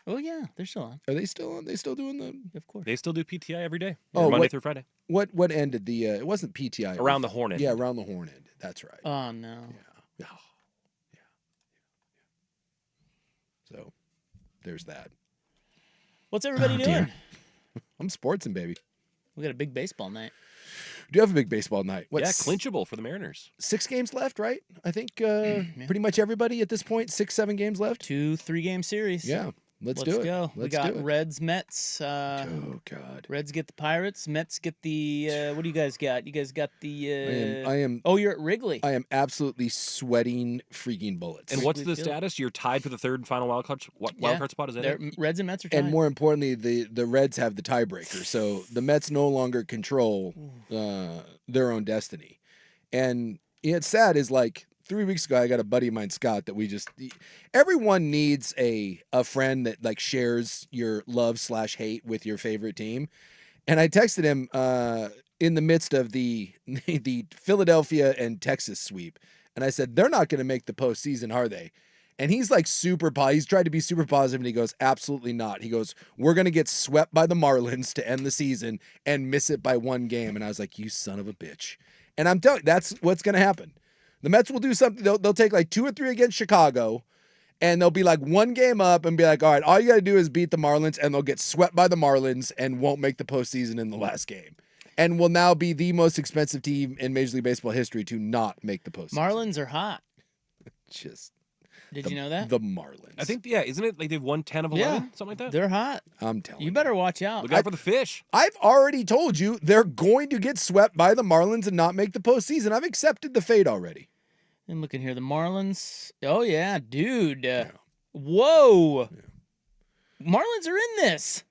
Oh yeah, they're still on. Are they still on? They still doing the? Of course. They still do PTI every day. Oh, Monday through Friday. What ended the? It wasn't PTI. Around the Horn ended. Yeah, around the Horn ended. That's right. Oh no. Yeah. So, there's that. What's everybody doing? Dear. I'm sportsing, baby. We got a big baseball night. Do you have a big baseball night? What's clinchable for the Mariners. 6 games left, right? I think pretty much everybody at this point, 6-7 games left. 2-3 game series. Yeah, let's do it. Go. Let's we got do it. Reds, Mets. Oh God. Reds get the Pirates. Mets get the. What do you guys got? You guys got the. I am. Oh, you're at Wrigley. I am absolutely sweating freaking bullets. And what's the status? You're tied for the third and final wild card spot. Is that it? Reds and Mets are tied. And more importantly, the Reds have the tiebreaker, so the Mets no longer control their own destiny. And it's sad is like 3 weeks ago, I got a buddy of mine, Scott, that everyone needs a friend that like shares your love/hate with your favorite team. And I texted him in the midst of the Philadelphia and Texas sweep. And I said, they're not going to make the postseason, are they? And he's like he's tried to be super positive, and he goes, absolutely not. He goes, we're going to get swept by the Marlins to end the season and miss it by 1 game. And I was like, you son of a bitch. And I'm telling you, that's what's going to happen. The Mets will do something. They'll take like 2 or 3 against Chicago, and they'll be like 1 game up and be like, all right, all you got to do is beat the Marlins, and they'll get swept by the Marlins and won't make the postseason in the last game. And will now be the most expensive team in Major League Baseball history to not make the postseason. Marlins are hot. Did you know that? The Marlins. I think, isn't it like they've won 10 of 11? Something like that? They're hot. I'm telling you. You better watch out. Look out for the fish. I've already told you they're going to get swept by the Marlins and not make the postseason. I've accepted the fate already. And looking here, the Marlins. Oh, yeah, dude. Whoa. Yeah. Marlins are in this.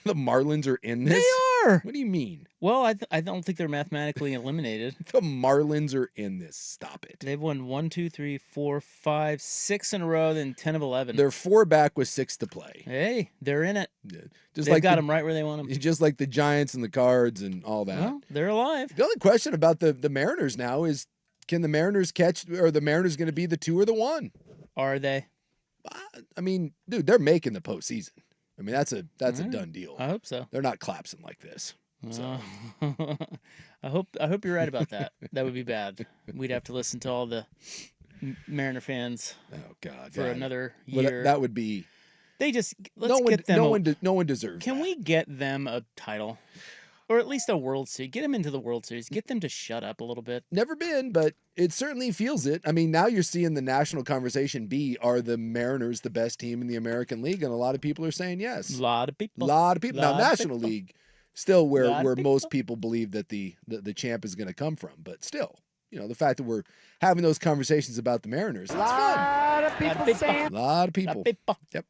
The Marlins are in this? They are. What do you mean? Well, I don't think they're mathematically eliminated. The Marlins are in this. Stop it. They've won 1, 2, 3, 4, 5, 6 in a row, then 10 of 11. They're 4 back with 6 to play. Hey, they're in it. Yeah. They've got them right where they want them. Just like the Giants and the Cards and all that. Well, they're alive. The only question about the Mariners now is, can the Mariners catch, or are the Mariners going to be the 2 or the 1? Are they? I mean, dude, they're making the postseason. I mean, that's a done deal. I hope so. They're not collapsing like this. So. I hope you're right about that. That would be bad. We'd have to listen to all the Mariner fans. Oh God, for another year. That would be. They just get them. No one deserves. Can we get them a title, or at least a World Series? Get them into the World Series. Get them to shut up a little bit. Never been, but it certainly feels it. I mean, now you're seeing the national conversation be: are the Mariners the best team in the American League? And a lot of people are saying yes. A lot of people. Now, National League, still where most people believe that the champ is going to come from, but still, the fact that we're having those conversations about the Mariners, it's fun. A lot of people. Yep.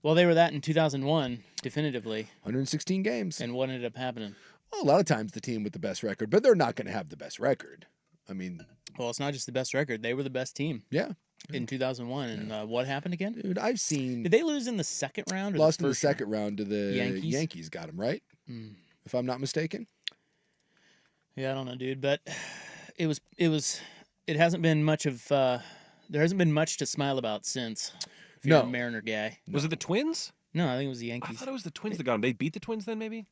Well, they were that in 2001, definitively. 116 games. And what ended up happening? Well, a lot of times the team with the best record, but they're not going to have the best record. I mean, well, it's not just the best record; they were the best team. Yeah. In 2001, and what happened again? Dude, I've seen. Did they lose in the second round? Or lost the in the first second round to the Yankees. Got them right, if I'm not mistaken. Yeah, I don't know, dude, but it hasn't been much of. There hasn't been much to smile about since. If you're a Mariner guy. Was it the Twins? No, I think it was the Yankees. I thought it was the Twins that got them. They beat the Twins then, maybe?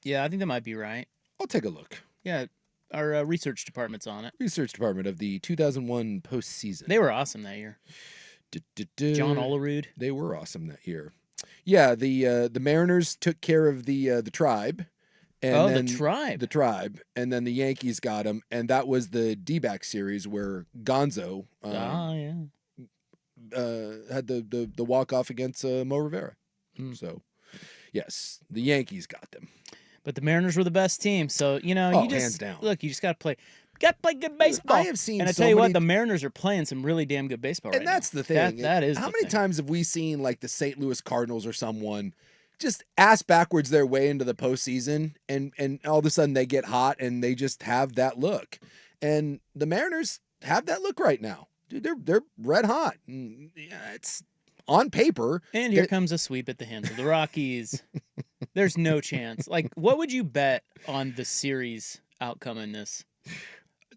Yeah, I think that might be right. I'll take a look. Yeah, our research department's on it. Research department of the 2001 postseason. They were awesome that year. John Olerud. They were awesome that year. Yeah, the Mariners took care of the Tribe. And the Tribe. The Tribe. And then the Yankees got them. And that was the D-back series where Gonzo had the walk-off against Mo Rivera. So, yes, the Yankees got them. But the Mariners were the best team. So, you just hands down. Look, you just got to play. Got to play good baseball. I have seen, and I tell you what, the Mariners are playing some really damn good baseball right now. And that's the thing. That is. How many times have we seen like the St. Louis Cardinals or someone just ass backwards their way into the postseason, and all of a sudden they get hot and they just have that look, and the Mariners have that look right now, dude. They're red hot. Yeah, it's on paper. And here comes a sweep at the hands of the Rockies. There's no chance. Like, what would you bet on the series outcome in this?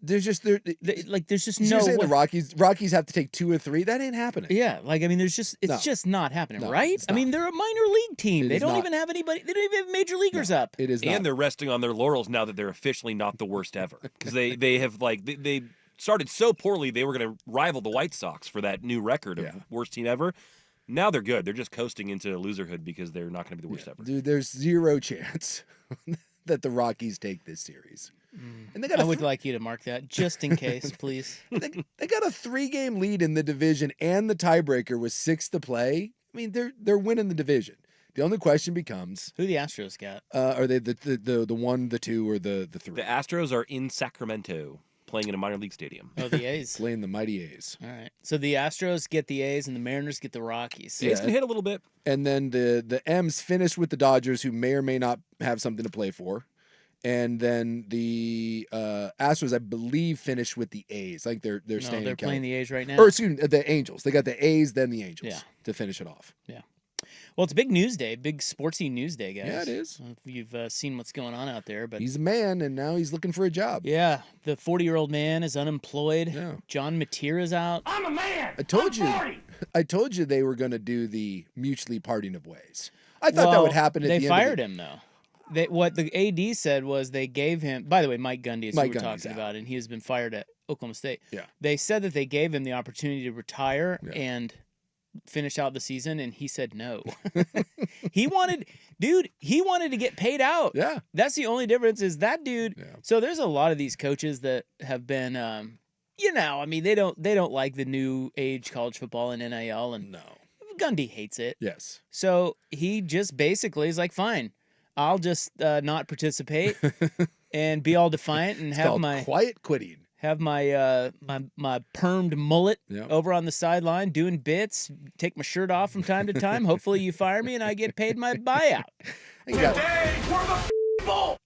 There's just there's just you're no saying way. the Rockies have to take 2 or 3. That ain't happening. Yeah, like I mean, it's just not happening, right? I mean, they're a minor league team. They don't even have anybody. They don't even have major leaguers up. It is not. And they're resting on their laurels now that they're officially not the worst ever, because they have they started so poorly they were going to rival the White Sox for that new record of worst team ever. Now they're good. They're just coasting into loserhood because they're not going to be the worst ever. Dude, there's zero chance that the Rockies take this series. And they got I would like you to mark that just in case, please. They got a 3-game lead in the division and the tiebreaker with 6 to play. I mean, they're winning the division. The only question becomes who the Astros got. Are they the 1, the 2, or the 3? The Astros are in Sacramento, playing in a minor league stadium. Oh, the A's. Playing the mighty A's. All right. So the Astros get the A's and the Mariners get the Rockies. A's can hit a little bit. And then the M's finished with the Dodgers, who may or may not have something to play for. And then the Astros, I believe, finished with the A's. Like they're staying. They're playing the A's right now. Or excuse me, the Angels. They got the A's, then the Angels to finish it off. Yeah. Well, it's a big news day, big sportsy news day, guys. Yeah, it is. You've seen what's going on out there, but he's a man, and now he's looking for a job. Yeah, the 40-year-old man is unemployed. Yeah. John Mateer out. I'm a man. I told you they were going to do the mutually parting of ways. I thought that would happen at the end. They fired him though. What the AD said was they gave him. By the way, Mike Gundy is who we're talking about, and he has been fired at Oklahoma State. Yeah. They said that they gave him the opportunity to retire and finish out the season, and he said no. he wanted to get paid out. Yeah. That's the only difference is that dude. Yeah. So there's a lot of these coaches that have been, I mean, they don't like the new age college football and NIL, and no. Gundy hates it. Yes. So he just basically is like, fine, I'll just not participate and be all defiant and have my quiet quitting. Have my my permed mullet over on the sideline doing bits, take my shirt off from time to time. Hopefully you fire me and I get paid my buyout.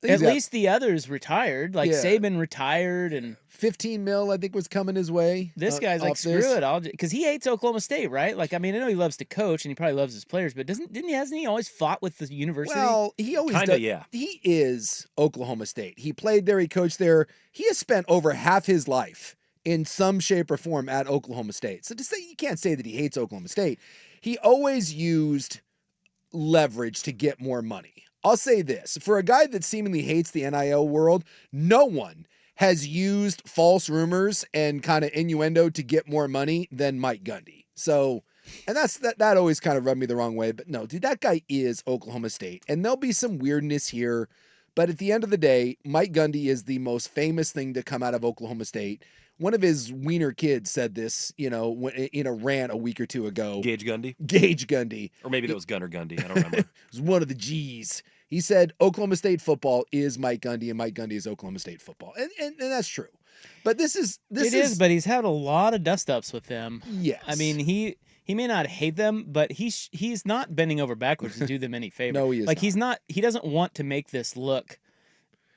At least the others retired. Like Saban retired and 15 mil I think was coming his way. This guy's like, screw it, because he hates Oklahoma State, right? Like, I mean, I know he loves to coach and he probably loves his players, but hasn't he always fought with the university? Well, he always kinda, does. Yeah. He is Oklahoma State. He played there, he coached there. He has spent over half his life in some shape or form at Oklahoma State. So to say, you can't say that he hates Oklahoma State. He always used leverage to get more money. I'll say this, for a guy that seemingly hates the NIL world, no one has used false rumors and kind of innuendo to get more money than Mike Gundy. So, and that always kind of rubbed me the wrong way. But no, dude, that guy is Oklahoma State. And there'll be some weirdness here. But at the end of the day, Mike Gundy is the most famous thing to come out of Oklahoma State. One of his wiener kids said this, in a rant a week or two ago. Gage Gundy? Gage Gundy. Or maybe that was Gunner Gundy. I don't remember. It was one of the G's. He said Oklahoma State football is Mike Gundy, and Mike Gundy is Oklahoma State football. And that's true. But this is but he's had a lot of dust-ups with them. Yes. I mean, he may not hate them, but he's not bending over backwards to do them any favor. No, he is like not. He doesn't want to make this look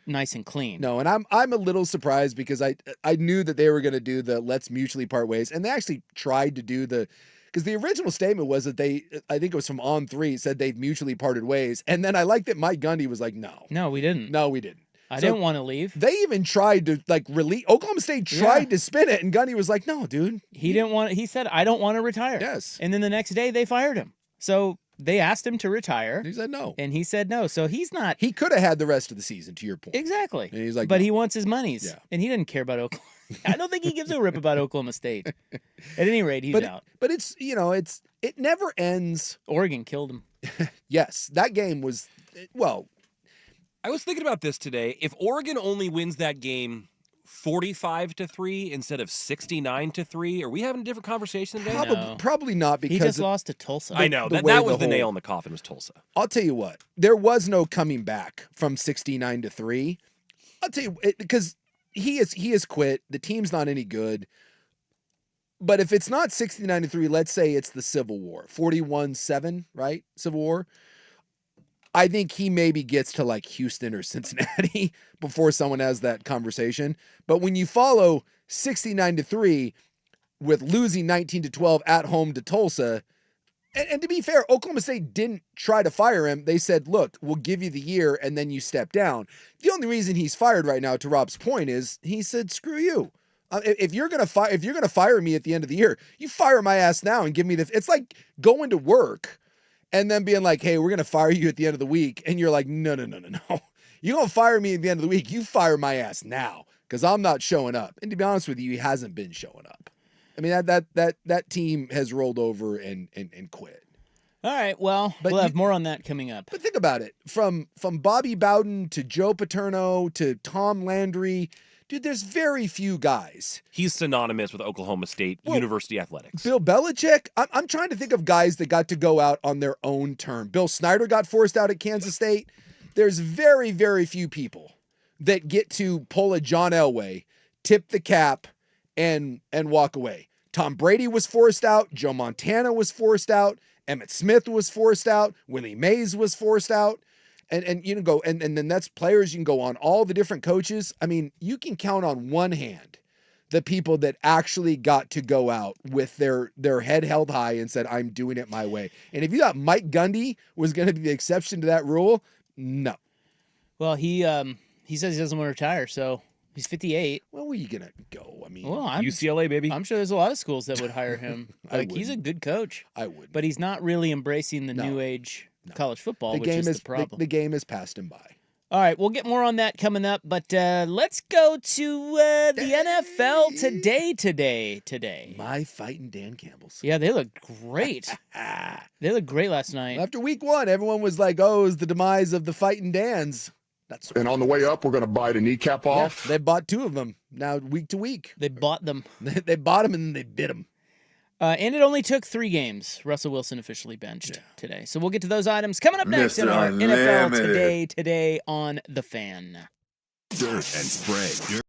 nice and clean. No, and I'm a little surprised because I knew that they were going to do the let's mutually part ways, and they actually tried to do because the original statement was that I think it was from On3, said they've mutually parted ways, and then I like that Mike Gundy was like, no, we didn't. No, we didn't. I didn't want to leave. They even tried to release. Oklahoma State tried to spin it, and Gundy was like, no, dude. He didn't want. He said, I don't want to retire. Yes. And then the next day they fired him. So they asked him to retire. He said no. And he said no. So he's not. He could have had the rest of the season, to your point. Exactly. And he's like, but no. he wants his monies. Yeah. And he doesn't care about Oklahoma. I don't think he gives a rip about Oklahoma State. At any rate, he's out. But it's, it never ends. Oregon killed him. Yes. That game was, well. I was thinking about this today. If Oregon only wins that game 45-3 instead of 69-3, are we having a different conversation today? No. Probably not, because he just lost to Tulsa. I know. That was the nail in the coffin, was Tulsa. I'll tell you what. There was no coming back from 69-3. I'll tell you, because he has quit. The team's not any good. But if it's not 69-3, let's say it's the Civil War, 41-7, right? Civil War. I think he maybe gets to like Houston or Cincinnati before someone has that conversation. But when you follow 69-3 with losing 19-12 at home to Tulsa, And to be fair, Oklahoma State didn't try to fire him. They said, look, we'll give you the year and then you step down. The only reason he's fired right now, to Rob's point, is he said, screw you. If you're gonna fire me at the end of the year, you fire my ass now and give me the. It's like going to work and then being like, hey, we're gonna fire you at the end of the week, and you're like, no. You're gonna fire me at the end of the week. You fire my ass now because I'm not showing up. And to be honest with you, he hasn't been showing up. I mean, that team has rolled over and quit. All right, well, we'll have more on that coming up. But think about it. From Bobby Bowden to Joe Paterno to Tom Landry, dude, there's very few guys. He's synonymous with Oklahoma State University athletics. Bill Belichick, I'm trying to think of guys that got to go out on their own term. Bill Snyder got forced out at Kansas State. There's very, very few people that get to pull a John Elway, tip the cap, and walk away. Tom Brady was forced out. Joe Montana was forced out. Emmitt Smith was forced out. Willie Mays was forced out. And you can go, and then that's players. You can go on all the different coaches. I mean, you can count on one hand the people that actually got to go out with their head held high and said, I'm doing it my way. And if you thought Mike Gundy was going to be the exception to that rule, no. Well, he says he doesn't want to retire, so he's 58. Well, where are you going to go? I mean, UCLA, baby. I'm sure there's a lot of schools that would hire him. He's a good coach. I would. But he's not really embracing the new age college football, which is the problem. The game has passed him by. All right, we'll get more on that coming up, but let's go to the NFL today. My fighting Dan Campbell's. Yeah, they look great. They looked great last night. After week 1, everyone was like, oh, it was the demise of the fighting Dans. And on the way up, we're going to bite a kneecap off. They bought 2 of them now week to week. They bought them. They bought them and then they bit them. And it only took 3 games. Russell Wilson officially benched today. So we'll get to those items coming up next in our NFL Today on The Fan. Dirt and spray.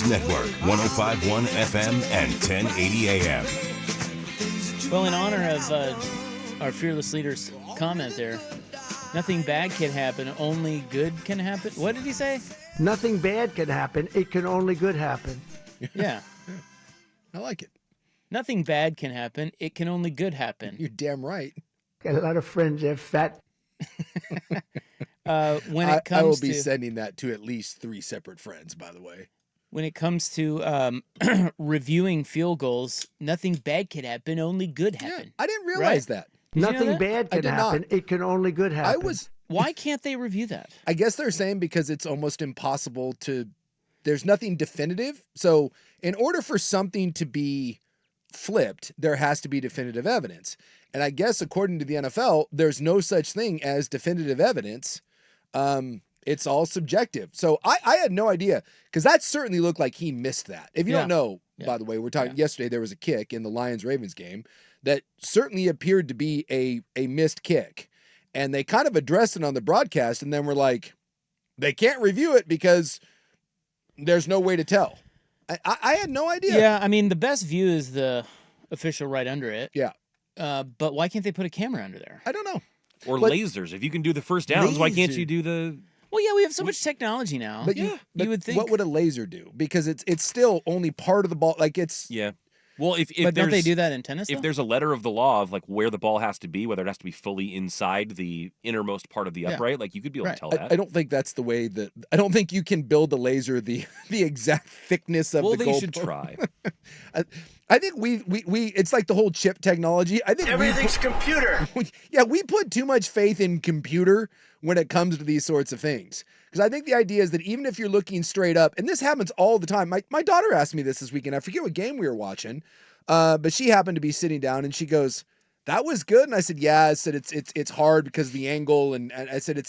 Sports Network, 105.1 FM and 1080 AM. Well, in honor of our fearless leader's comment there, nothing bad can happen, only good can happen. What did he say? Nothing bad can happen. It can only good happen. Yeah. I like it. Nothing bad can happen. It can only good happen. You're damn right. Got a lot of friends that fat. When it comes I will be to sending that to at least 3 separate friends, by the way. when it comes to reviewing field goals, nothing bad can happen, only good happen. Yeah, I didn't realize that. Did you know Nothing that? bad I can did not. happen. It can only good happen. Why can't they review that? I guess they're saying because it's almost impossible to, there's nothing definitive. So in order for something to be flipped, there has to be definitive evidence. And I guess according to the NFL, there's no such thing as definitive evidence. It's all subjective. So I had no idea, because that certainly looked like he missed that. If you don't know, by the way, we're talking yesterday, there was a kick in the Lions-Ravens game that certainly appeared to be a missed kick. And they kind of addressed it on the broadcast, and then we're like, they can't review it because there's no way to tell. I had no idea. Yeah, I mean, the best view is the official right under it. Yeah. But why can't they put a camera under there? I don't know. Or But- lasers. If you can do the first downs, why can't you do the... Well, yeah, we have so much technology now. But you but would think. what would a laser do? Because it's still only part of the ball. Like it's Yeah. Well, if but don't they there's- do that in tennis? If though? there's a letter of the law of like where the ball has to be, whether it has to be fully inside the innermost part of the upright, like you could be able to tell that. I don't think that's the way that I don't think you can build a laser the exact thickness of well, the they goal. should try. I think we it's like the whole chip technology. I think Everything's computer. we put too much faith in computer when it comes to these sorts of things. Because I think the idea is that even if you're looking straight up, and this happens all the time. My daughter asked me this weekend. I forget what game we were watching, but she happened to be sitting down and she goes, "That was good." And I said, "Yeah." I said, "It's hard because of the angle." And I said,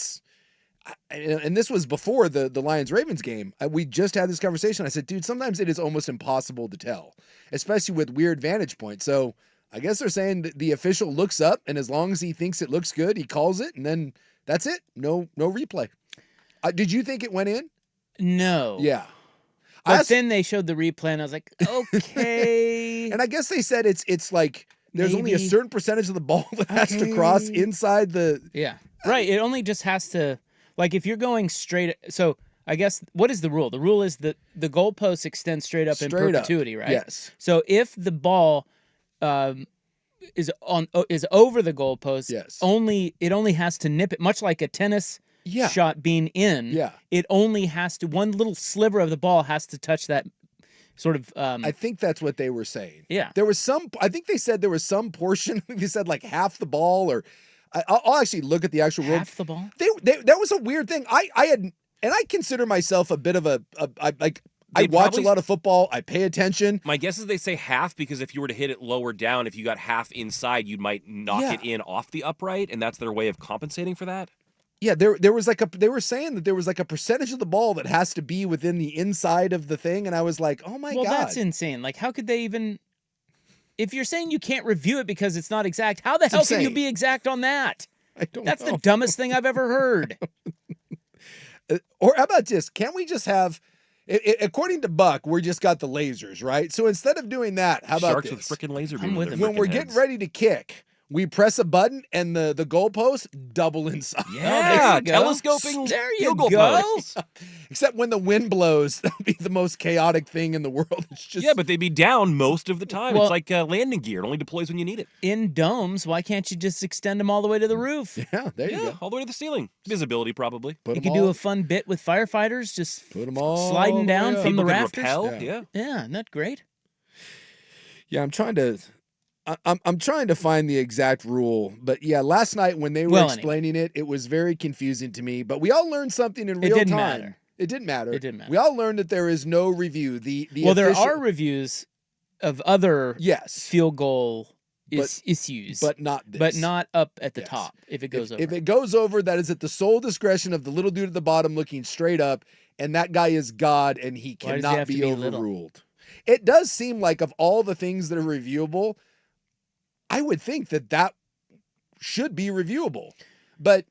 and this was before the Lions-Ravens game. We just had this conversation. I said, "Dude, sometimes it is almost impossible to tell, especially with weird vantage points." So I guess they're saying that the official looks up, and as long as he thinks it looks good, he calls it, and then that's it. No replay. Did you think it went in? No. Yeah. But then they showed the replay, and I was like, okay. And I guess they said it's like there's only a Maybe. certain percentage of the ball that has to cross inside the. Yeah. Right. It only just has to, like, if you're going straight. So I guess what is the rule? The rule is that the goalposts extend straight up in perpetuity, right? Yes. So if the ball is over the goalpost, Yes. it only has to nip it, much like a tennis shot being in. Yeah. It only has to, one little sliver of the ball has to touch that sort of. I think that's what they were saying. Yeah. There was I think they said there was some portion. They said like half the ball, or I'll actually look at the actual rule. Half the ball? That was a weird thing. I had, and I consider myself a bit of I watch a lot of football. I pay attention. My guess is they say half because if you were to hit it lower down, if you got half inside, you might knock it in off the upright, and that's their way of compensating for that. Yeah, there was they were saying that there was like a percentage of the ball that has to be within the inside of the thing, and I was like, oh my God. Well, that's insane. Like, how could they even, if you're saying you can't review it because it's not exact, how the hell can you be exact on that? I don't That's know. the dumbest thing I've ever heard. Or how about this? Can't we just have, according to Buck, we just got the lasers, right? So instead of doing that, how about Sharks this? with freaking laser I'm beam with with him. their When we're frickin' getting heads. ready to kick, we press a button and the goalpost double inside. Yeah, you go. telescoping There you field goal go. posts. Except when the wind blows, that'll be the most chaotic thing in the world. It's just Yeah, but they'd be down most of the time. Well- It's like landing gear. It only deploys when you need it. In domes, why can't you just extend them all the way to the roof? yeah, there you Yeah, go. all the way to the ceiling. Visibility, probably. Put You 'em could do all- a fun bit with firefighters, just Put 'em all sliding the down way up. from the People could rafters. rappel. Yeah. Yeah. Yeah, isn't that great? Yeah, I'm trying to find the exact rule, but yeah, last night when they were Well, anyway. explaining it, it was very confusing to me. But we all learned something in It real didn't time. matter. It didn't matter. It didn't matter. We all learned that there is no review. The Well, there official- are reviews of other yes, field goal issues, but not this. but not up at the Yes. top if it goes over. If it goes over, that is at the sole discretion of the little dude at the bottom looking straight up, and that guy is God, and he Why does he cannot have to be be little? overruled. It does seem like of all the things that are reviewable, I would think that should be reviewable, but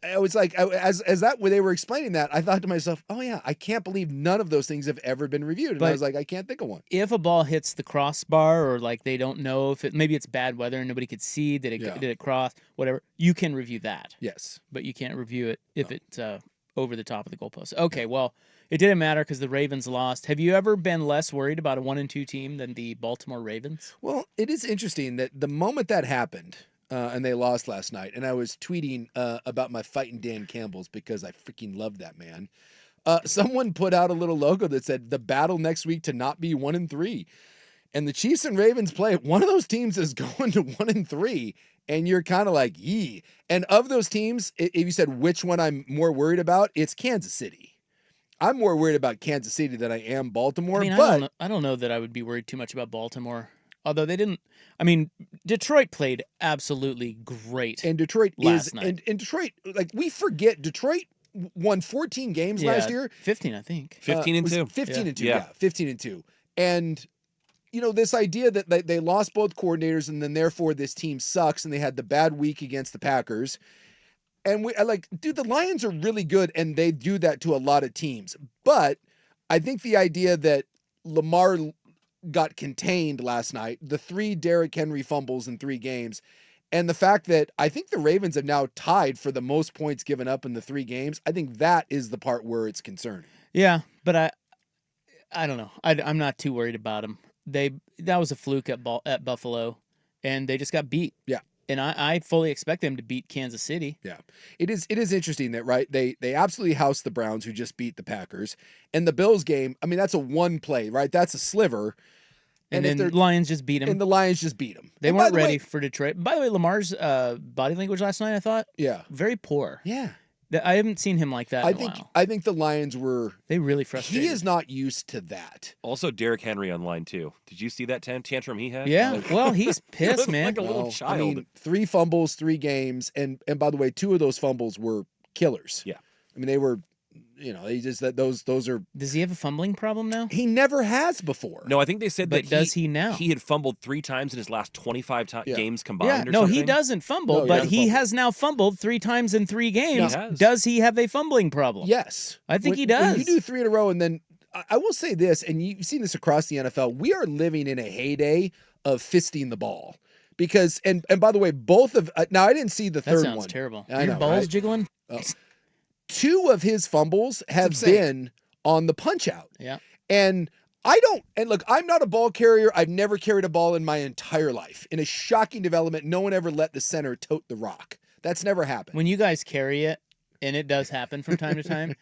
I was like, as that when they were explaining that, I thought to myself, oh yeah, I can't believe none of those things have ever been reviewed. And But I was like, I can't think of one. If a ball hits the crossbar, or like they don't know if maybe it's bad weather and nobody could see, did it cross, whatever, you can review that. Yes. But you can't review it if it's over the top of the goalpost. Okay, well, it didn't matter because the Ravens lost. Have you ever been less worried about a 1-2 team than the Baltimore Ravens? Well, it is interesting that the moment that happened, and they lost last night, and I was tweeting about my fighting Dan Campbell's because I freaking love that man. Someone put out a little logo that said the battle next week to not be 1-3, and the Chiefs and Ravens play. One of those teams is going to 1-3, and you're kind of like, yee. And of those teams, if you said which one I'm more worried about, it's Kansas City. I'm more worried about Kansas City than I am Baltimore. I mean, but I don't know that I would be worried too much about Baltimore. Although they didn't. I mean, Detroit played absolutely great. And Detroit last night. And Detroit, like, we forget Detroit won 14 games last year. 15, I think. 15-2. 15-2, yeah. 15-2. And you know, this idea that they lost both coordinators and then therefore this team sucks and they had the bad week against the Packers. And we like, dude, the Lions are really good and they do that to a lot of teams. But I think the idea that Lamar got contained last night, the 3 Derrick Henry fumbles in 3 games, and the fact that I think the Ravens have now tied for the most points given up in the 3 games, I think that is the part where it's concerning. Yeah, but I don't know. I'm not too worried about them. That was a fluke at Buffalo, and they just got beat. Yeah. And I fully expect them to beat Kansas City. Yeah. It is interesting that, right, they absolutely housed the Browns, who just beat the Packers. And the Bills game, I mean, that's a one play, right? That's a sliver. And then the Lions just beat them. And the Lions just beat them. They weren't ready for Detroit. By the way, Lamar's body language last night, I thought, very poor. Yeah. I haven't seen him like that in a while. I think the Lions were... They really frustrated. He is not used to that. Also, Derrick Henry on line, too. Did you see that tantrum he had? Yeah, well, he's pissed, man. Like a little child. I mean, 3 fumbles, 3 games, and by the way, 2 of those fumbles were killers. Yeah. I mean, they were... You know, those are. Does he have a fumbling problem now? He never has before. No, I think they said but that. Does he now? He had fumbled 3 times in his last 25 games combined. Yeah, or no, something. he doesn't fumble, but he has now fumbled 3 times in 3 games. Does he have a fumbling problem? Yes, I think he does. When you do 3 in a row, and then I will say this, and you've seen this across the NFL. We are living in a heyday of fisting the ball. Because and by the way, both of now I didn't see the third one. That sounds terrible. I Your know, balls right? jiggling. 2 of his fumbles have been on the punch out. Yeah. And look, I'm not a ball carrier. I've never carried a ball in my entire life. In a shocking development, no one ever let the center tote the rock. That's never happened. When you guys carry it, and it does happen from time to time,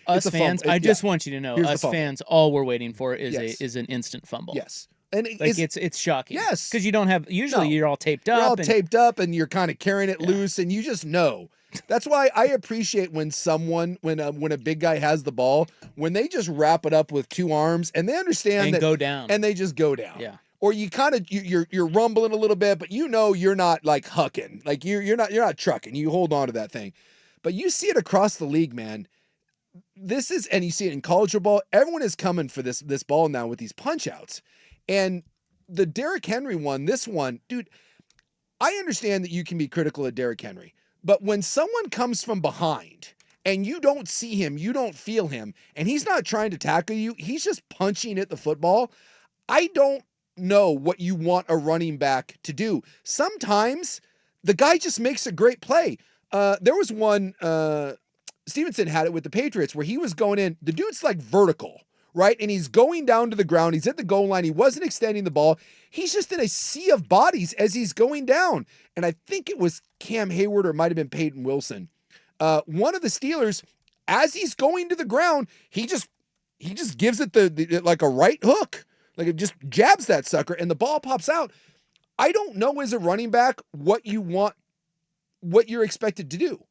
us fans, I just want you to know, us fans, all we're waiting for is an instant fumble. Yes. And it's shocking. Yes. Because you don't have, usually you're all taped up. You're all taped up and you're kind of carrying it loose and you just know. That's why I appreciate when a big guy has the ball, when they just wrap it up with 2 arms and they understand and that go down. And they just go down. Yeah. Or you kind of you're rumbling a little bit, but you know you're not like hucking. Like you're not trucking. You hold on to that thing. But you see it across the league, man. This is, and you see it in college football. Everyone is coming for this ball now with these punch outs. And the Derrick Henry one, this one, dude, I understand that you can be critical of Derrick Henry. But when someone comes from behind and you don't see him, you don't feel him, and he's not trying to tackle you, he's just punching at the football, I don't know what you want a running back to do. Sometimes the guy just makes a great play. There was one, Stevenson had it with the Patriots, where he was going in, the dude's like vertical, right? And he's going down to the ground. He's at the goal line. He wasn't extending the ball. He's just in a sea of bodies as he's going down. And I think it was Cam Hayward or it might have been Peyton Wilson. One of the Steelers, as he's going to the ground, he just gives it the like a right hook. Like it just jabs that sucker and the ball pops out. I don't know as a running back what you're expected to do.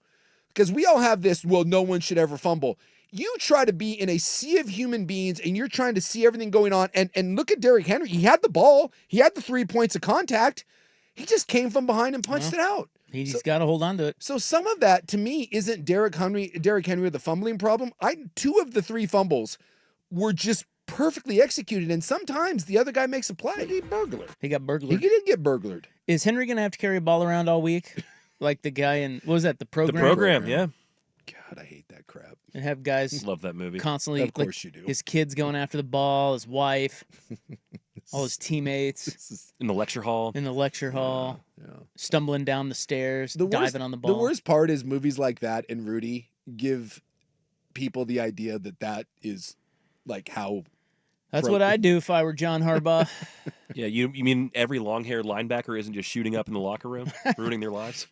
Because we all have this, well, no one should ever fumble. You try to be in a sea of human beings and you're trying to see everything going on. And look at Derrick Henry. He had the ball. He had the 3 points of contact. He just came from behind and punched it out. He's got to hold on to it. So some of that, to me, isn't Derrick Henry with the fumbling problem. 2 of the 3 fumbles were just perfectly executed. And sometimes the other guy makes a play. He got burglared. He got burglared. He did get burglared. Is Henry going to have to carry a ball around all week? like the guy in what was that? The program. The program, yeah. God, I hate that crap. And have guys Love that movie. constantly. Of course you do. His kids going after the ball, his wife, all his teammates In the lecture hall. in the lecture hall, Yeah. stumbling down the stairs, diving on the ball. The worst part is movies like that and Rudy give people the idea that is like how. That's what I'd do if I were John Harbaugh. Yeah, you mean every long-haired linebacker isn't just shooting up in the locker room, ruining their lives?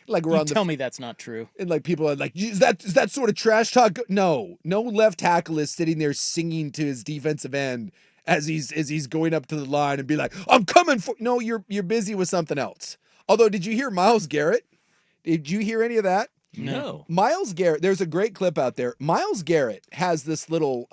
Like we're You on the tell me that's not true. and like people are like, is that sort of trash talk? No left tackle is sitting there singing to his defensive end as he's going up to the line and be like, I'm coming for. No, you're busy with something else. Although, did you hear Myles Garrett? Did you hear any of that? No. Myles Garrett. There's a great clip out there. Myles Garrett has this little.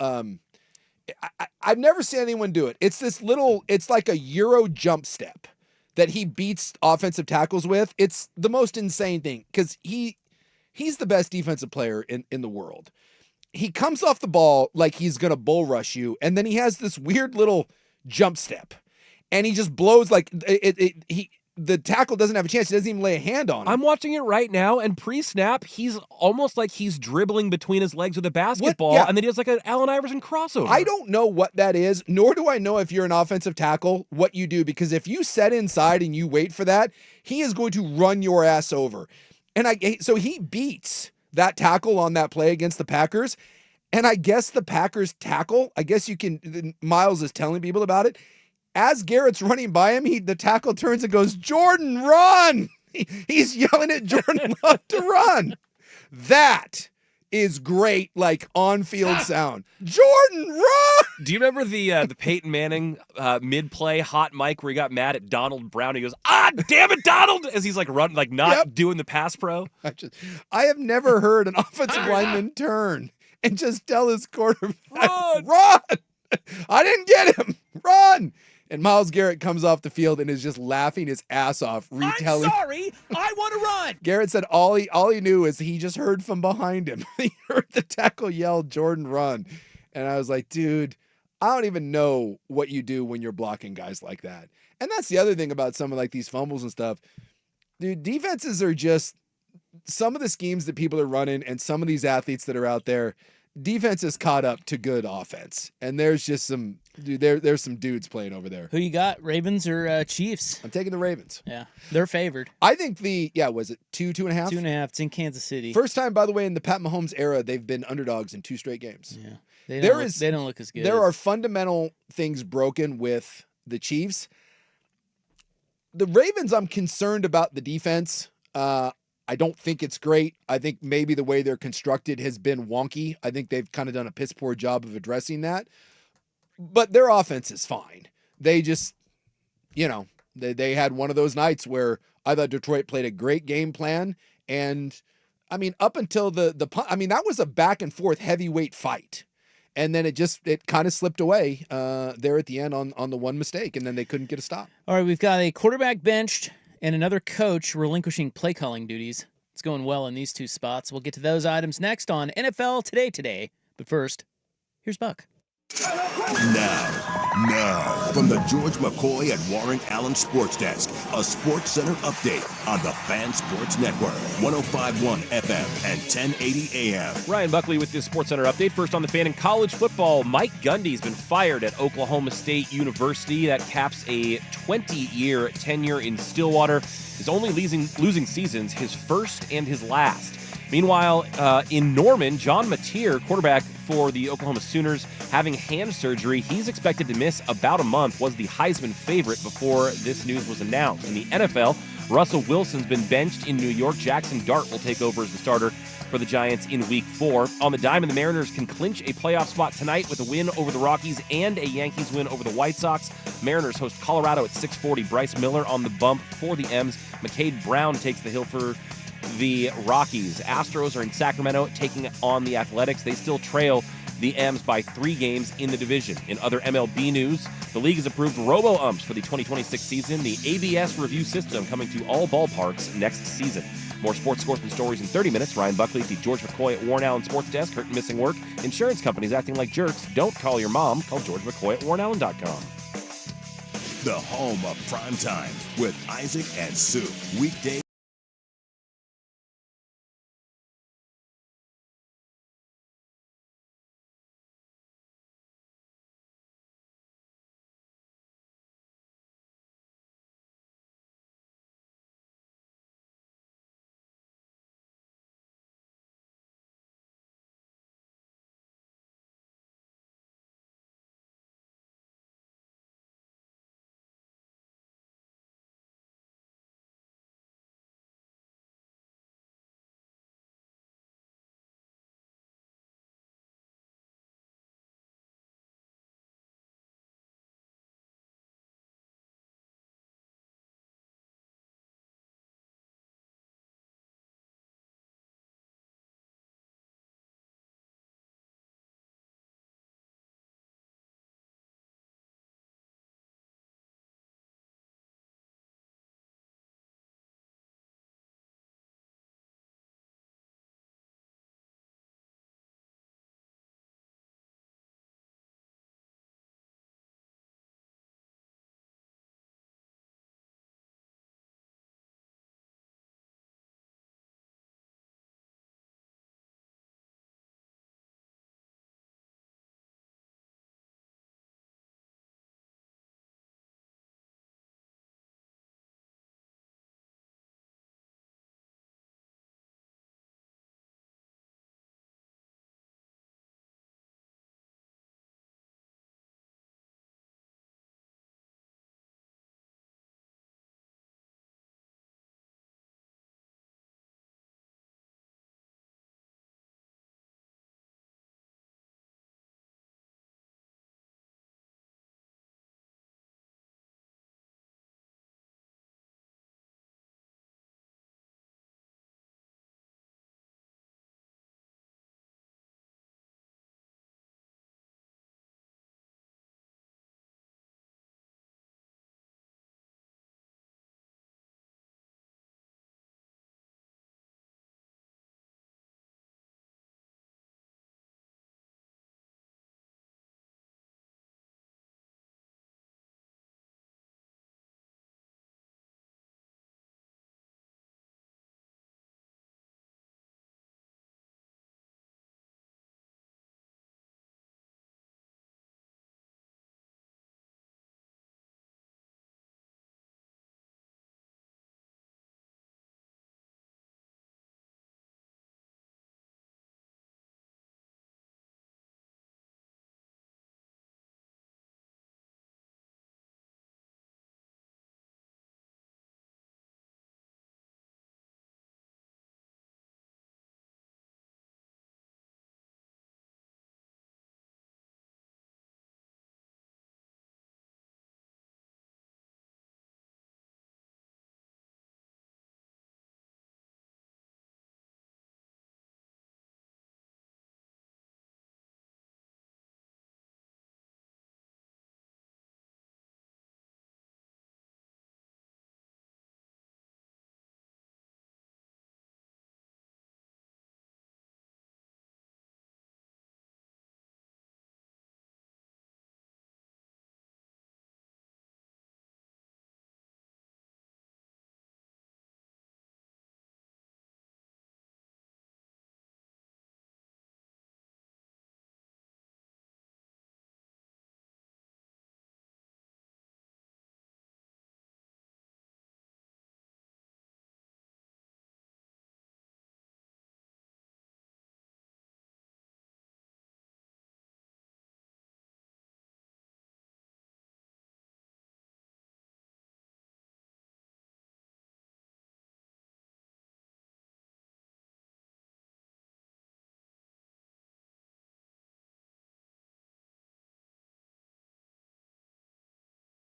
I've never seen anyone do it. It's this little. It's like a Euro jump step that he beats offensive tackles with. It's the most insane thing because he's the best defensive player in the world. He comes off the ball like he's going to bull rush you, and then he has this weird little jump step, and he just blows like the tackle doesn't have a chance. He doesn't even lay a hand on him. I'm watching it right now, and pre-snap, he's almost like he's dribbling between his legs with a basketball, and then he does like an Allen Iverson crossover. I don't know what that is, nor do I know if you're an offensive tackle, what you do, because if you set inside and you wait for that, he is going to run your ass over. And so he beats that tackle on that play against the Packers, and I guess the Packers tackle, Myles is telling people about it. As Garrett's running by him, the tackle turns and goes, Jordan, run! He's yelling at Jordan Love to run. That is great, like on-field sound. Jordan, run! Do you remember the Peyton Manning mid-play hot mic where he got mad at Donald Brown? He goes, damn it, Donald! As he's like running, like not doing the pass pro. I have never heard an offensive lineman turn and just tell his quarterback, run! I didn't get him. Run! And Myles Garrett comes off the field and is just laughing his ass off, retelling. I'm sorry, I want to run. Garrett said all he knew is he just heard from behind him. He heard the tackle yell, Jordan, run. And I was like, dude, I don't even know what you do when you're blocking guys like that. And that's the other thing about some of like these fumbles and stuff. Dude, defenses are just some of the schemes that people are running and some of these athletes that are out there. Defense is caught up to good offense, and there's just some there's some dudes playing over there. Who you got, Ravens or Chiefs? I'm taking the Ravens. Yeah, they're favored. I think was it 2.5? 2.5. It's in Kansas City. First time, by the way, in the Pat Mahomes era, they've been underdogs in 2 straight games. Yeah, they don't look as good. There are fundamental things broken with the Chiefs. The Ravens, I'm concerned about the defense. I don't think it's great. I think maybe the way they're constructed has been wonky. I think they've kind of done a piss poor job of addressing that. But their offense is fine. They just, they had one of those nights where I thought Detroit played a great game plan. And, I mean, up until that was a back and forth heavyweight fight. And then it kind of slipped away there at the end on the one mistake. And then they couldn't get a stop. All right, we've got a quarterback benched and another coach relinquishing play calling duties. It's going well in these two spots. We'll get to those items next on NFL Today. But first, here's Buck. Now, from the George McCoy and Warren Allen Sports Desk, a Sports Center update on the Fan Sports Network, 105.1 FM and 1080 AM. Ryan Buckley with this Sports Center update. First on the fan in college football, Mike Gundy's been fired at Oklahoma State University. That caps a 20-year tenure in Stillwater. His only losing seasons, his first and his last. Meanwhile, in Norman, John Mateer, quarterback for the Oklahoma Sooners, having hand surgery. He's expected to miss about a month, was the Heisman favorite before this news was announced. In the NFL, Russell Wilson's been benched in New York. Jackson Dart will take over as the starter for the Giants in Week 4. On the diamond, the Mariners can clinch a playoff spot tonight with a win over the Rockies and a Yankees win over the White Sox. Mariners host Colorado at 6:40. Bryce Miller on the bump for the M's. McCade Brown takes the hill for the Rockies. Astros are in Sacramento taking on the Athletics. They still trail the M's by 3 games in the division. In other MLB news, the league has approved robo-umps for the 2026 season, the ABS review system coming to all ballparks next season. More sports scores and stories in 30 minutes. Ryan Buckley, the George McCoy at Warren Allen Sports Desk. Hurt and missing work. Insurance companies acting like jerks. Don't call your mom. Call George McCoy at warrenallen.com. The home of Primetime with Isaac and Sue. Weekday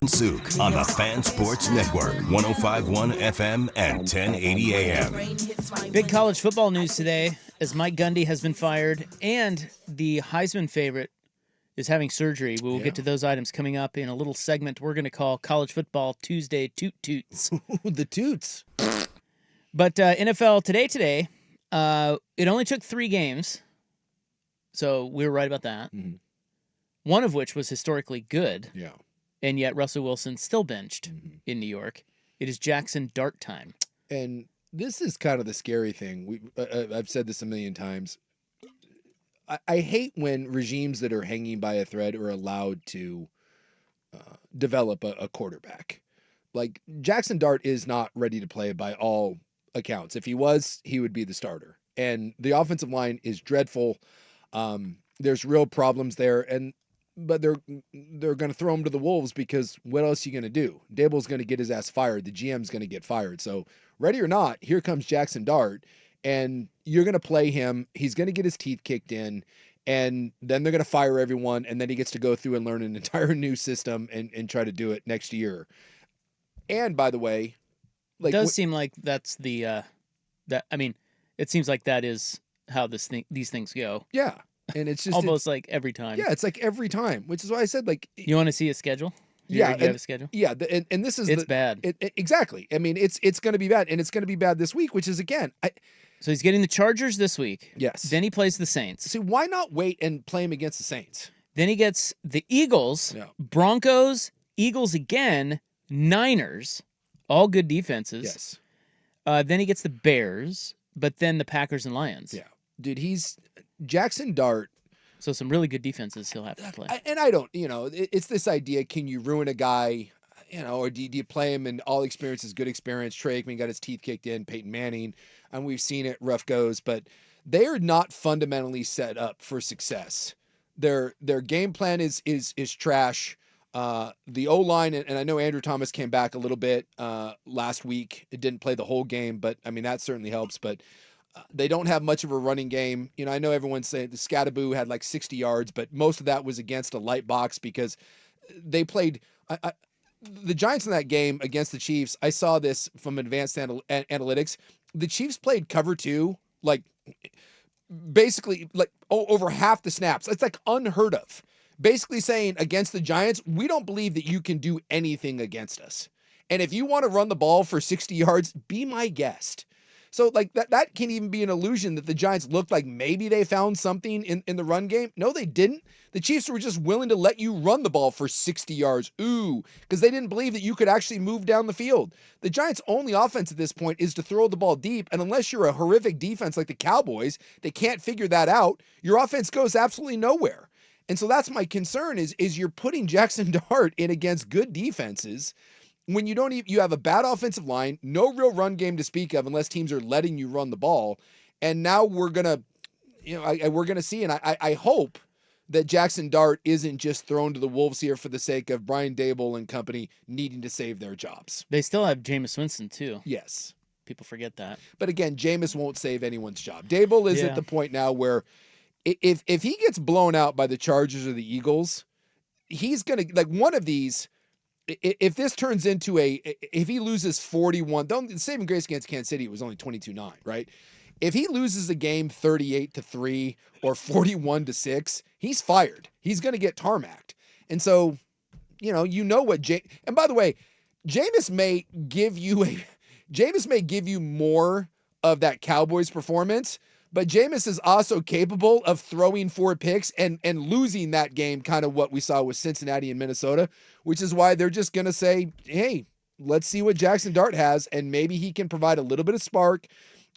Souk on the Fan Sports Network, 105.1 FM and 1080 AM. Big college football news today as Mike Gundy has been fired and the Heisman favorite is having surgery. We will get to those items coming up in a little segment we're going to call College Football Tuesday Toot Toots. The toots. But NFL today, it only took 3 games, so we were right about that. Mm-hmm. One of which was historically good. Yeah. And yet Russell Wilson still benched in New York. It is Jackson Dart time. And this is kind of the scary thing. I've said this a million times. I hate when regimes that are hanging by a thread are allowed to develop a quarterback. Like, Jackson Dart is not ready to play by all accounts. If he was, he would be the starter. And the offensive line is dreadful. There's real problems there. But they're going to throw him to the wolves because what else are you going to do? Dable's going to get his ass fired. The GM's going to get fired. So ready or not, here comes Jackson Dart, and you're going to play him. He's going to get his teeth kicked in, and then they're going to fire everyone, and then he gets to go through and learn an entire new system and try to do it next year. And by the way, like, it does seem like that's the it seems like that is how these things go. Yeah. And it's just almost like every time. Yeah, it's like every time, which is why I said, like, you want to see a schedule? Do you have a schedule? Yeah, and this is bad. Exactly. I mean, it's going to be bad, and it's going to be bad this week, which is again. So he's getting the Chargers this week. Yes. Then he plays the Saints. See, why not wait and play him against the Saints? Then he gets the Eagles, Broncos, Eagles again, Niners, all good defenses. Yes. Then he gets the Bears, but then the Packers and Lions. Yeah, dude, he's Jackson Dart. So some really good defenses he'll have to play. And I don't, it's this idea, can you ruin a guy, or do you play him and all experience is good experience? Trey Aikman got his teeth kicked in, Peyton Manning, and we've seen it, rough goes, but they are not fundamentally set up for success. Their game plan is trash. The O-line, and I know Andrew Thomas came back a little bit last week. It didn't play the whole game, but I mean, that certainly helps, but they don't have much of a running game. I know everyone's saying the Scattaboo had like 60 yards, but most of that was against a light box because they played the Giants in that game against the Chiefs. I saw this from advanced analytics. The Chiefs played cover 2, like basically like over half the snaps. It's like unheard of. Basically saying against the Giants, we don't believe that you can do anything against us. And if you want to run the ball for 60 yards, be my guest. So like that can even be an illusion that the Giants looked like maybe they found something in the run game. No, they didn't. The Chiefs were just willing to let you run the ball for 60 yards. Because they didn't believe that you could actually move down the field. The Giants' only offense at this point is to throw the ball deep. And unless you're a horrific defense like the Cowboys, they can't figure that out. Your offense goes absolutely nowhere. And so that's my concern is you're putting Jackson Dart in against good defenses when you have a bad offensive line, no real run game to speak of unless teams are letting you run the ball. And now we're going to, we're going to see, and I hope that Jackson Dart isn't just thrown to the wolves here for the sake of Brian Dable and company needing to save their jobs. They still have Jameis Winston too. Yes. People forget that. But again, Jameis won't save anyone's job. Dable is at the point now where if he gets blown out by the Chargers or the Eagles, he's going to, like, one of these, if this turns into if he loses 41, the saving grace against Kansas City was only 22-9, right? If he loses a game 38-3 or 41-6, he's fired. He's going to get tarmacked. And so, what and by the way, Jameis may give you more of that Cowboys performance, but Jameis is also capable of throwing 4 picks and losing that game, kind of what we saw with Cincinnati and Minnesota, which is why they're just going to say, hey, let's see what Jackson Dart has, and maybe he can provide a little bit of spark,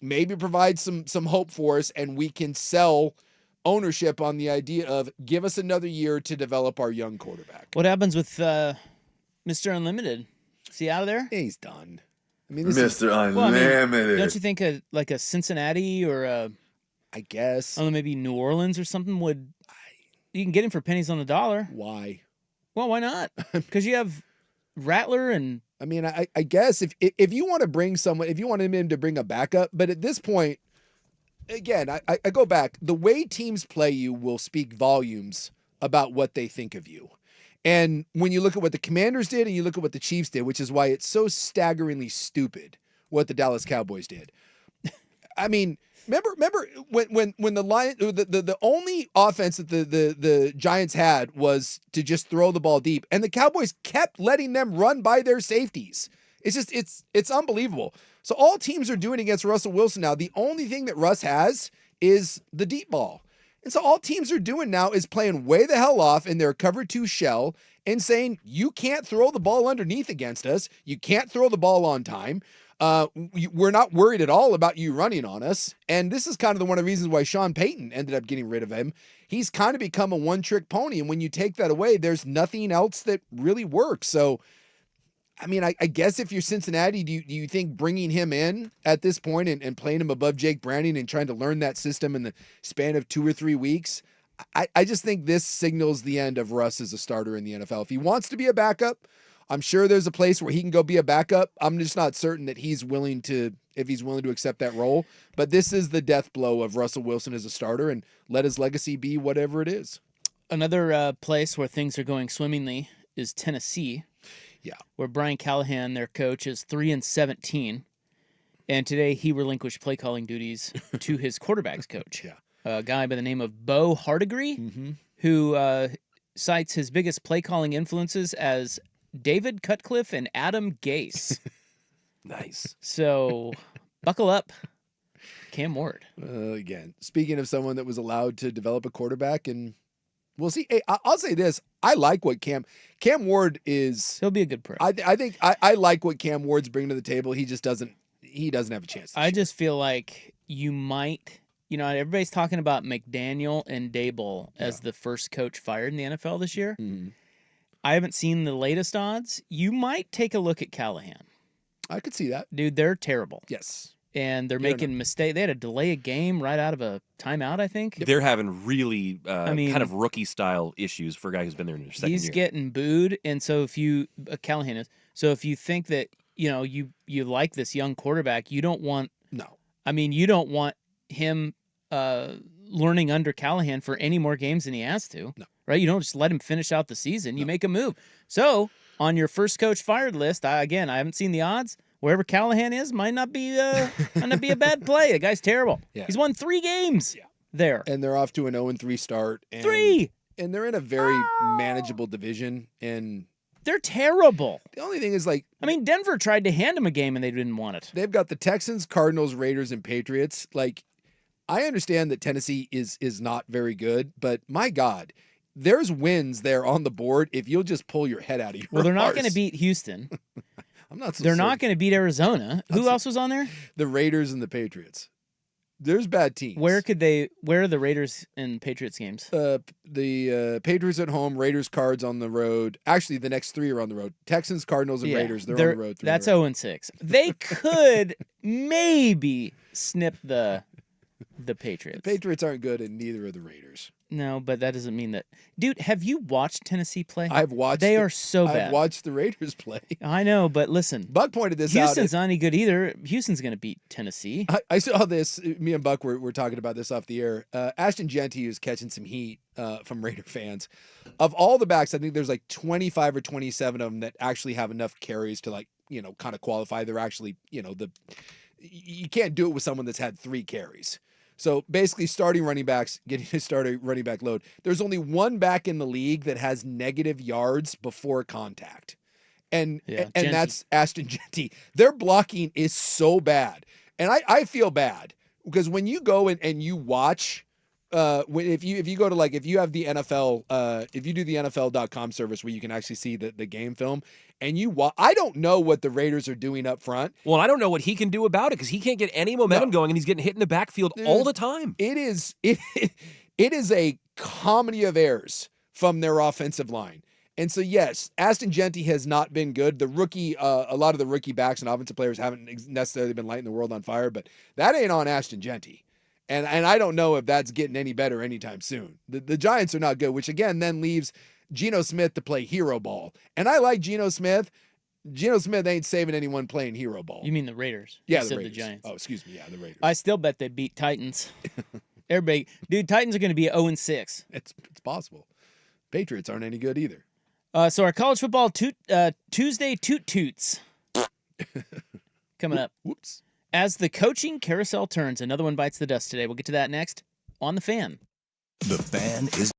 maybe provide some hope for us, and we can sell ownership on the idea of give us another year to develop our young quarterback. What happens with Mr. Unlimited? Is he out of there? He's done. I mean, Mr. Unlimited. Don't you think a Cincinnati or I guess. I don't know, maybe New Orleans or something you can get him for pennies on the dollar. Why? Well, why not? Because you have Rattler and. I mean, I guess if you want to bring someone, if you want him to bring a backup, but at this point, again, I go back. The way teams play you will speak volumes about what they think of you. And when you look at what the Commanders did and you look at what the Chiefs did, which is why it's so staggeringly stupid what the Dallas Cowboys did. I mean, remember when the Lions, the only offense that the Giants had was to just throw the ball deep, and the Cowboys kept letting them run by their safeties. It's unbelievable. So all teams are doing against Russell Wilson now. The only thing that Russ has is the deep ball. And so all teams are doing now is playing way the hell off in their cover 2 shell and saying, you can't throw the ball underneath against us. You can't throw the ball on time. We're not worried at all about you running on us. And this is kind of one of the reasons why Sean Payton ended up getting rid of him. He's kind of become a one-trick pony. And when you take that away, there's nothing else that really works. So, I mean, I guess if you're Cincinnati, do you think bringing him in at this point and playing him above Jake Browning and trying to learn that system in the span of 2 or 3 weeks, I just think this signals the end of Russ as a starter in the NFL. If he wants to be a backup, I'm sure there's a place where he can go be a backup. I'm just not certain that he's willing to accept that role. But this is the death blow of Russell Wilson as a starter, and let his legacy be whatever it is. Another place where things are going swimmingly is Tennessee. Yeah, where Brian Callahan, their coach, is 3-17, and today he relinquished play calling duties to his quarterbacks coach, a guy by the name of Bo Hardigree, who cites his biggest play calling influences as David Cutcliffe and Adam Gase. Nice. So, buckle up, Cam Ward. Again, speaking of someone that was allowed to develop a quarterback, and we'll see. Hey, I'll say this. I like what Cam Ward is. He'll be a good pro. I think I like what Cam Ward's bringing to the table. He just doesn't have a chance. I just feel like you might, everybody's talking about McDaniel and Daboll as the first coach fired in the NFL this year. Mm-hmm. I haven't seen the latest odds. You might take a look at Callahan. I could see that. Dude, they're terrible. Yes. And they're making mistakes. They had to delay a game right out of a timeout, I think. They're having really kind of rookie-style issues for a guy who's been there in their second year. He's getting booed, and so if you Callahan is, so if you think that you like this young quarterback, you don't want you don't want him learning under Callahan for any more games than he has to. No. Right? You don't just let him finish out the season. You make a move. So on your first coach fired list, I haven't seen the odds. Wherever Callahan is, might not be a bad play. The guy's terrible. Yeah. He's won 3 games there. And they're off to an 0-3 start. And, 3! And they're in a very manageable division. And they're terrible. The only thing is, Denver tried to hand him a game and they didn't want it. They've got the Texans, Cardinals, Raiders, and Patriots. I understand that Tennessee is not very good, but my God, there's wins there on the board if you'll just pull your head out of your Well, they're not arse. going to beat Houston. I'm not so They're certain. not going to beat Arizona. Who else was on there? The Raiders and the Patriots. There's bad teams. Where are the Raiders and Patriots games? The Patriots at home, Raiders, Cards on the road. Actually, the next 3 are on the road. Texans, Cardinals, and Raiders. They're on the road. That's 0-6. They could maybe snip the Patriots. The Patriots aren't good, and neither are the Raiders. No, but that doesn't mean that. Dude, have you watched Tennessee play? I've watched. They are so bad. I've watched the Raiders play. I know, but listen. Buck pointed this out. Houston's not any good either. Houston's going to beat Tennessee. I saw this. Me and Buck were talking about this off the air. Ashton Genty is catching some heat from Raider fans. Of all the backs, I think there's 25 or 27 of them that actually have enough carries to kind of qualify. They're actually, you can't do it with someone that's had 3 carries. So basically starting running backs, getting a starting running back load. There's only one back in the league that has negative yards before contact. And that's Ashton Genty. Their blocking is so bad. And I feel bad because when you go and you watch, if you go to if you have the NFL, if you do the NFL.com service where you can actually see the game film and I don't know what the Raiders are doing up front. Well, I don't know what he can do about it because he can't get any momentum going and he's getting hit in the backfield all the time. It is a comedy of errors from their offensive line. And so, yes, Ashton Genty has not been good. The rookie, a lot of the rookie backs and offensive players haven't necessarily been lighting the world on fire, but that ain't on Ashton Genty. And I don't know if that's getting any better anytime soon. The Giants are not good, which again then leaves Geno Smith to play hero ball. And I like Geno Smith. Geno Smith ain't saving anyone playing hero ball. You mean the Raiders? Yeah, instead the Raiders. Of the Giants. Oh, excuse me. Yeah, the Raiders. I still bet they beat Titans. Everybody, dude, Titans are going to be 0-6. It's possible. Patriots aren't any good either. So our college football Tuesday toot toots coming up. Whoops. As the coaching carousel turns, another one bites the dust today. We'll get to that next on The Fan. The Fan is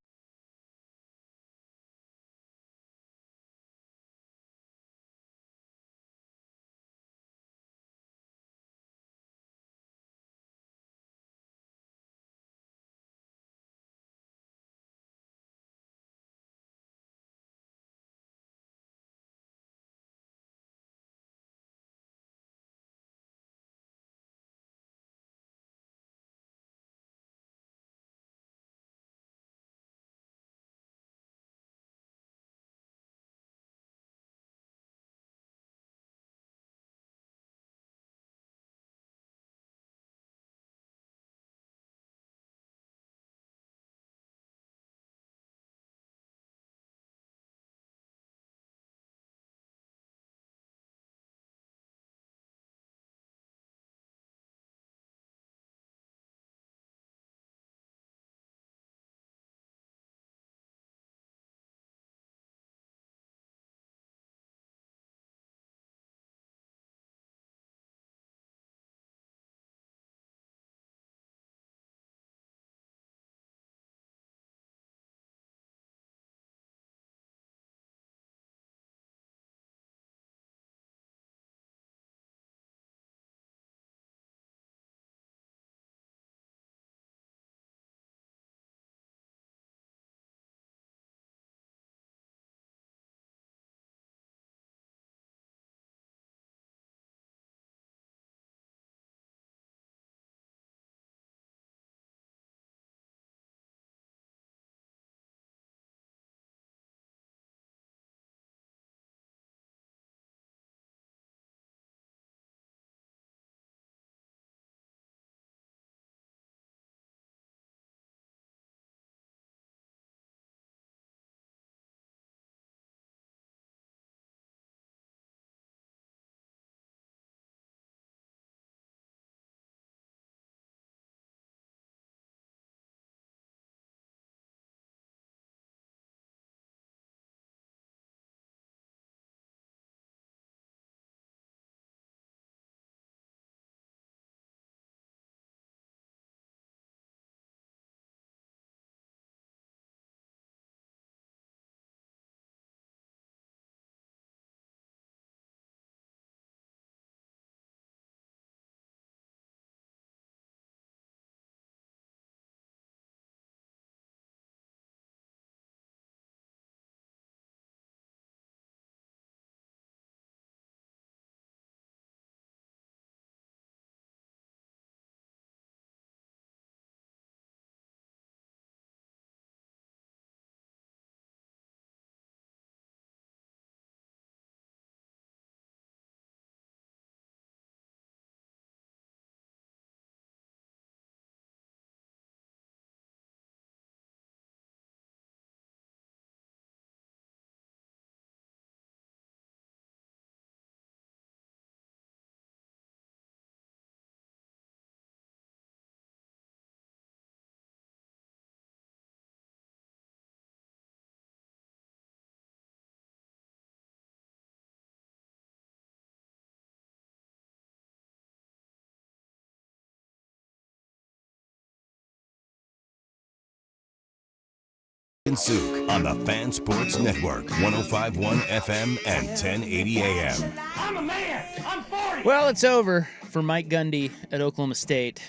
Souk on the Fan Sports Network, 105.1 FM and 1080 AM. I'm a man. I'm 40. Well, it's over for Mike Gundy at Oklahoma State.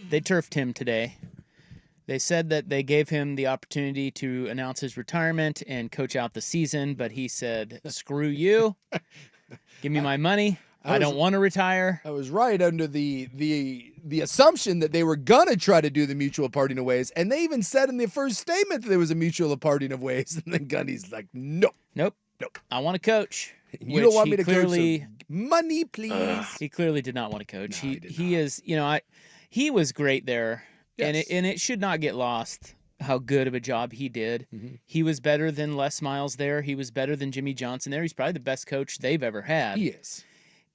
They turfed him today. They said that they gave him the opportunity to announce his retirement and coach out the season, but he said, screw you. Give me my money. I don't want to retire. I was right under the assumption that they were gonna try to do the mutual parting of ways, and they even said in the first statement that there was a mutual parting of ways, and then Gundy's like, nope. I want to coach. You don't want me to clearly, coach. So money, please. He clearly did not want to coach. No, he is, he was great there, Yes. and it should not get lost how good of a job he did. Mm-hmm. He was better than Les Miles there. He was better than Jimmy Johnson there. He's probably the best coach they've ever had. He is.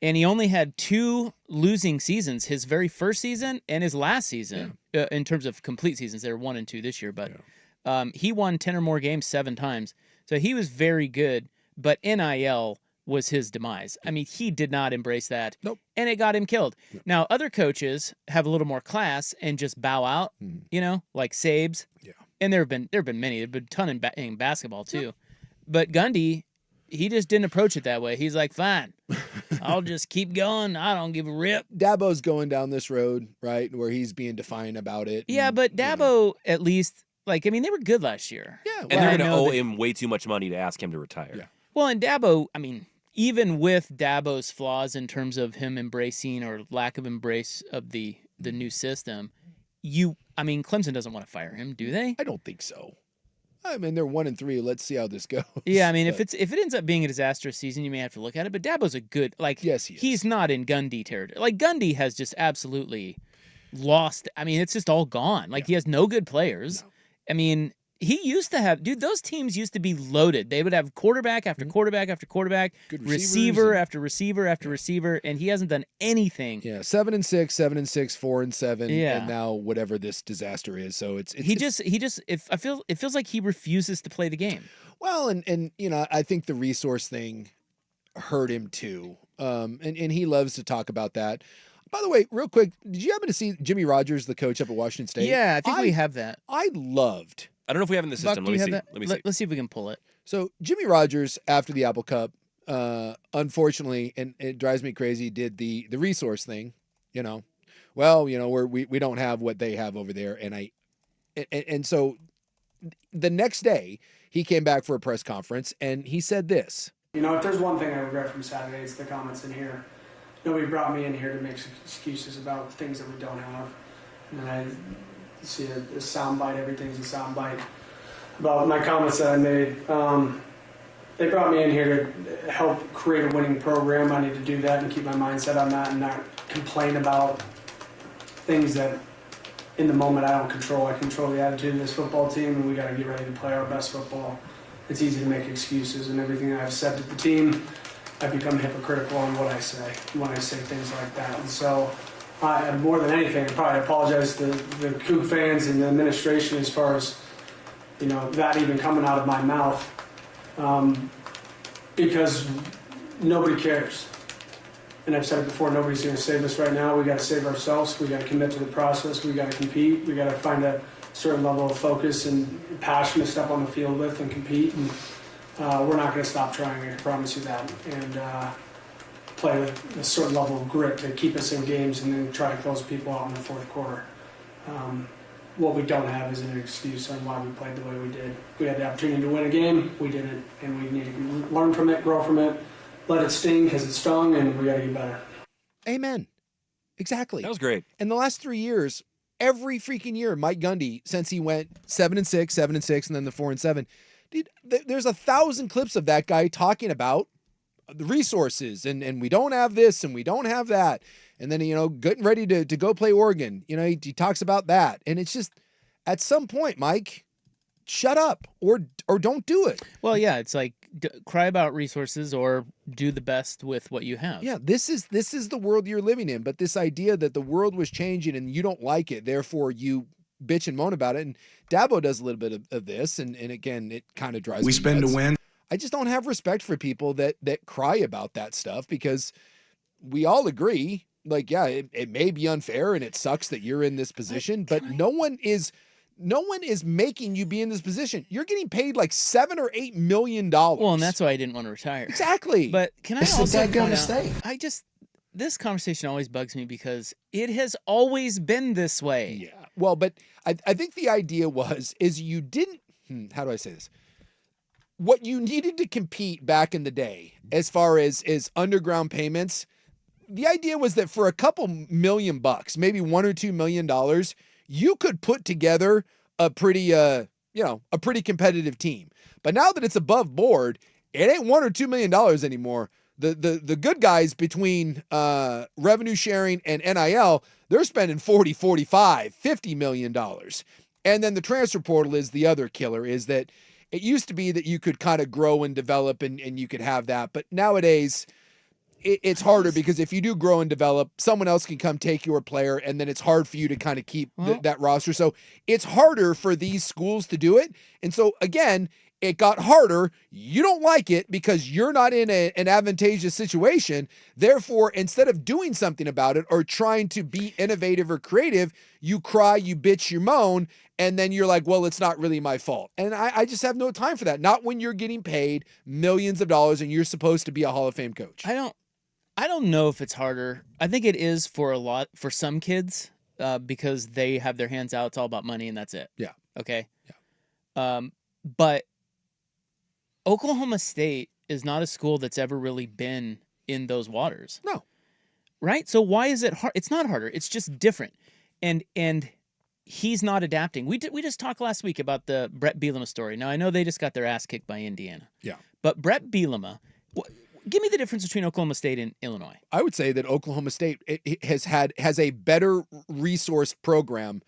And he only had 2 losing seasons, his very first season and his last season, in terms of complete seasons. They were 1 and 2 this year, but he won 10 or more games 7 times. So he was very good, but NIL was his demise. I mean, he did not embrace that. Nope. And it got him killed. Yep. Now, other coaches have a little more class and just bow out, like Sabes. Yeah. And there have been many. There have been a ton in basketball too. But Gundy, he just didn't approach it that way. He's like, fine, I'll just keep going. I don't give a rip. Dabo's going down this road, right, where he's being defiant about it. Yeah, but Dabo at least, they were good last year. Yeah. And they're going to owe him way too much money to ask him to retire. Yeah. Well, and Dabo, even with Dabo's flaws in terms of him embracing or lack of embrace of the new system, Clemson doesn't want to fire him, do they? I don't think so. I mean, they're 1-3. Let's see how this goes. Yeah, if it ends up being a disastrous season, you may have to look at it. But Dabo's a good, yes, he is. He's not in Gundy territory. Gundy has just absolutely lost. It's just all gone. He has no good players. No. He used to have, those teams used to be loaded. They would have quarterback after quarterback after quarterback, good receiver after receiver after receiver, and he hasn't done anything. Yeah, 7-6, 7-6, 4-7, yeah. And now whatever this disaster is. So it feels like he refuses to play the game. Well, and I think the resource thing hurt him too. And he loves to talk about that. By the way, real quick, did you happen to see Jimmy Rogers, the coach up at Washington State? Yeah, I think we have that. I loved. I don't know if we have it in the system. Buck, Let me see. Let's see if we can pull it. So Jimmy Rogers, after the Apple Cup, unfortunately, and it drives me crazy, did the resource thing. Well, we don't have what they have over there, and so the next day he came back for a press conference and he said this. If there's one thing I regret from Saturday, it's the comments in here. Nobody brought me in here to make excuses about things that we don't have, and I see a soundbite. Everything's a soundbite about my comments that I made. They brought me in here to help create a winning program. I need to do that and keep my mindset on that and not complain about things that in the moment I don't control. I control the attitude of this football team, and we got to get ready to play our best football. It's easy to make excuses, and everything I've said to the team, I become hypocritical on what I say when I say things like that. And so more than anything, I probably apologize to the Coug fans and the administration as far as, that even coming out of my mouth, because nobody cares. And I've said it before, nobody's going to save us right now. We got to save ourselves. We got to commit to the process. We got to compete. We got to find a certain level of focus and passion to step on the field with and compete. And we're not going to stop trying. I promise you that. And play with a certain level of grit to keep us in games and then try to close people out in the fourth quarter. What we don't have is an excuse on why we played the way we did. We had the opportunity to win a game. We didn't. And we need to learn from it, grow from it, let it sting because it stung, and we got to get better. Amen. Exactly. That was great. In the last 3 years, every freaking year, Mike Gundy, since he went 7-6, 7-6, and then the 4-7, dude, there's 1,000 clips of that guy talking about the resources and we don't have this and we don't have that. And then, getting ready to go play Oregon, he talks about that. And it's just, at some point, Mike, shut up or don't do it. Well, yeah, it's like cry about resources or do the best with what you have. Yeah, this is the world you're living in. But this idea that the world was changing and you don't like it, therefore you bitch and moan about it. And Dabo does a little bit of this. And again, it kind of drives me We spend nuts. to win. I just don't have respect for people that cry about that stuff because we all agree, it may be unfair and it sucks that you're in this position, but no one is making you be in this position. You're getting paid like $7 or $8 million. Well, and that's why I didn't want to retire. Exactly. But can I It's also a dadgum point out, this conversation always bugs me because it has always been this way. Yeah. Well, but I think the idea is you didn't, how do I say this? What you needed to compete back in the day, as far as underground payments, the idea was that for a couple $1 million, maybe $1 or $2 million, you could put together a pretty competitive team. But now that it's above board, it ain't $1 or $2 million anymore. The good guys between revenue sharing and NIL, they're spending 40, 45, $50 million. And then the transfer portal is the other killer, is that it used to be that you could kind of grow and develop and you could have that. But nowadays, it's harder because if you do grow and develop, someone else can come take your player, and then it's hard for you to kind of keep that roster. So it's harder for these schools to do it. And so, again, It got harder. You don't like it because you're not in an advantageous situation. Therefore, instead of doing something about it or trying to be innovative or creative, you cry, you bitch, you moan, and then you're like, well, it's not really my fault. And I just have no time for that. Not when you're getting paid millions of dollars and you're supposed to be a Hall of Fame coach. I don't know if it's harder. I think it is for some kids because they have their hands out. It's all about money and that's it. Yeah. Okay. Yeah. But Oklahoma State is not a school that's ever really been in those waters. No. Right? So why is it hard? It's not harder. It's just different. And he's not adapting. We just talked last week about the Brett Bielema story. Now, I know they just got their ass kicked by Indiana. Yeah. But Brett Bielema, give me the difference between Oklahoma State and Illinois. I would say that Oklahoma State has a better resourced program.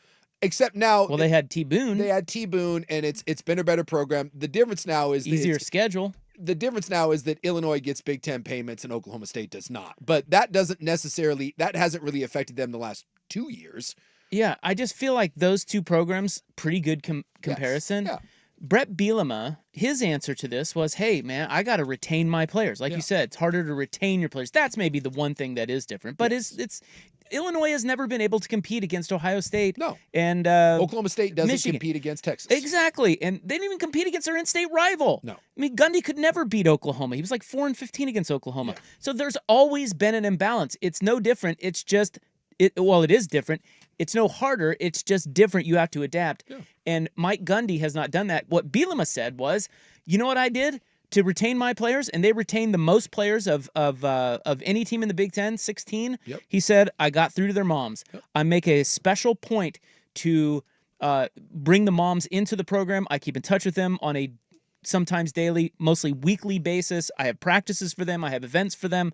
Except now, well, they had T. Boone. They had T. Boone, and it's been a better program. The difference now is easier schedule. The difference now is that Illinois gets Big Ten payments and Oklahoma State does not. But that hasn't really affected them the last 2 years. Yeah, I just feel like those two programs, pretty good comparison. Yes. Yeah. Brett Bielema, his answer to this was, hey, man, I got to retain my players. Like you said, it's harder to retain your players. That's maybe the one thing that is different. But it's Illinois has never been able to compete against Ohio State. No. And Oklahoma State doesn't Michigan. compete against Texas. Exactly. And they didn't even compete against their in-state rival. No. I mean, Gundy could never beat Oklahoma. He was like 4-15 against Oklahoma. Yeah. So there's always been an imbalance. It's no different. It's just, it is different. It's no harder. It's just different. You have to adapt. Yeah. And Mike Gundy has not done that. What Bielema said was, you know what I did to retain my players? And they retained the most players of any team in the Big Ten, 16. Yep. He said, I got through to their moms. Yep. I make a special point to bring the moms into the program. I keep in touch with them on a sometimes daily, mostly weekly basis. I have practices for them. I have events for them.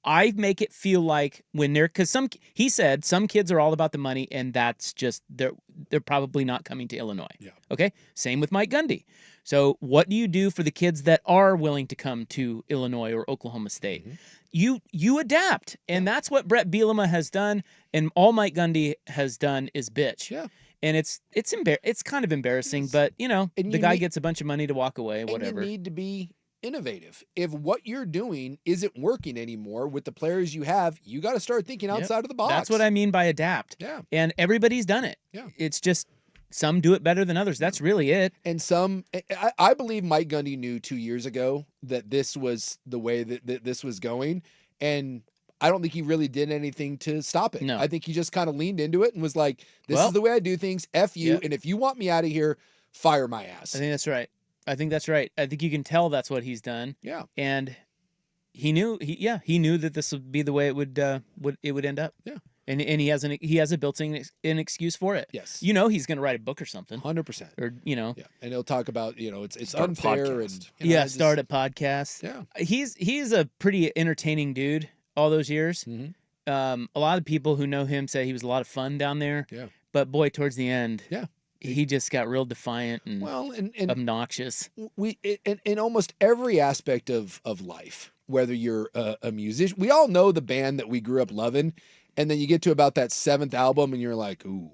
I make it feel like when because he said some kids are all about the money, and that's just, they're probably not coming to Illinois. Yeah. Okay. Same with Mike Gundy. So what do you do for the kids that are willing to come to Illinois or Oklahoma State? Mm-hmm. You adapt, and that's what Brett Bielema has done, and all Mike Gundy has done is bitch. Yeah. And it's kind of embarrassing, but the guy gets a bunch of money to walk away, whatever. And you need to be innovative. If what you're doing isn't working anymore with the players you have, you got to start thinking outside of the box. That's what I mean by adapt. Yeah. And everybody's done it. Yeah. It's just some do it better than others. That's really it. And I believe Mike Gundy knew 2 years ago that this was the way that this was going, and I don't think he really did anything to stop it. No. I think he just kind of leaned into it and was like, this is the way I do things. F you. And if you want me out of here, fire my ass. I think that's right. I think you can tell that's what he's done. Yeah. And he knew that this would be the way it would end up. Yeah. And he has a built-in excuse for it. Yes. He's going to write a book or something. 100%. Or Yeah. And he'll talk about, it's unfair and start a podcast. Yeah. He's a pretty entertaining dude. All those years. Mm-hmm. A lot of people who know him say he was a lot of fun down there. Yeah. But boy, towards the end, he just got real defiant and obnoxious. In almost every aspect of life, whether you're a musician, we all know the band that we grew up loving, and then you get to about that 7th album and you're like, ooh.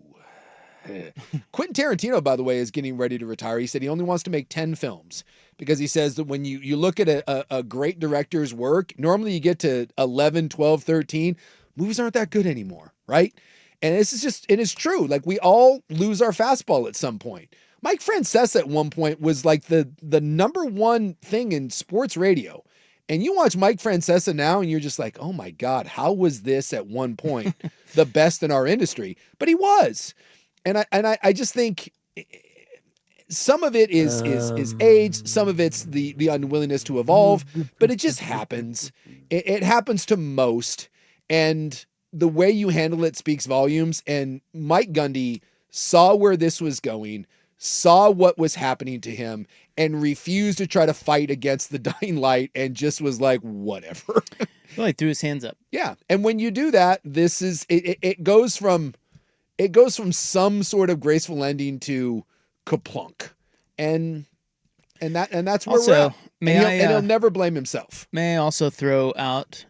Quentin Tarantino, by the way, is getting ready to retire. He said he only wants to make 10 films because he says that when you look at a great director's work, normally you get to 11, 12, 13. Movies aren't that good anymore, right? And it is true. Like, we all lose our fastball at some point. Mike Francesa at one point was like the number one thing in sports radio. And you watch Mike Francesa now and you're just like, oh my God, how was this at one point the best in our industry? But he was. And I just think some of it is age, some of it's the unwillingness to evolve, but it just happens. It happens to most, and the way you handle it speaks volumes. And Mike Gundy saw where this was going, saw what was happening to him, and refused to try to fight against the dying light, and just was like, whatever. Well, he threw his hands up. Yeah, and when you do that, it goes from some sort of graceful ending to kaplunk, and that's where we're at. And he'll never blame himself. May I also throw out,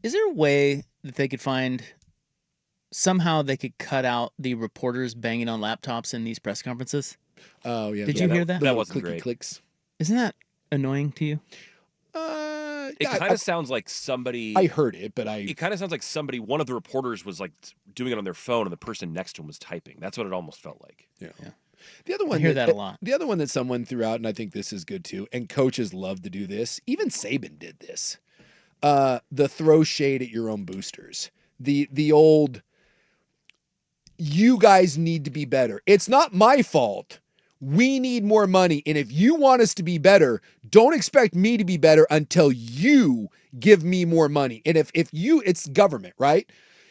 is there a way that they could find, somehow they could cut out the reporters banging on laptops in these press conferences? Oh yeah. Did you hear that? That wasn't clicky great. Clicks. Isn't that annoying to you? It kind of sounds like somebody. I heard it, but It kind of sounds like somebody. One of the reporters was like doing it on their phone, and the person next to him was typing. That's what it almost felt like. Yeah. The other one I hear that a lot. The other one that someone threw out, and I think this is good too, and coaches love to do this. Even Saban did this. The throw shade at your own boosters. The old, you guys need to be better. It's not my fault. We need more money. And if you want us to be better, don't expect me to be better until you give me more money. And if you, it's government, right?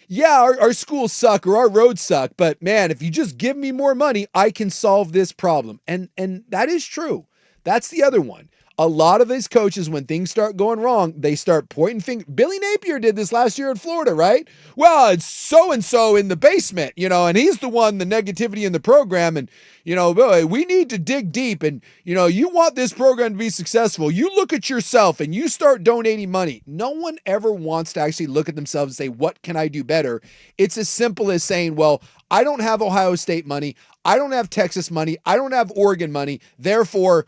Yeah, our schools suck or our roads suck, but man, if you just give me more money, I can solve this problem. And that is true. That's the other one. A lot of these coaches, when things start going wrong, they start pointing fingers. Billy Napier did this last year in Florida, right? Well, it's so-and-so in the basement, and he's the one, the negativity in the program. And, we need to dig deep. And, you want this program to be successful. You look at yourself and you start donating money. No one ever wants to actually look at themselves and say, what can I do better? It's as simple as saying, well, I don't have Ohio State money. I don't have Texas money. I don't have Oregon money. Therefore,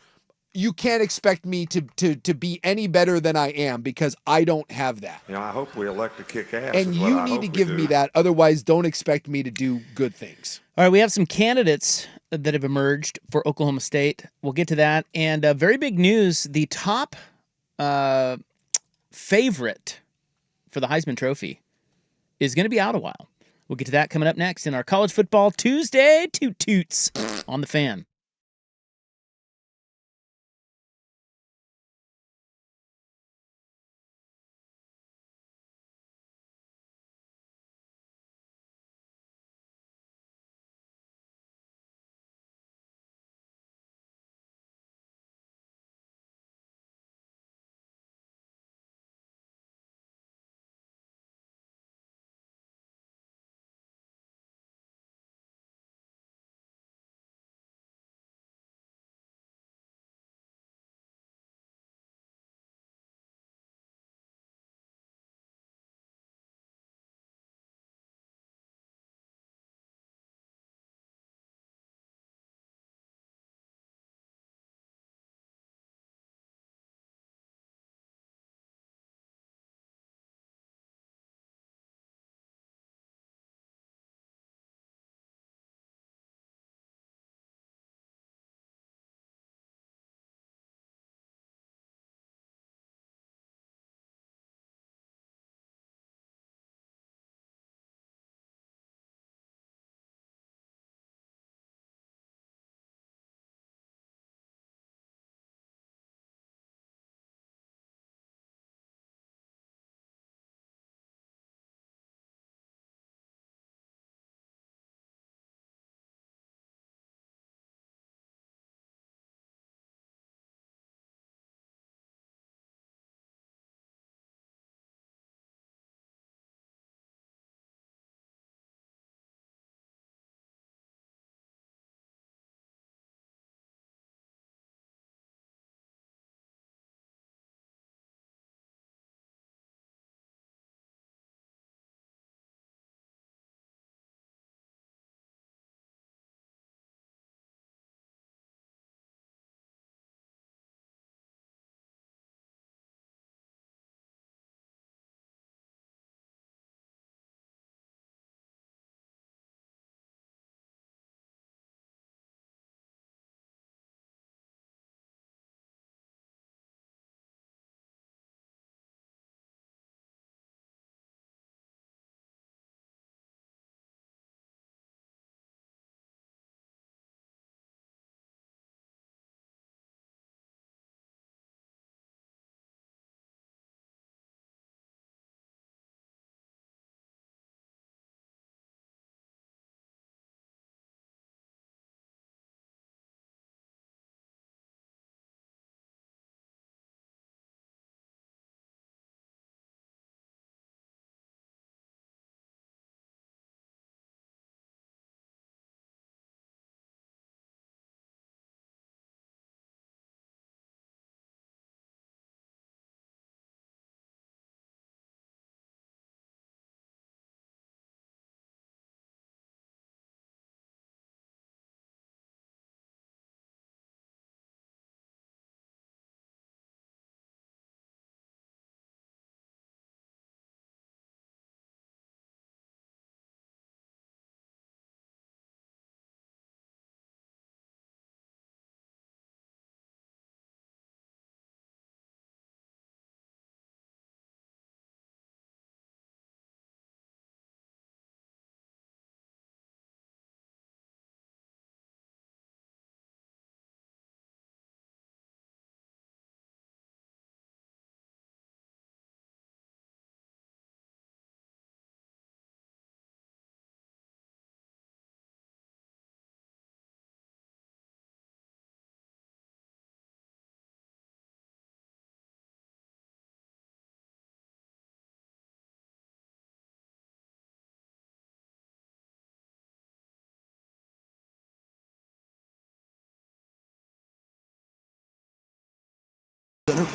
you can't expect me to be any better than I am because I don't have that. I hope we elect to kick ass. And you need to give me that. Otherwise, don't expect me to do good things. All right, we have some candidates that have emerged for Oklahoma State. We'll get to that. And very big news, the top favorite for the Heisman Trophy is going to be out a while. We'll get to that coming up next in our College Football Tuesday Toot Toots on the Fan.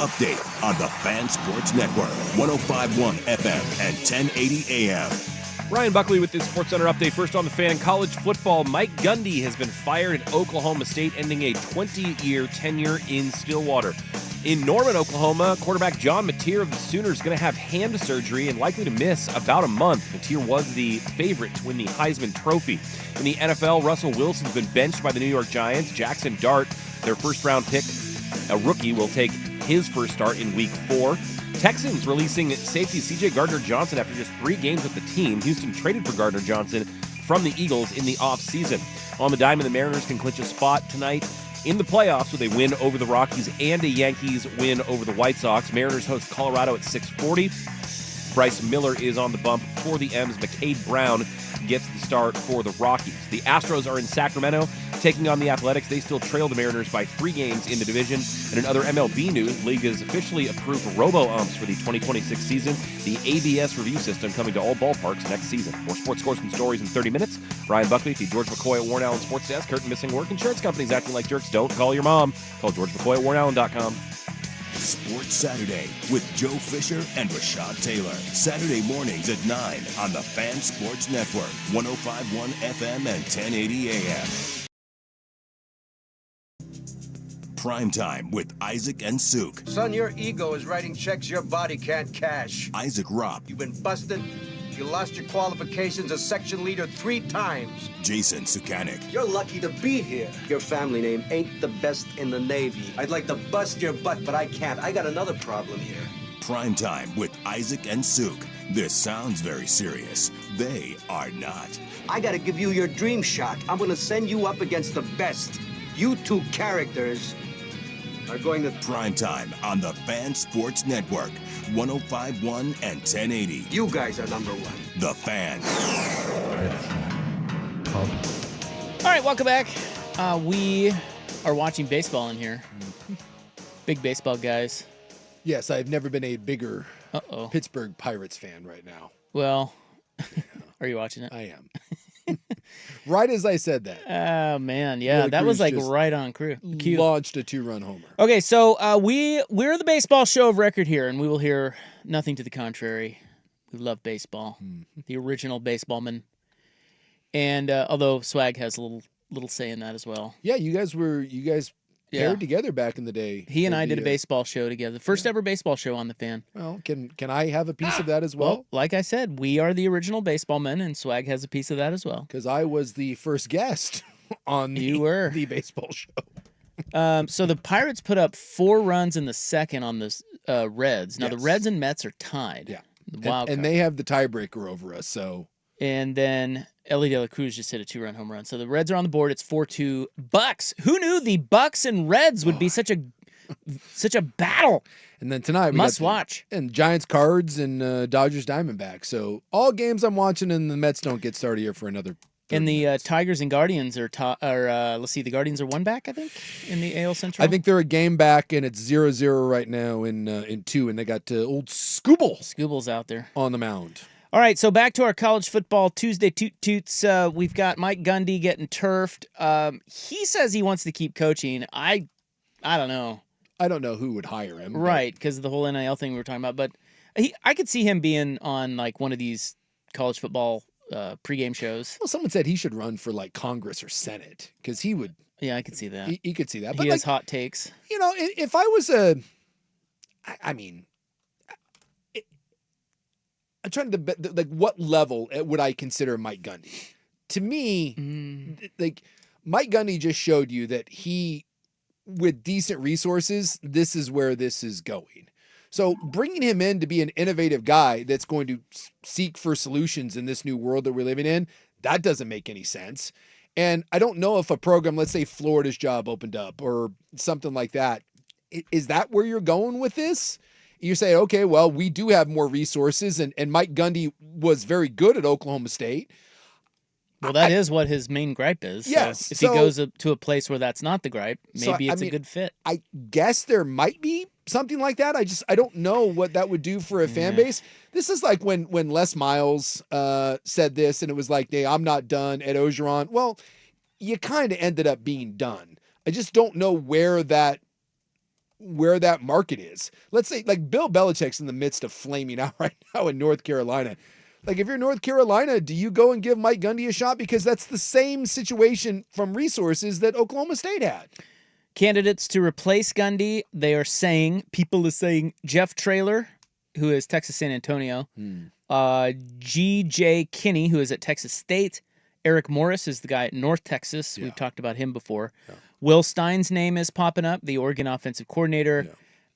update on the Fan Sports Network, 105.1 FM and 1080 AM. Ryan Buckley with this SportsCenter update. First on the Fan, college football. Mike Gundy has been fired at Oklahoma State, ending a 20-year tenure in Stillwater. In Norman, Oklahoma, quarterback John Mateer of the Sooners is going to have hand surgery and likely to miss about a month. Mateer was the favorite to win the Heisman Trophy. In the NFL, Russell Wilson's been benched by the New York Giants. Jackson Dart, their first-round pick, a rookie, will take his first start in Week 4. Texans releasing safety C.J. Gardner-Johnson after just 3 games with the team. Houston traded for Gardner-Johnson from the Eagles in the offseason. On the diamond, the Mariners can clinch a spot tonight in the playoffs with a win over the Rockies and a Yankees win over the White Sox. Mariners host Colorado at 6:40. Bryce Miller is on the bump for the M's. McCade Brown gets the start for the Rockies. The Astros are in Sacramento taking on the Athletics. They still trail the Mariners by 3 games in the division. And in other MLB news, League has officially approved robo-umps for the 2026 season. The ABS review system coming to all ballparks next season. More sports scores and stories in 30 minutes. Ryan Buckley, the George McCoy at Warren Allen Sports Desk. Curtain missing work. Insurance companies acting like jerks. Don't call your mom. Call George McCoy at WarrenAllen.com. Sports Saturday with Joe Fisher and Rashad Taylor. Saturday mornings at 9 on the Fan Sports Network, 105.1 FM and 1080 AM. Primetime with Isaac and Suk. Son, your ego is writing checks your body can't cash. Isaac Ropp. You've been busted. You lost your qualifications as section leader 3 times. Jason Sukanik. You're lucky to be here. Your family name ain't the best in the Navy. I'd like to bust your butt, but I can't. I got another problem here. Primetime with Isaac and Suk. This sounds very serious. They are not. I gotta give you your dream shot. I'm gonna send you up against the best. You 2 characters are going to... Primetime on the Fan Sports Network, 105.1 and 1080. You guys are number 1. The Fan. All right, welcome back. We are watching baseball in here. Big baseball guys. Yes, I've never been a bigger Uh-oh. Pittsburgh Pirates fan right now. Well, are you watching it? I am. Right as I said that. Oh, man. Yeah, Willie that was Cruz like just right on cue. Launched a 2-run homer. Okay, so we're the baseball show of record here, and we will hear nothing to the contrary. We love baseball. The original baseballman. And although Swag has a little say in that as well. Yeah, you guys paired together back in the day. He and I did a baseball show together. The first ever baseball show on the Fan. Well, can I have a piece of that as well? Like I said, we are the original baseballmen, and Swag has a piece of that as well. Because I was the first guest on the baseball show. So the Pirates put up 4 runs in the second on the Reds. Now the Reds and Mets are tied. Yeah. And they have the tiebreaker over us, so. And then Ellie De La Cruz just hit a 2-run home run. So the Reds are on the board. It's 4-2 Bucks. Who knew the Bucks and Reds would be such a battle? And then tonight we must watch. And Giants Cards and Dodgers Diamondbacks. So all games I'm watching, and the Mets don't get started here for another. And the Tigers and Guardians are let's see, the Guardians are 1 back, I think, in the AL Central. I think they're a game back, and it's 0-0 right now in 2, and they got old Scooble's out there on the mound. All right, so back to our college football Tuesday toot toots. We've got Mike Gundy getting turfed. He says he wants to keep coaching. I don't know. I don't know who would hire him. Right, because of the whole NIL thing we were talking about. But I could see him being on like one of these college football pregame shows. Well, someone said he should run for like Congress or Senate because he would. Yeah, I could see that. He could see that. But he has hot takes. You know, if I was I'm trying to like what level would I consider Mike Gundy? To me, like Mike Gundy just showed you that he, with decent resources, this is where this is going. So bringing him in to be an innovative guy that's going to seek for solutions in this new world that we're living in, that doesn't make any sense. And I don't know if a program, let's say Florida's job opened up or something like that, is that where you're going with this? You say, okay, well, we do have more resources, and Mike Gundy was very good at Oklahoma State. Well, that is what his main gripe is. Yes. So if he goes to a place where that's not the gripe, maybe it's a good fit. I guess there might be something like that. I don't know what that would do for a fan base. This is like when Les Miles said this, and it was like, hey, I'm not done at Ogeron. Well, you kind of ended up being done. I just don't know where that where that market is. Let's say like Bill Belichick's in the midst of flaming out right now in North Carolina. Like if you're North Carolina, do you go and give Mike Gundy a shot? Because that's the same situation from resources that Oklahoma State had. Candidates to replace Gundy, people are saying Jeff Traylor, who is Texas San Antonio, G.J. Kinney, who is at Texas State, Eric Morris is the guy at North Texas. Yeah. We've talked about him before. Yeah. Will Stein's name is popping up, the Oregon offensive coordinator,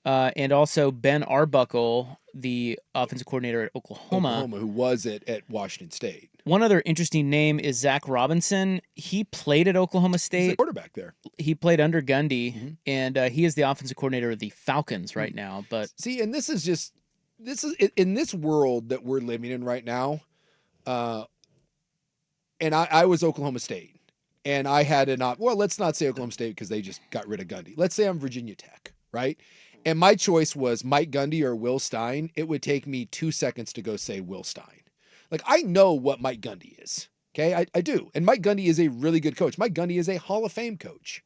and also Ben Arbuckle, the offensive coordinator at Oklahoma, who was at Washington State. One other interesting name is Zach Robinson. He played at Oklahoma State. He's the quarterback there. He played under Gundy, and he is the offensive coordinator of the Falcons right now. But see, and this is in this world that we're living in right now. And I was Oklahoma State, and I had let's not say Oklahoma State because they just got rid of Gundy. Let's say I'm Virginia Tech, right? And my choice was Mike Gundy or Will Stein. It would take me 2 seconds to go say Will Stein. Like, I know what Mike Gundy is, okay? I do. And Mike Gundy is a really good coach. Mike Gundy is a Hall of Fame coach.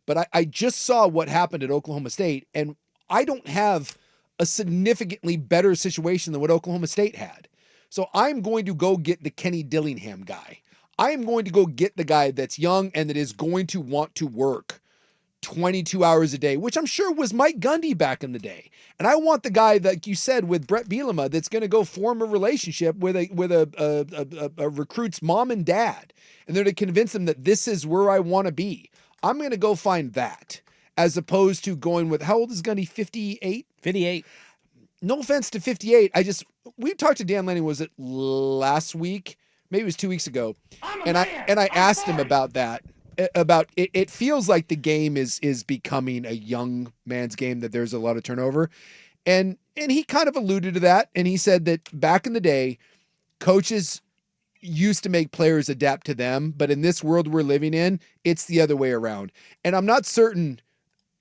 But I just saw what happened at Oklahoma State, and I don't have a significantly better situation than what Oklahoma State had. So I'm going to go get the Kenny Dillingham guy. I am going to go get the guy that's young and that is going to want to work 22 hours a day, which I'm sure was Mike Gundy back in the day. And I want the guy, like you said, with Brett Bielema, that's going to go form a relationship with a recruit's mom and dad. And they're to convince them that this is where I want to be. I'm going to go find that as opposed to going with, how old is Gundy? 58? 58. No offense to 58. We talked to Dan Lanning, was it last week? Maybe it was 2 weeks ago. And I asked him about that. About it feels like the game is becoming a young man's game, that there's a lot of turnover. And he kind of alluded to that. And he said that back in the day, coaches used to make players adapt to them. But in this world we're living in, it's the other way around. And I'm not certain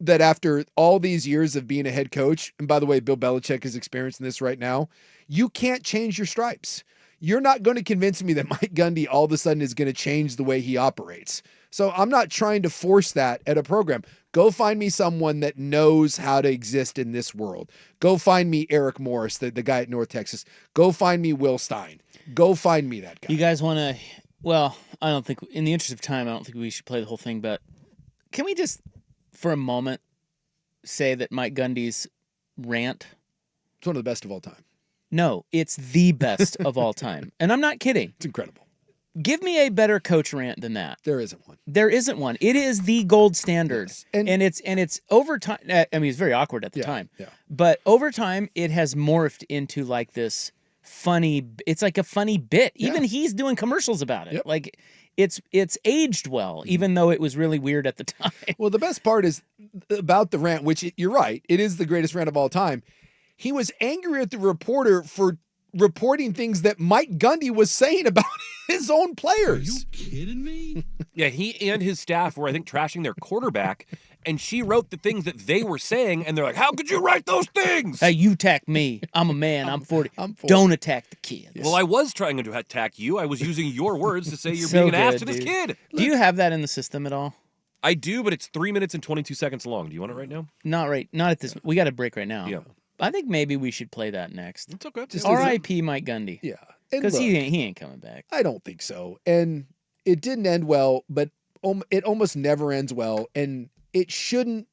that after all these years of being a head coach, and by the way, Bill Belichick is experiencing this right now, you can't change your stripes. You're not going to convince me that Mike Gundy all of a sudden is going to change the way he operates. So I'm not trying to force that at a program. Go find me someone that knows how to exist in this world. Go find me Eric Morris, the guy at North Texas. Go find me Will Stein. Go find me that guy. You guys want to, well, I don't think, in the interest of time, I don't think we should play the whole thing, but can we just, for a moment, say that Mike Gundy's rant? It's one of the best of all time. No, it's the best of all time. And I'm not kidding. It's incredible. Give me a better coach rant than that. There isn't one. There isn't one. It is the gold standard. Yes. And it's over time. I mean, it's very awkward at the time. Yeah. But over time, it has morphed into like this funny, it's like a funny bit. Yeah. Even he's doing commercials about it. Yep. Like it's aged well, even though it was really weird at the time. Well, the best part is about the rant, which you're right, it is the greatest rant of all time. He was angry at the reporter for reporting things that Mike Gundy was saying about his own players. Are you kidding me? Yeah, he and his staff were, I think, trashing their quarterback, and she wrote the things that they were saying, and they're like, how could you write those things? Hey, you attack me. I'm a man. I'm 40. Don't attack the kids. Well, I was trying to attack you. I was using your words to say you're being an ass to this kid. Do you have that in the system at all? I do, but it's 3 minutes and 22 seconds long. Do you want it right now? Not at this. We got a break right now. Yeah. I think maybe we should play that next. It's okay. R.I.P. Mike Gundy. Yeah. Because he ain't coming back. I don't think so. And it didn't end well, but it almost never ends well. And it shouldn't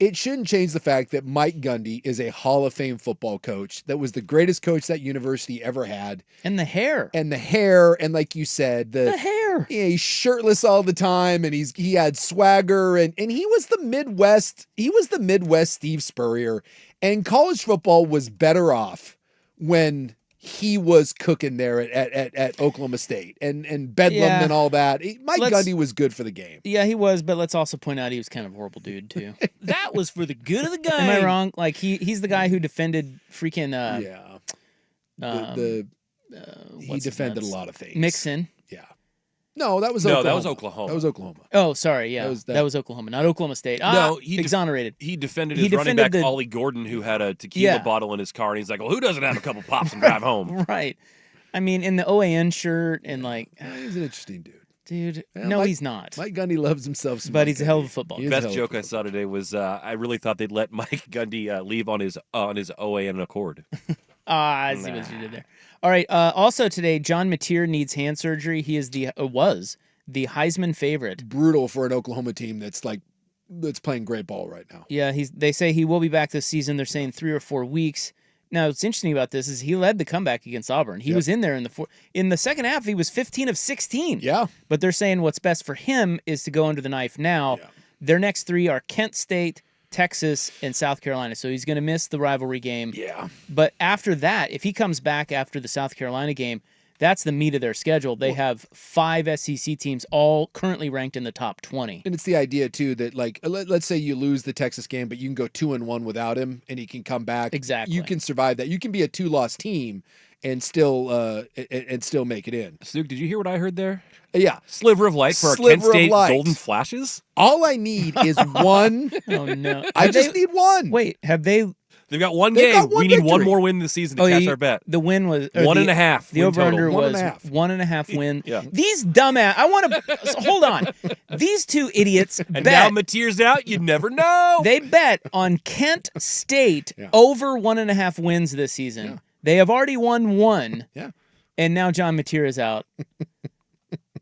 change the fact that Mike Gundy is a Hall of Fame football coach that was the greatest coach that university ever had. And the hair. And like you said, the hair. Yeah, he's shirtless all the time, and he had swagger, and he was the Midwest. He was the Midwest Steve Spurrier. And college football was better off when he was cooking there at Oklahoma State and Bedlam and all that. Mike Gundy was good for the game. Yeah, he was, but let's also point out he was kind of a horrible dude too. That was for the good of the game. Am I wrong? Like he's the guy who defended freaking he defended a lot of things. Mixon. Yeah. No, that was Oklahoma. That was Oklahoma. That was Oklahoma. Oh, sorry. Yeah, that was Oklahoma, not Oklahoma State. No, he exonerated. He defended his running back, Ollie Gordon, who had a tequila bottle in his car, and he's like, well, who doesn't have a couple pops and drive home? Right. I mean, in the OAN shirt and like... He's an interesting dude. Dude, Yeah, no, Mike- he's not. Mike Gundy loves himself some But Mike he's a hell of a Gundy. football He is a Best hell of a joke I football saw today was I really thought they'd let Mike Gundy leave on his OAN accord. I see what you did there. All right. Also today, John Mateer needs hand surgery. He is was the Heisman favorite. Brutal for an Oklahoma team that's playing great ball right now. Yeah, they say he will be back this season. They're saying 3 or 4 weeks. Now, what's interesting about this is he led the comeback against Auburn. He was in there in the second half. He was 15 of 16. Yeah. But they're saying what's best for him is to go under the knife now. Yeah. Their next 3 are Kent State, Texas, and South Carolina. So he's going to miss the rivalry game. Yeah. But after that, if he comes back after the South Carolina game, that's the meat of their schedule. They have 5 SEC teams, all currently ranked in the top 20. And it's the idea too that let's say you lose the Texas game, but you can go 2-1 without him, and he can come back. Exactly. You can survive that. You can be a 2-loss team and still make it in. Snook, did you hear what I heard there? Yeah. Sliver of light for our Sliver Kent of State light. Golden Flashes. All I need is one. Oh no! I just need one. Wait, have they? They've got one They've game. got one We need one victory. more win this season to cash our bet. The win was 1.5 The win over under total. was 1.5. 1.5 win. Yeah. These dumbass. I want to hold on. These 2 idiots And bet. now Mateer's out. You never know. They bet on Kent State over 1.5 wins this season. Yeah. They have already won 1. Yeah. And now John Mateer is out,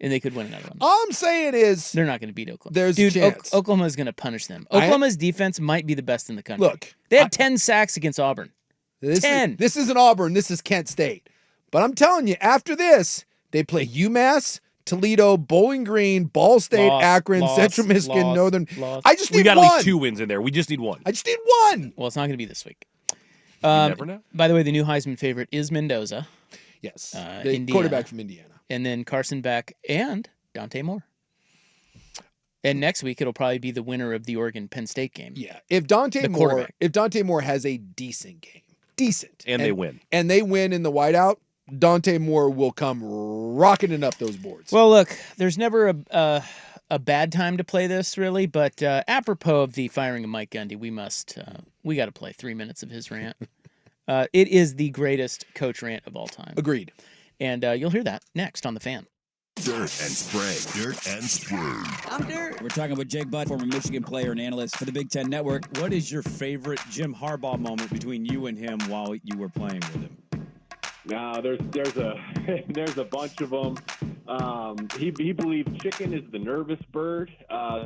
and they could win another one. All I'm saying is They're not going to beat Oklahoma. There's a Dude, chance. Oklahoma is going to punish them. Oklahoma's defense might be the best in the country. Look, They had 10 sacks against Auburn. this 10. This isn't Auburn. This is Kent State. But I'm telling you, after this, they play UMass, Toledo, Bowling Green, Ball State, Loss, Akron, loss, Central Michigan, loss, Northern. loss. I just need We got one. at least 2 wins in there. We just need one. I just need one. Well, it's not going to be this week. You never know. By the way, the new Heisman favorite is Mendoza, Yes. Indiana. The quarterback from Indiana. and then Carson Beck and Dante Moore. And next week it'll probably be the winner of the Oregon Penn State game. Yeah. If Dante The Moore quarterback. has a decent game, decent, And they win. and they win in the whiteout, Dante Moore will come rocketing up those boards. Well, look, there's never a bad time to play this, really, but apropos of the firing of Mike Gundy, we got to play 3 minutes of his rant. It is the greatest coach rant of all time. Agreed. And you'll hear that next on The Fan. Dirt and Spray. Dirt and Spray. I'm Dirt. We're talking with Jake Butt, former Michigan player and analyst for the Big Ten Network. What is your favorite Jim Harbaugh moment between you and him while you were playing with him? No, there's a there's a bunch of them. He believed chicken is the nervous bird,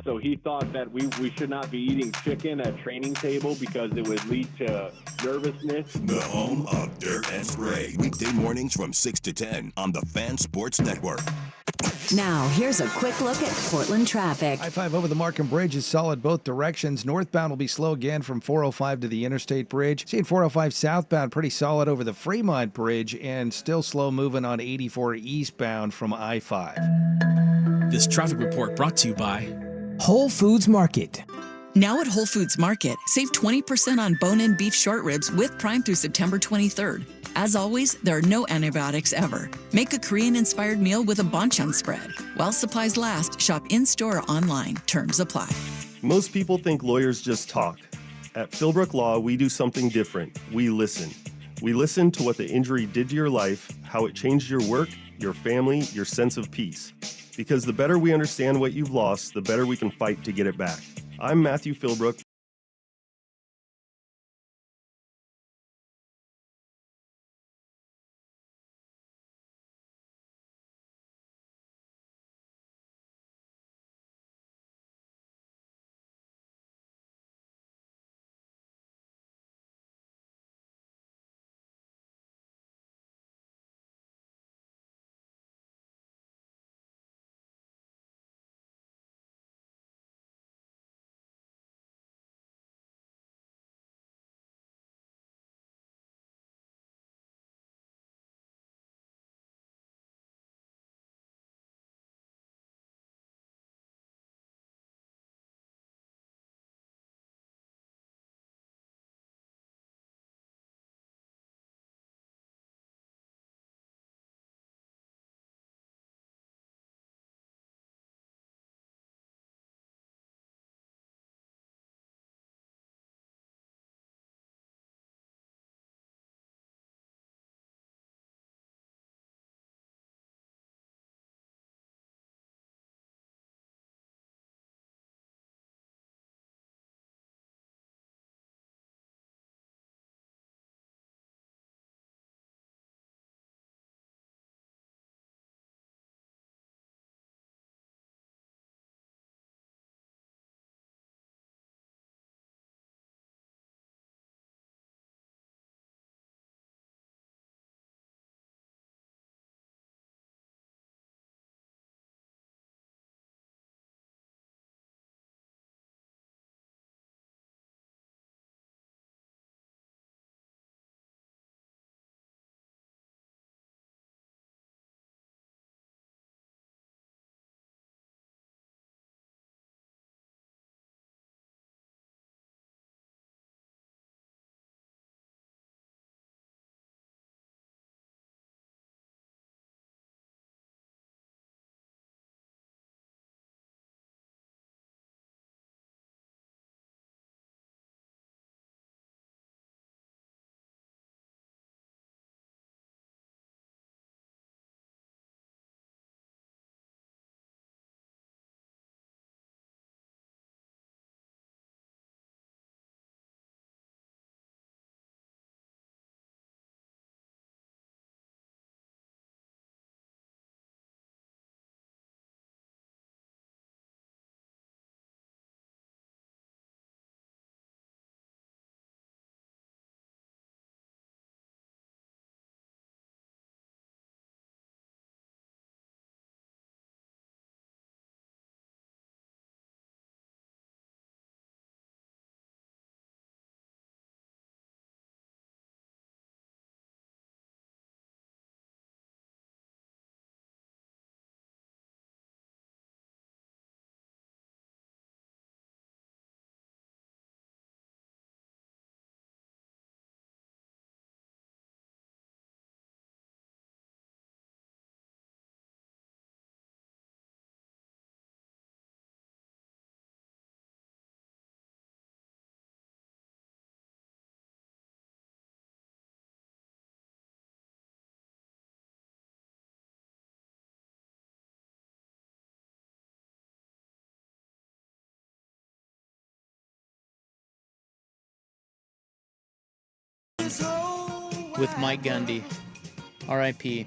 so he thought that we should not be eating chicken at training table because it would lead to nervousness. The home of Dirt and Spray. Weekday mornings from 6 to 10 on the Fan Sports Network. Now, here's a quick look at Portland traffic. I-5 over the Markham Bridge is solid both directions. Northbound will be slow again from 405 to the Interstate Bridge. Seeing 405 southbound pretty solid over the Fremont Bridge and still slow moving on 84 eastbound from I-5. This traffic report brought to you by Whole Foods Market. Now at Whole Foods Market, save 20% on bone-in beef short ribs with Prime through September 23rd. As always, there are no antibiotics ever. Make a Korean-inspired meal with a banchan spread. While supplies last, shop in-store or online. Terms apply. Most people think lawyers just talk. At Philbrook Law, we do something different. We listen. We listen to what the injury did to your life, how it changed your work, your family, your sense of peace. Because the better we understand what you've lost, the better we can fight to get it back. I'm Matthew Philbrook. with Mike Gundy, R.I.P.,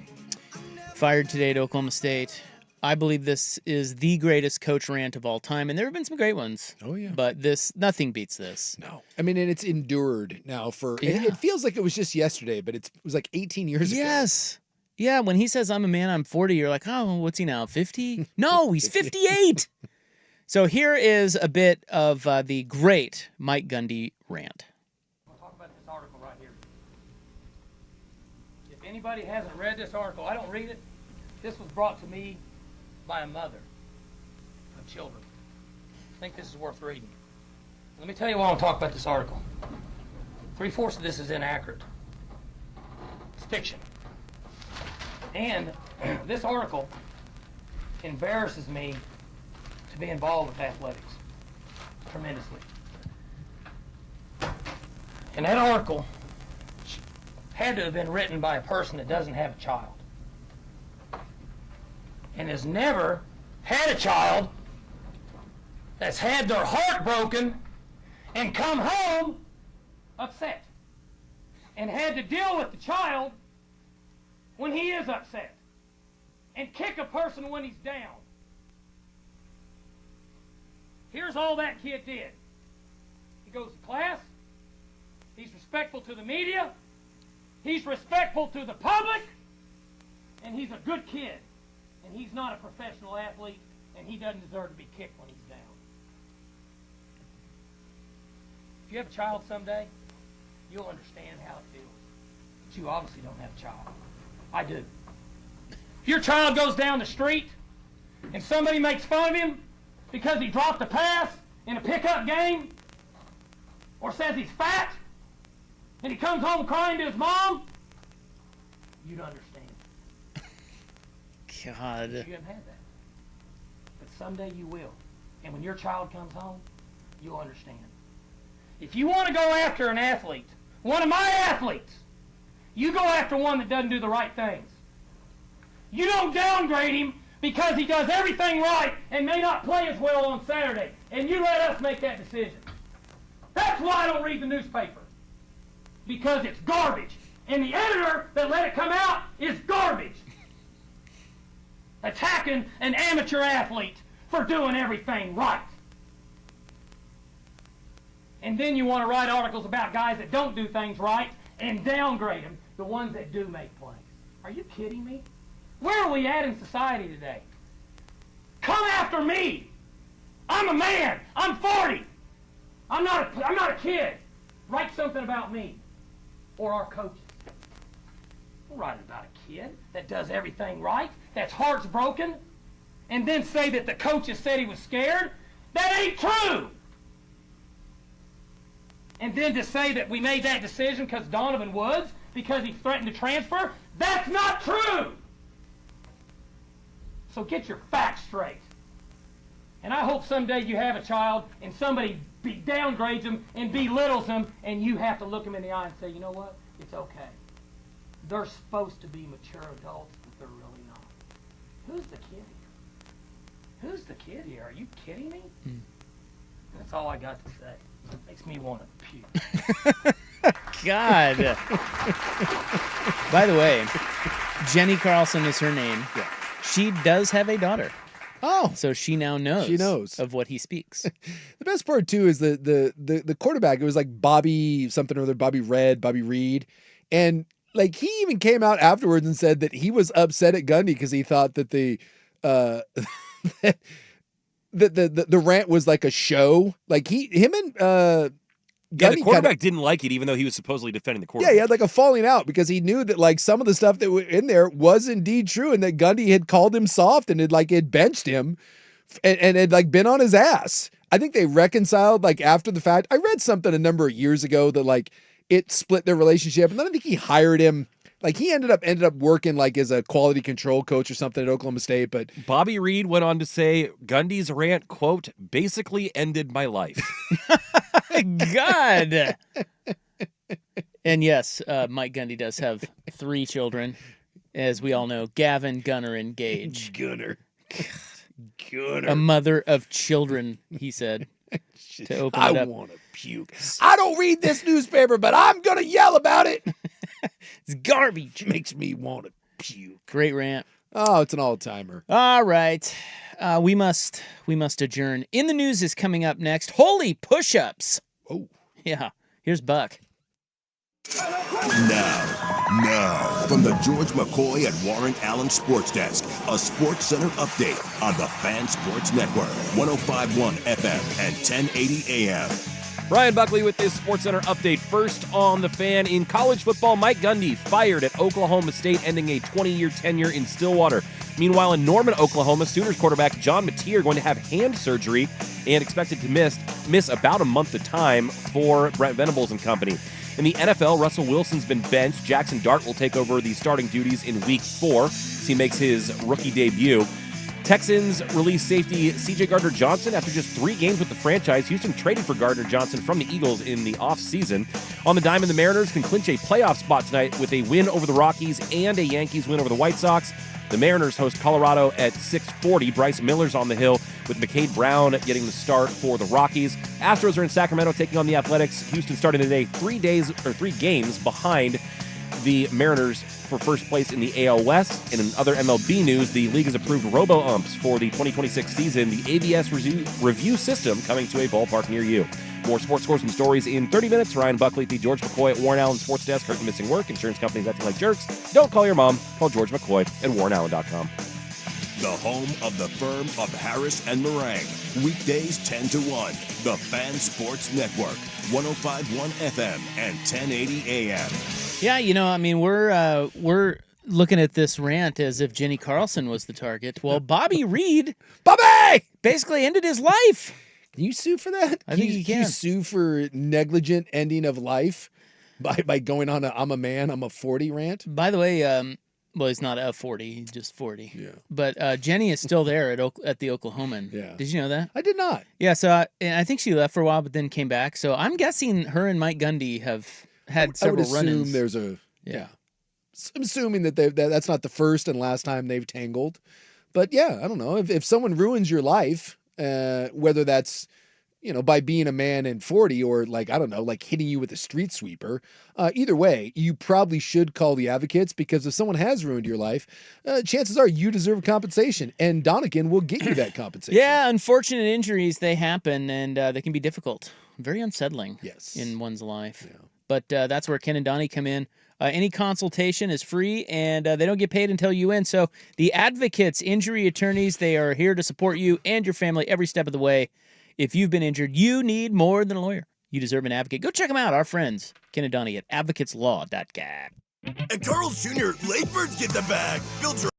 fired today at Oklahoma State. I believe this is the greatest coach rant of all time, and there have been some great ones. Oh, yeah. But nothing beats this. No. I mean, and it's endured now it feels like it was just yesterday, but it was like 18 years ago. Yes. Yeah, when he says, I'm a man, I'm 40, you're like, oh, what's he now, 50? No, he's 58. So here is a bit of the great Mike Gundy rant. I'll talk about this article right here. If anybody hasn't read this article, I don't read it. This was brought to me by a mother of children. I think this is worth reading. Let me tell you why I want to talk about this article. 3/4 of this is inaccurate. It's fiction. And this article embarrasses me to be involved with athletics tremendously. And that article had to have been written by a person that doesn't have a child and has never had a child that's had their heart broken and come home upset and had to deal with the child when he is upset and kick a person when he's down. Here's all that kid did. He goes to class. He's respectful to the media. He's respectful to the public. And he's a good kid. And he's not a professional athlete. And he doesn't deserve to be kicked when he's down. If you have a child someday, you'll understand how it feels. But you obviously don't have a child. I do. If your child goes down the street and somebody makes fun of him because he dropped a pass in a pickup game, or says he's fat, and he comes home crying to his mom, you'd understand. God. You haven't had that. But someday you will. And when your child comes home, you'll understand. If you want to go after an athlete, one of my athletes, you go after one that doesn't do the right things. You don't downgrade him because he does everything right and may not play as well on Saturday. And you let us make that decision. That's why I don't read the newspaper. Because it's garbage. And the editor that let it come out is garbage. Attacking an amateur athlete for doing everything right. And then you want to write articles about guys that don't do things right and downgrade them, the ones that do make plays. Are you kidding me? Where are we at in society today? Come after me. I'm a man. I'm 40. I'm not a kid. Write something about me or our coaches. Don't write about a kid that does everything right, that's heart's broken, and then say that the coaches said he was scared. That ain't true. And then to say that we made that decision because Donovan Woods, because he threatened to transfer, that's not true. So get your facts straight. And I hope someday you have a child and somebody downgrades them and belittles them, and you have to look them in the eye and say, you know what? It's okay. They're supposed to be mature adults, but they're really not. Who's the kid here? Who's the kid here? Are you kidding me? That's all I got to say. It makes me want to puke. God. By the way, Jenny Carlson is her name. Yeah. She does have a daughter. Oh. So she now knows. She knows of what he speaks. The best part too is the quarterback. It was like Bobby something or other, Bobby Reed. And like he even came out afterwards and said that he was upset at Gundy because he thought that the rant was like a show. Like him and Gundy the quarterback didn't like it, even though he was supposedly defending the quarterback. Yeah, he had like a falling out because he knew that like some of the stuff that was in there was indeed true, and that Gundy had called him soft and had benched him, and had like been on his ass. I think they reconciled like after the fact. I read something a number of years ago that like it split their relationship, and then I think he hired him. Like he ended up working like as a quality control coach or something at Oklahoma State. But Bobby Reed went on to say Gundy's rant, quote, basically ended my life. God. And yes, Mike Gundy does have 3 children, as we all know: Gavin, Gunner, and Gage. Gunner. A mother of children, he said. To open it up. I want to puke. I don't read this newspaper, but I'm gonna yell about it. It's garbage. Makes me want to puke. Great rant. Oh, it's an all-timer. All right. We must adjourn. In the News is coming up next. Holy push-ups. Oh. Yeah. Here's Buck. Now, from the George McCoy and Warren Allen Sports Desk, a Sports Center update on the Fan Sports Network, 105.1 FM and 1080 AM. Ryan Buckley with this SportsCenter update. First on the Fan, in college football, Mike Gundy fired at Oklahoma State, ending a 20-year tenure in Stillwater. Meanwhile, in Norman, Oklahoma, Sooners quarterback John Mateer going to have hand surgery and expected to miss about a month of time for Brent Venables and company. In the NFL, Russell Wilson's been benched. Jackson Dart will take over the starting duties in Week 4 as he makes his rookie debut. Texans release safety C.J. Gardner-Johnson after just 3 games with the franchise. Houston traded for Gardner-Johnson from the Eagles in the offseason. On the diamond, the Mariners can clinch a playoff spot tonight with a win over the Rockies and a Yankees win over the White Sox. The Mariners host Colorado at 6:40. Bryce Miller's on the hill with McCade Brown getting the start for the Rockies. Astros are in Sacramento taking on the Athletics. Houston starting today 3 games behind the Mariners for first place in the AL West. And in other MLB news, the league has approved robo-umps for the 2026 season, the ABS review system coming to a ballpark near you. More sports scores and stories in 30 minutes. Ryan Buckley, the George McCoy at Warren Allen Sports Desk. Hurt and missing work. Insurance companies acting like jerks. Don't call your mom. Call George McCoy at warrenallen.com. The home of the firm of Harris and Meringue. Weekdays 10 to 1. The Fan Sports Network. 105.1 FM and 1080 AM. Yeah, we're looking at this rant as if Jenny Carlson was the target. Well, Bobby Reed, basically ended his life. Can you sue for that? I think you can. You sue for negligent ending of life by going on a "I'm a man, I'm a 40" rant? By the way, well, he's not a 40, he's just 40. Yeah. But Jenny is still there at the Oklahoman. Yeah. Did you know that? I did not. Yeah, so and I think she left for a while, but then came back. So I'm guessing her and Mike Gundy have had several run-ins. I would assume there's a I'm assuming that that's not the first and last time they've tangled. But yeah, I don't know. If someone ruins your life, whether that's by being a man in 40 or like hitting you with a street sweeper, either way, you probably should call the advocates, because if someone has ruined your life, chances are you deserve compensation, and Donegan will get you that compensation. Yeah, unfortunate injuries, they happen, and they can be difficult, very unsettling. Yes. In one's life. Yeah. But that's where Ken and Donnie come in. Any consultation is free, and they don't get paid until you win. So the advocates, injury attorneys, they are here to support you and your family every step of the way. If you've been injured, you need more than a lawyer. You deserve an advocate. Go check them out, our friends, Ken and Donnie at advocateslaw.com. At Carl's Jr., late birds get the bag. Build your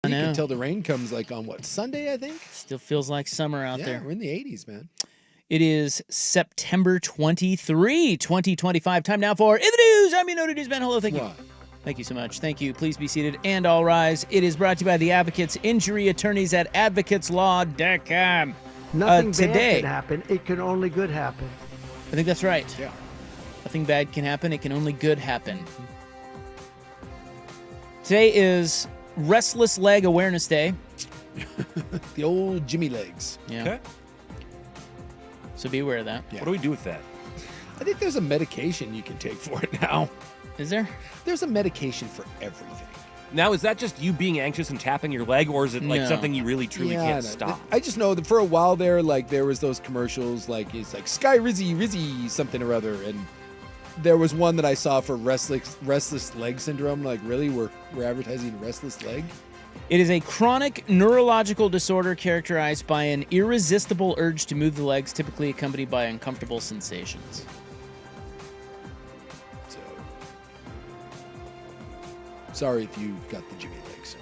peak know. until the rain comes like on Sunday, I think? Still feels like summer out there. We're in the 80s, man. It is September 23, 2025. Time now for In the News. I'm your noted newsman. Hello, thank you. Thank you so much. Thank you. Please be seated and all rise. It is brought to you by the Advocates Injury Attorneys at advocateslaw.com. Nothing today, bad can happen. It can only good happen. I think that's right. Yeah. Nothing bad can happen. It can only good happen. Today is Restless Leg Awareness Day. The old Jimmy legs. Yeah. Okay. So be aware of that. What do we do with that? I think there's a medication you can take for it now. Is there? There's a medication for everything. Now, is that just you being anxious and tapping your leg, or is it like No. something you really truly can't no, stop? I just know that for a while there, like there was those commercials, like it's like Sky Rizzy something or other, and there was one that I saw for restless leg syndrome. Like, really, we're advertising restless leg? It is a chronic neurological disorder characterized by an irresistible urge to move the legs, typically accompanied by uncomfortable sensations. So, sorry if you've got the Jimmy legs.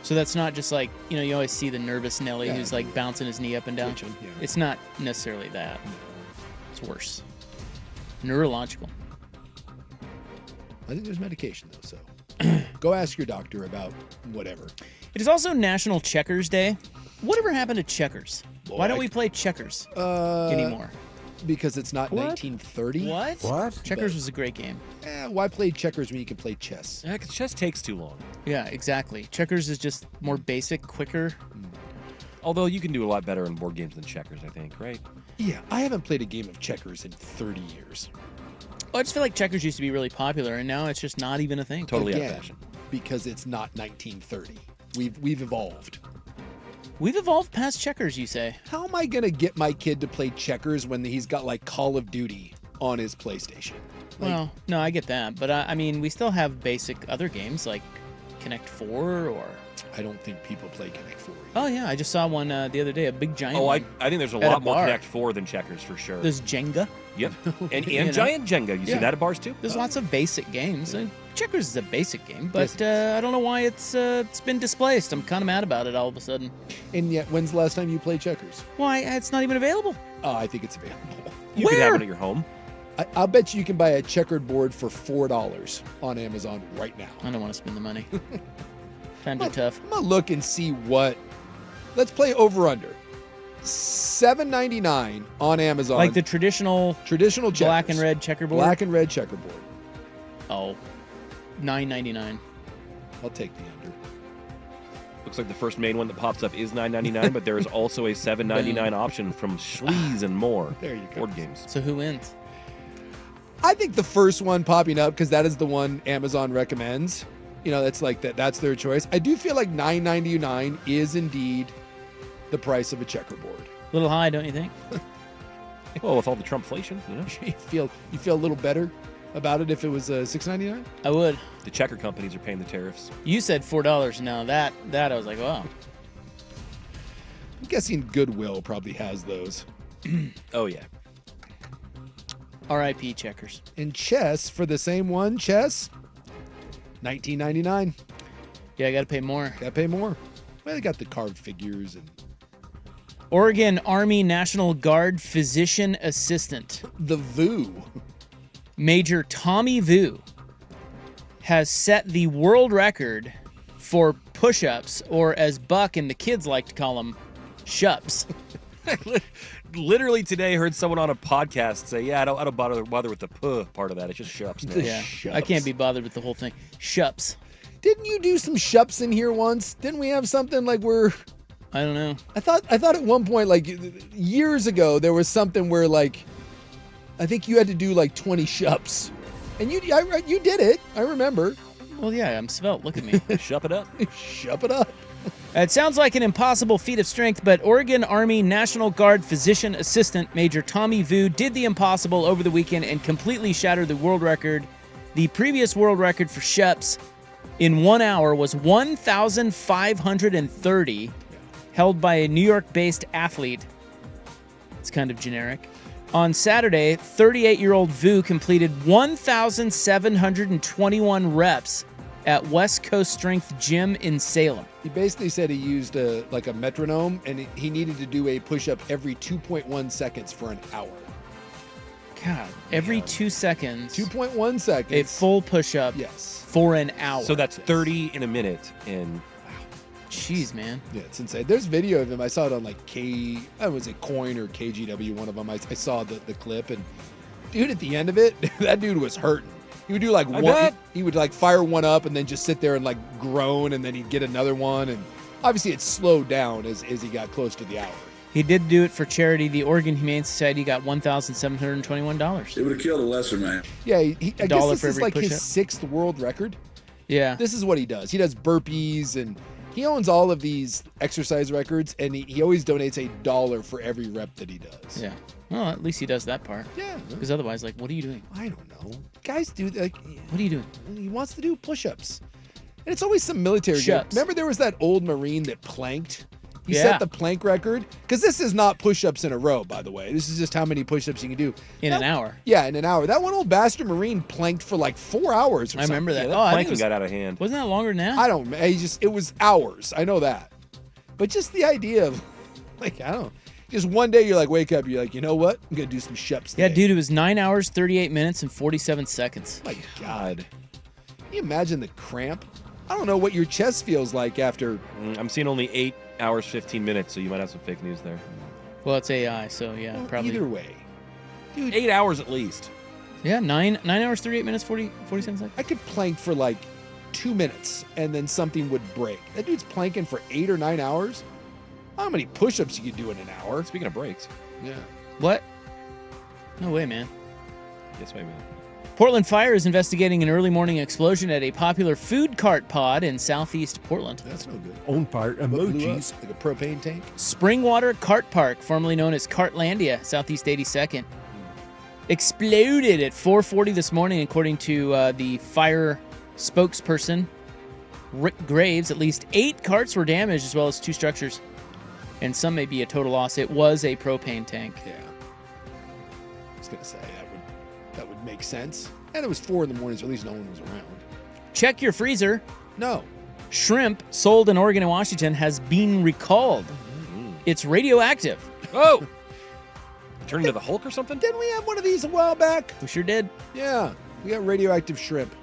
So that's not just like, you always see the nervous Nelly who's like bouncing his knee up and down. Twitching, yeah. It's not necessarily that. It's worse. Neurological. I think there's medication though, so go ask your doctor about whatever. It is also National Checkers Day. Whatever happened to checkers? Boy, Why don't we play checkers anymore? Because it's not 1930. What? Checkers was a great game. Why play checkers when you can play chess? Yeah, because chess takes too long. Yeah, exactly. Checkers is just more basic, quicker. Although you can do a lot better in board games than checkers, I think, right? Yeah, I haven't played a game of checkers in 30 years. I just feel like checkers used to be really popular, and now it's just not even a thing. Totally out Again, of fashion. Because it's not 1930. We've evolved. We've evolved past checkers, you say? How am I going to get my kid to play checkers when he's got like Call of Duty on his PlayStation? Well, no, I get that. But I mean, we still have basic other games like Connect 4 or... I don't think people play Connect 4. Oh, yeah. I just saw one the other day, a big giant Oh, one. I think there's a at lot more bar. Connect 4 than checkers for sure. There's Jenga. Yep. And You know? giant Jenga. You see Yeah. that at bars too? There's lots of basic games. Checkers is a basic game, but I don't know why it's been displaced. I'm kind of mad about it all of a sudden. And yet, when's the last time you played checkers? Why? It's not even available. Oh, I think it's available. You could have it at your home. I'll bet you can buy a checkered board for $4 on Amazon right now. I don't want to spend the money. Times are tough. I'm going to look and see what... Let's play over-under. $7.99 on Amazon. Like the traditional checkers. black and red checkerboard? Black and red checkerboard. Oh, $9.99. I'll take the under. Looks like the first main one that pops up is $9.99, but there is also a $7.99 option from Schlees and more. There you go. Board games. So who wins? I think the first one popping up, because that is the one Amazon recommends. That's like that. That's their choice. I do feel like $9.99 is indeed the price of a checkerboard. A little high, don't you think? Well, with all the Trumpflation, you feel a little better about it if it was $6.99. I would. The checker companies are paying the tariffs. You said $4. Now that I was like, wow. I'm guessing Goodwill probably has those. Oh yeah. R.I.P. checkers. And chess for the same one. Chess, $19.99. Yeah, I got to pay more. Got to pay more. Well, they got the carved figures and. Oregon Army National Guard physician assistant. The VU. Major Tommy Vu has set the world record for push-ups, or as Buck and the kids like to call them, shups. Literally today, heard someone on a podcast say, "Yeah, I don't bother with the puh part of that. It's just shups." Now. Yeah, I can't be bothered with the whole thing. Shups. Didn't you do some shups in here once? Didn't we have something like we're? I don't know. I thought at one point, like years ago, there was something where like, I think you had to do like 20 shups, and you did it. I remember. Well, yeah, I'm svelte. Look at me. Shup it up. Shup it up. It sounds like an impossible feat of strength, but Oregon Army National Guard physician assistant Major Tommy Vu did the impossible over the weekend and completely shattered the world record. The previous world record for shups in 1 hour was 1,530, held by a New York-based athlete. It's kind of generic. On Saturday, 38-year-old Vu completed 1,721 reps at West Coast Strength Gym in Salem. He basically said he used a metronome, and he needed to do a push-up every 2.1 seconds for an hour. God, every 2 seconds. 2.1 seconds. A full push-up. Yes. For an hour. So that's 30 in a minute. And jeez, man. Yeah, it's insane. There's video of him. I saw it on like I was it Coin or KGW, one of them. I saw the clip, and dude, at the end of it, that dude was hurting. He would do like one. He would like fire one up and then just sit there and like groan, and then he'd get another one. And obviously, it slowed down as he got close to the hour. He did do it for charity. The Oregon Humane Society got $1,721. It would have killed a lesser man. Yeah, I guess this is like push-up. his 6th world record. Yeah. This is what he does. He does burpees, and he owns all of these exercise records, and he always donates $1 for every rep that he does. Yeah. Well, at least he does that part. Yeah. Because otherwise, like, what are you doing? I don't know. Guys do like. What are you doing? He wants to do push-ups, and it's always some military guy. Remember, there was that old Marine that planked. He set the plank record, because this is not push-ups in a row, by the way. This is just how many push-ups you can do in an hour. Yeah, in an hour. That one old bastard Marine planked for like 4 hours. Or I remember that. Yeah, planking got out of hand. Wasn't that longer than that? I don't. It was hours. I know that, but just the idea of, like, I don't. Just one day you're like, wake up, you're like, you know what? I'm gonna do some shups today. Yeah, dude, it was 9 hours, 38 minutes, and 47 seconds. My God. Can you imagine the cramp? I don't know what your chest feels like after. I'm seeing only 8 hours, 15 minutes, so you might have some fake news there. Well, it's AI, so yeah, probably. Either way. Dude, 8 hours at least. Yeah, 9 hours, 38 minutes, 47 seconds. I could plank for like 2 minutes and then something would break. That dude's planking for 8 or 9 hours. How many push-ups you could do in an hour? Speaking of breaks. Yeah. What? No way, man. Yes, maybe. Portland Fire is investigating an early morning explosion at a popular food cart pod in southeast Portland. That's no good. On fire emojis. Like a propane tank. Springwater Cart Park, formerly known as Cartlandia, southeast 82nd, exploded at 4:40 this morning, according to the fire spokesperson, Rick Graves. At least 8 carts were damaged, as well as 2 structures, and some may be a total loss. It was a propane tank. Yeah. I was going to say, that would make sense. And it was 4 in the morning, so at least no one was around. Check your freezer. No. Shrimp sold in Oregon and Washington has been recalled. It's radioactive. Oh! Turned into the Hulk or something? Didn't we have one of these a while back? We sure did. Yeah. We got radioactive shrimp.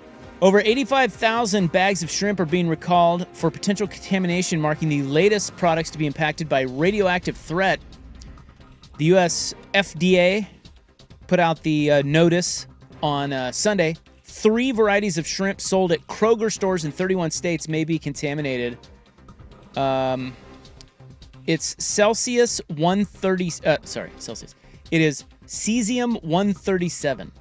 Over 85,000 bags of shrimp are being recalled for potential contamination, marking the latest products to be impacted by radioactive threat. The U.S. FDA put out the notice on Sunday. 3 varieties of shrimp sold at Kroger stores in 31 states may be contaminated. It's Celsius 130. Celsius. It is cesium 137.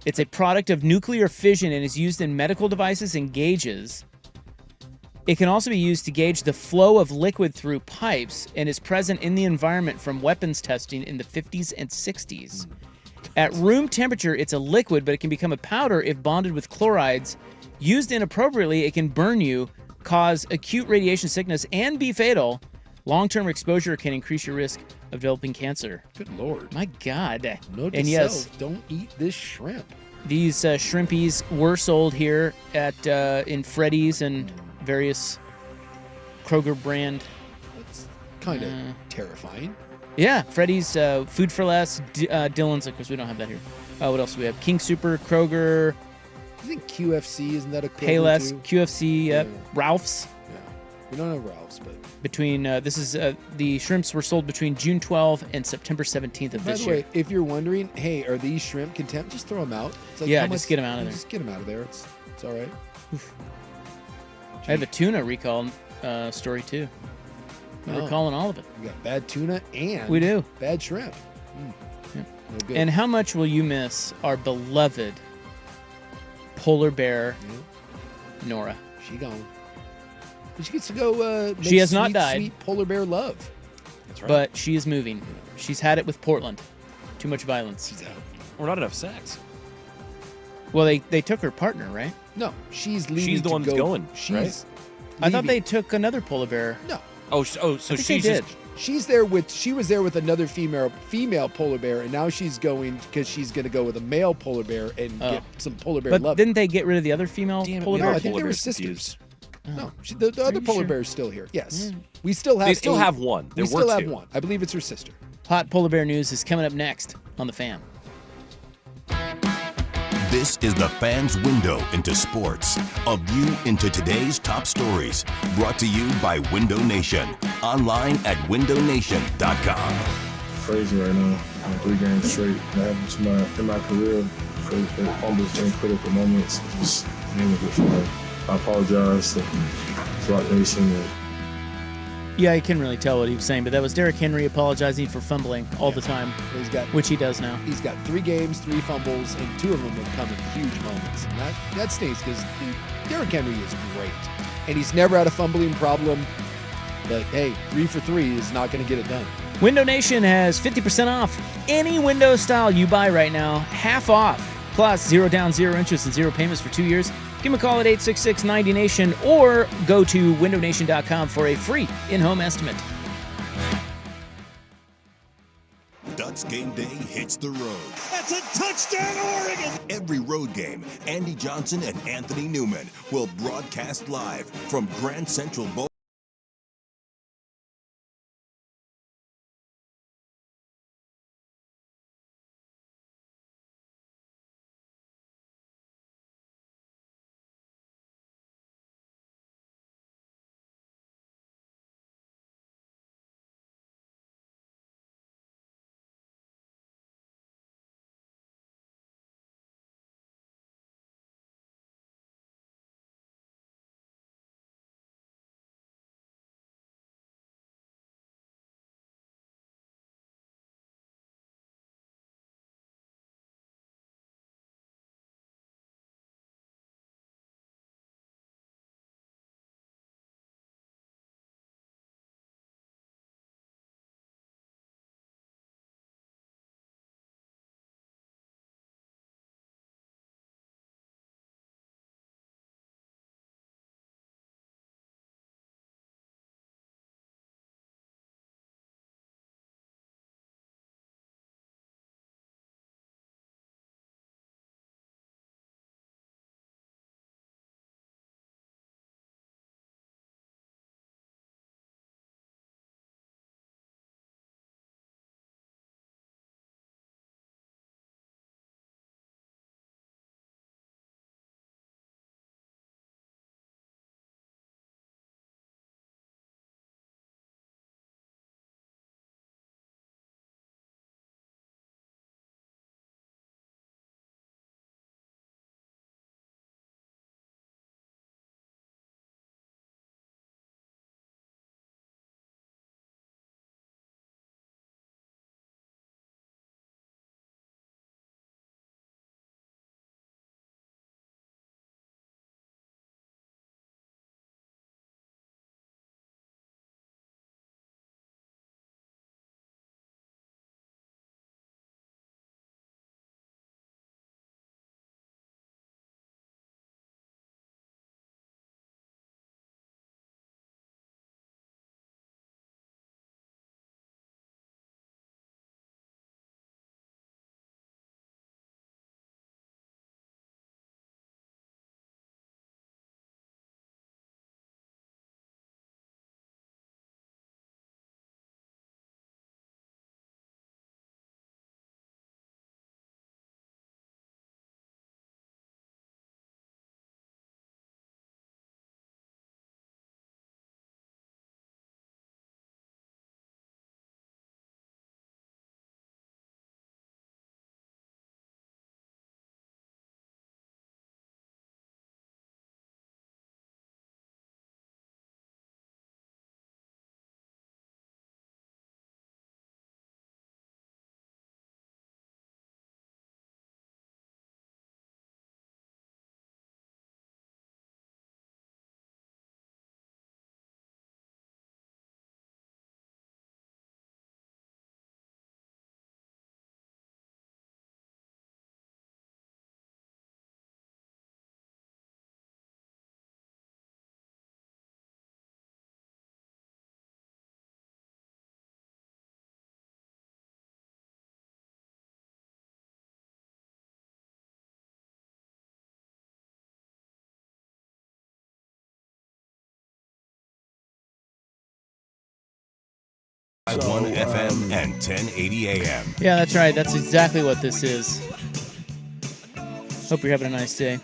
It's a product of nuclear fission and is used in medical devices and gauges. It can also be used to gauge the flow of liquid through pipes and is present in the environment from weapons testing in the 50s and 60s. At room temperature, it's a liquid, but it can become a powder if bonded with chlorides. Used inappropriately, it can burn you, cause acute radiation sickness, and be fatal. Long-term exposure can increase your risk of developing cancer. Good Lord. My God. Note to And yes, self, don't eat this shrimp. these shrimpies were sold here at in Freddy's and various Kroger brand. That's kind of terrifying. Yeah, Freddy's, Food for Less, Dillon's. Of course, we don't have that here. What else do we have? King Super, Kroger. I think QFC, isn't that a Kroger Payless, too? QFC, Yeah. Ralph's. Yeah. We don't have Ralph's, but... Between, the shrimps were sold between June 12th and September 17th of By this the way, year. if you're wondering, hey, are these shrimp contempt? Just throw them out. It's like, Yeah, how just much- get 'em out of there. Just get them out of there. It's all right. I have a tuna recall story, too. We're recalling all of it. We got bad tuna and We do. bad shrimp. Yeah. No good. And how much will you miss our beloved polar bear, Nora? She gone. But she gets to go. Make She has not sweet, died. Sweet polar bear love. That's right. But she is moving. She's had it with Portland. Too much violence. She's out. Or not enough sex. Well, they took her partner, right? No, she's leaving. She's the to one that's go. going, She's. right? I thought leaving. they took another polar bear. No. So I think she's they did. just She was there with another female polar bear, and now she's going because she's going to go with a male polar bear and get some polar bear But love. didn't they get rid of the other female polar bear? I think they were sisters. No, the other polar bear is still here. Yes, we still have. They still have one. We still have one. I believe it's her sister. Hot polar bear news is coming up next on The Fan. This is the Fan's window into sports. A view into today's top stories. Brought to you by Window Nation. Online at windownation.com. Crazy right now. 3 games straight. That happened in my career. Fumbles in critical moments. Just name it before. I apologize to Rock Nation. Yeah, I couldn't really tell what he was saying, but that was Derrick Henry apologizing for fumbling all the time, which he does now. He's got 3 games, 3 fumbles, and 2 of them have come in huge moments. And that stinks because Derrick Henry is great. And he's never had a fumbling problem. But, hey, 3 for 3 is not going to get it done. Window Nation has 50% off any window style you buy right now, half off. Plus, 0 down, 0 interest, and 0 payments for 2 years. Give them a call at 866-90-NATION or go to windownation.com for a free in-home estimate. Ducks game day hits the road. That's a touchdown, Oregon! Every road game, Andy Johnson and Anthony Newman will broadcast live from Grand Central Bowl. 1 FM and 1080 AM. Yeah, that's right. That's exactly what this is. Hope you're having a nice day.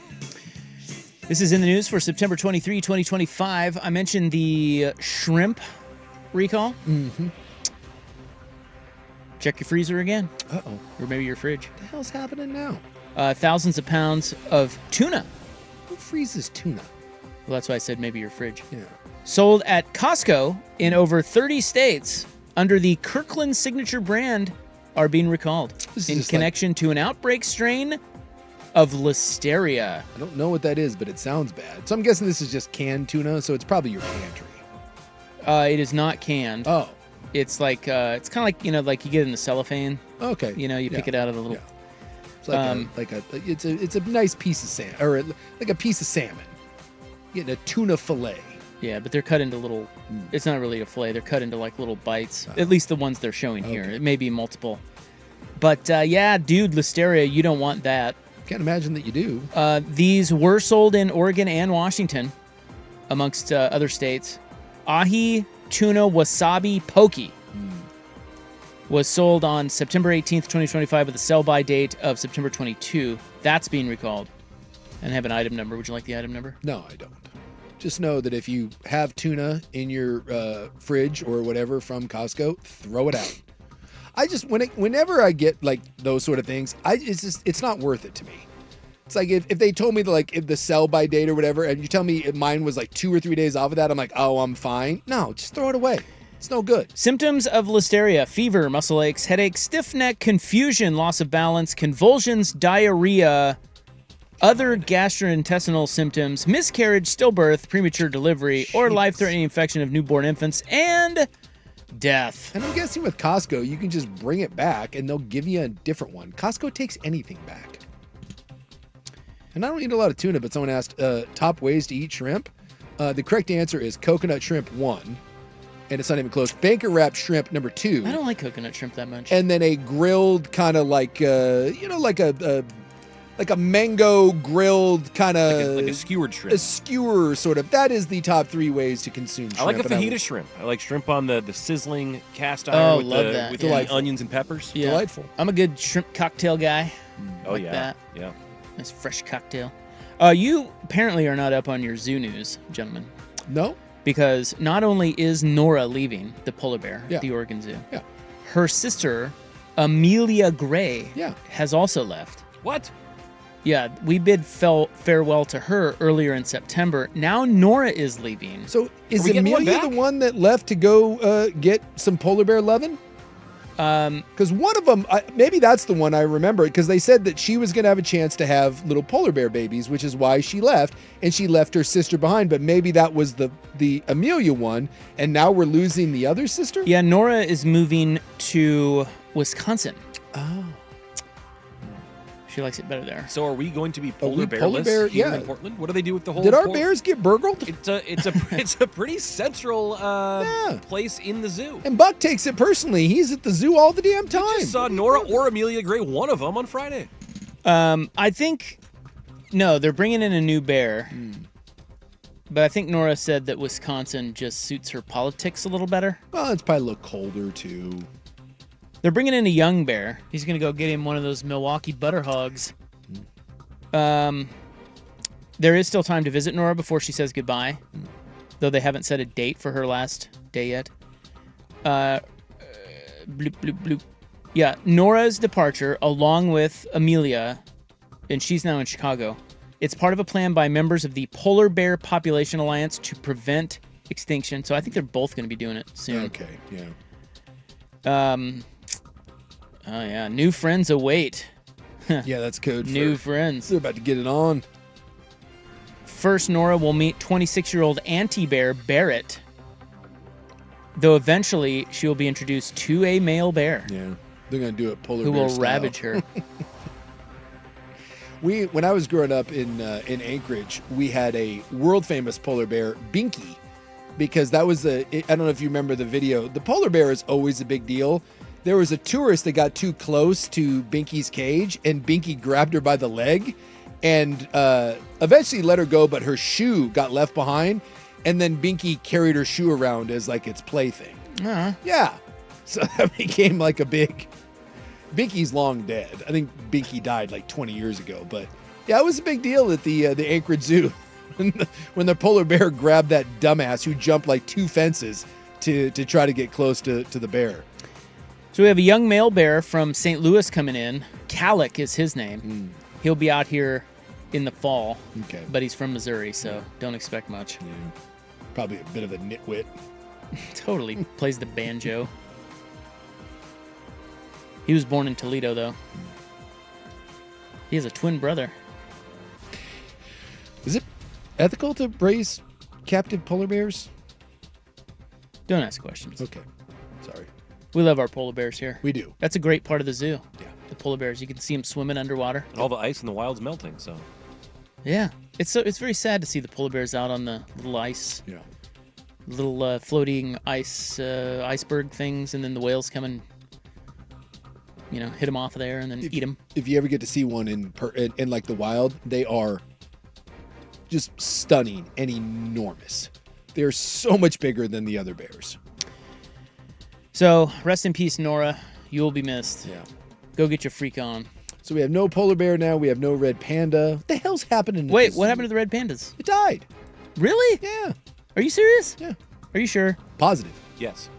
This is in the news for September 23, 2025. I mentioned the shrimp recall. Mm-hmm. Check your freezer again. Uh-oh. Or maybe your fridge. What the hell's happening now? Thousands of pounds of tuna. Who freezes tuna? Well, that's why I said maybe your fridge. Yeah. Sold at Costco in over 30 states under the Kirkland signature brand are being recalled in connection to an outbreak strain of Listeria. I don't know what that is, but it sounds bad. So I'm guessing this is just canned tuna, so it's probably your pantry. It is not canned. Oh. It's like, it's kind of like, like you get in the cellophane. Okay. You pick it out of the little... Yeah. It's it's a nice piece of salmon, or like a piece of salmon. Getting a tuna fillet. Yeah, but they're cut into little... It's not really a fillet. They're cut into like little bites. At least the ones they're showing here. It may be multiple. But yeah, dude, Listeria, you don't want that. Can't imagine that you do. These were sold in Oregon and Washington, amongst other states. Ahi Tuna Wasabi Poke was sold on September 18th, 2025 with a sell-by date of September 22. That's being recalled. And have an item number. Would you like the item number? No, I don't. Just know that if you have tuna in your fridge or whatever from Costco, throw it out. I just whenever I get like those sort of things, it's not worth it to me. It's like if they told me if the sell by date or whatever, and you tell me mine was like 2 or 3 days off of that, I'm like, oh, I'm fine. No, just throw it away. It's no good. Symptoms of Listeria: fever, muscle aches, headache, stiff neck, confusion, loss of balance, convulsions, diarrhea, other gastrointestinal symptoms, miscarriage, stillbirth, premature delivery, or life-threatening infection of newborn infants, and death. And I'm guessing with Costco, you can just bring it back and they'll give you a different one. Costco takes anything back. And I don't eat a lot of tuna, but someone asked top ways to eat shrimp. The correct answer is coconut shrimp 1. And it's not even close. Banker wrap shrimp number 2. I don't like coconut shrimp that much. And then a grilled kind of like a mango grilled kind of like a skewered shrimp. A skewer sort of. That is the top 3 ways to consume shrimp. I like a fajita shrimp. I like shrimp on the sizzling cast iron with the onions and peppers. Yeah. Delightful. I'm a good shrimp cocktail guy. Oh like yeah. That. Yeah. Nice fresh cocktail. You apparently are not up on your zoo news, gentlemen. No. Because not only is Nora leaving the polar bear Yeah. at the Oregon Zoo, Yeah. her sister, Amelia Gray, Yeah. has also left. What? Yeah, we bid farewell to her earlier in September. Now Nora is leaving. So is Amelia the one that left to go get some polar bear loving? Because one of them, maybe that's the one I remember, because they said that she was going to have a chance to have little polar bear babies, which is why she left, and she left her sister behind. But maybe that was the Amelia one, and now we're losing the other sister? Yeah, Nora is moving to Wisconsin. Oh. She likes it better there. So are we going to be polar bearless here in Portland? What do they do with the whole? Did our bears get burgled? It's a pretty central place in the zoo. And Buck takes it personally. He's at the zoo all the damn time. I just saw Nora or Amelia Gray, one of them, on Friday. I think no, they're bringing in a new bear. But I think Nora said that Wisconsin just suits her politics a little better. Well, it's probably a little colder too. They're bringing in a young bear. He's going to go get him one of those Milwaukee butter hogs. There is still time to visit Nora before she says goodbye, though they haven't set a date for her last day yet. Bloop, bloop, bloop. Yeah, Nora's departure, along with Amelia, and she's now in Chicago. It's part of a plan by members of the Polar Bear Population Alliance to prevent extinction. So I think they're both going to be doing it soon. Okay, yeah. Oh, yeah. New friends await. Yeah, that's code for new friends. They're about to get it on. First, Nora will meet 26-year-old anti-bear Barrett, though eventually she will be introduced to a male bear. Yeah, they're going to do it polar who bear will style. ravage her. When I was growing up in Anchorage, we had a world-famous polar bear, Binky, because that was I don't know if you remember the video. The polar bear is always a big deal. There was a tourist that got too close to Binky's cage, and Binky grabbed her by the leg and eventually let her go, but her shoe got left behind, and then Binky carried her shoe around as like its plaything. Uh-huh. Yeah. So that became like a big. Binky's long dead. I think Binky died like 20 years ago. But yeah, it was a big deal at the Anchorage Zoo when the polar bear grabbed that dumbass who jumped like 2 fences to try to get close to the bear. So we have a young male bear from St. Louis coming in. Calic is his name. He'll be out here in the fall. Okay. But he's from Missouri, so don't expect much. Yeah. Probably a bit of a nitwit. Totally. Plays the banjo. He was born in Toledo, though. He has a twin brother. Is it ethical to raise captive polar bears? Don't ask questions. Okay. Sorry. We love our polar bears here. We do. That's a great part of the zoo. Yeah. The polar bears. You can see them swimming underwater. And all the ice in the wild's melting, so. Yeah. It's very sad to see the polar bears out on the little ice. Yeah. Little floating iceberg things, and then the whales come and hit them off of there and then eat them. If you ever get to see one in like the wild, they are just stunning and enormous. They're so much bigger than the other bears. So rest in peace, Nora. You will be missed. Yeah. Go get your freak on. So we have no polar bear now. We have no red panda. What the hell's happening? Wait, what happened to the red pandas? It died. Really? Yeah. Are you serious? Yeah. Are you sure? Positive. Yes.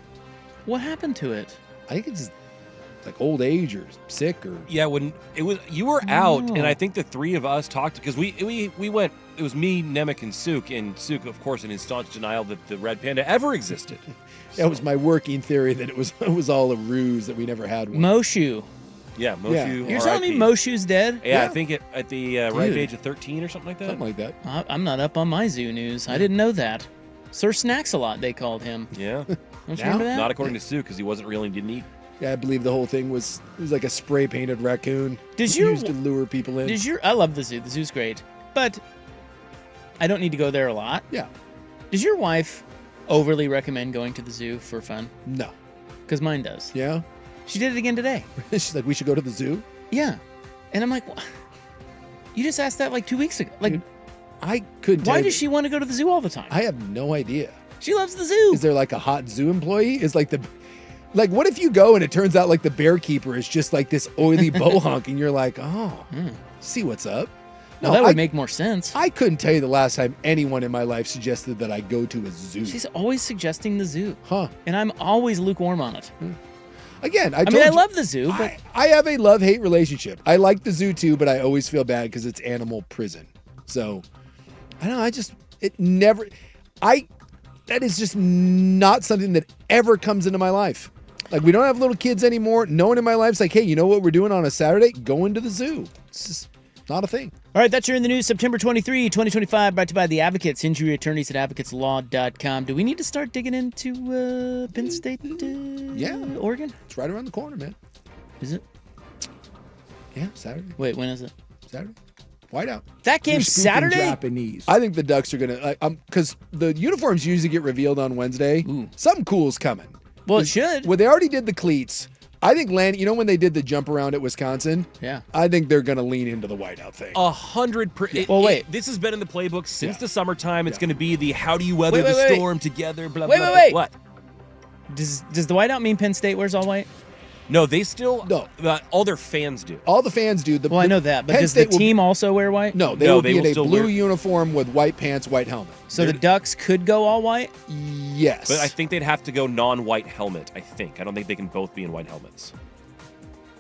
What happened to it? I think it's just like old age or sick or. Yeah, when it was you were out, and I think the three of us talked because we went. It was me, Nemec, and Suk, of course, in his staunch denial that the red panda ever existed. That was my working theory that it was all a ruse, that we never had one. Moshu. Yeah, Moshu. You're telling me Moshu's dead? Yeah, I think at the ripe age of 13 or something like that. Something like that. I'm not up on my zoo news. I didn't know that. Sir Snacks-a-Lot, they called him. Yeah. Don't you remember that? Not according to Suk, because he wasn't really didn't eat. Yeah, I believe the whole thing was like a spray painted raccoon. Did you used to lure people in? I love the zoo. The zoo's great, but I don't need to go there a lot. Yeah. Does your wife overly recommend going to the zoo for fun? No. Because mine does. Yeah. She did it again today. She's like, we should go to the zoo. Yeah, and I'm like, what? You just asked that like 2 weeks ago. Like, dude, I couldn't. Why does she want to go to the zoo all the time? I have no idea. She loves the zoo. Is there like a hot zoo employee? Is like what if you go and it turns out like the bear keeper is just like this oily bohunk and you're like, see what's up? No, that would make more sense. I couldn't tell you the last time anyone in my life suggested that I go to a zoo. She's always suggesting the zoo. Huh. And I'm always lukewarm on it. Again, I love the zoo, but I have a love-hate relationship. I like the zoo too, but I always feel bad because it's animal prison. So, I don't know, that is just not something that ever comes into my life. Like, we don't have little kids anymore. No one in my life's like, hey, you know what we're doing on a Saturday? Going to the zoo. It's just not a thing. All right, that's your in the news, September 23, 2025, brought to you by the Advocates, injury attorneys at advocateslaw.com. Do we need to start digging into Penn State, Oregon? It's right around the corner, man. Is it? Yeah, Saturday. Wait, when is it? Saturday. Whiteout. That game's Saturday? Japanese. I think the Ducks are going to, because the uniforms usually get revealed on Wednesday. Ooh. Something cool's coming. Well, it should. Well, they already did the cleats. I think when they did the jump around at Wisconsin? Yeah. I think they're going to lean into the whiteout thing. 100%. Well, wait. This has been in the playbook since the summertime. It's going to be the how do you weather the storm together, blah, blah, blah. Wait. What? Does the whiteout mean Penn State wears all white? No, they still. No. All their fans do. All the fans do. I know that, but does the team also wear white? No, they will be in a blue uniform with white pants, white helmet. So the Ducks could go all white? Yes. But I think they'd have to go non-white helmet, I think. I don't think they can both be in white helmets.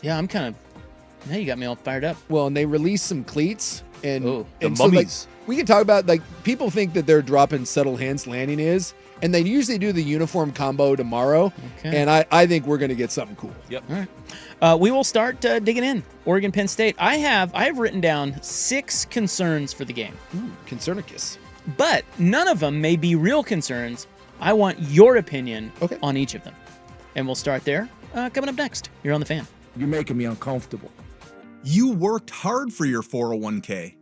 Yeah, I'm kind of. Now you got me all fired up. Well, and they released some cleats. And the So, mummies. we can talk about, people think that they're dropping subtle hints. Landing is. And they usually do the uniform combo tomorrow. Okay. And I think we're going to get something cool. Yep. All right. We will start digging in. Oregon, Penn State. I have written down 6 concerns for the game. Ooh, concernicus. But none of them may be real concerns. I want your opinion on each of them. And we'll start there. Coming up next. You're on the Fan. You're making me uncomfortable. You worked hard for your 401k.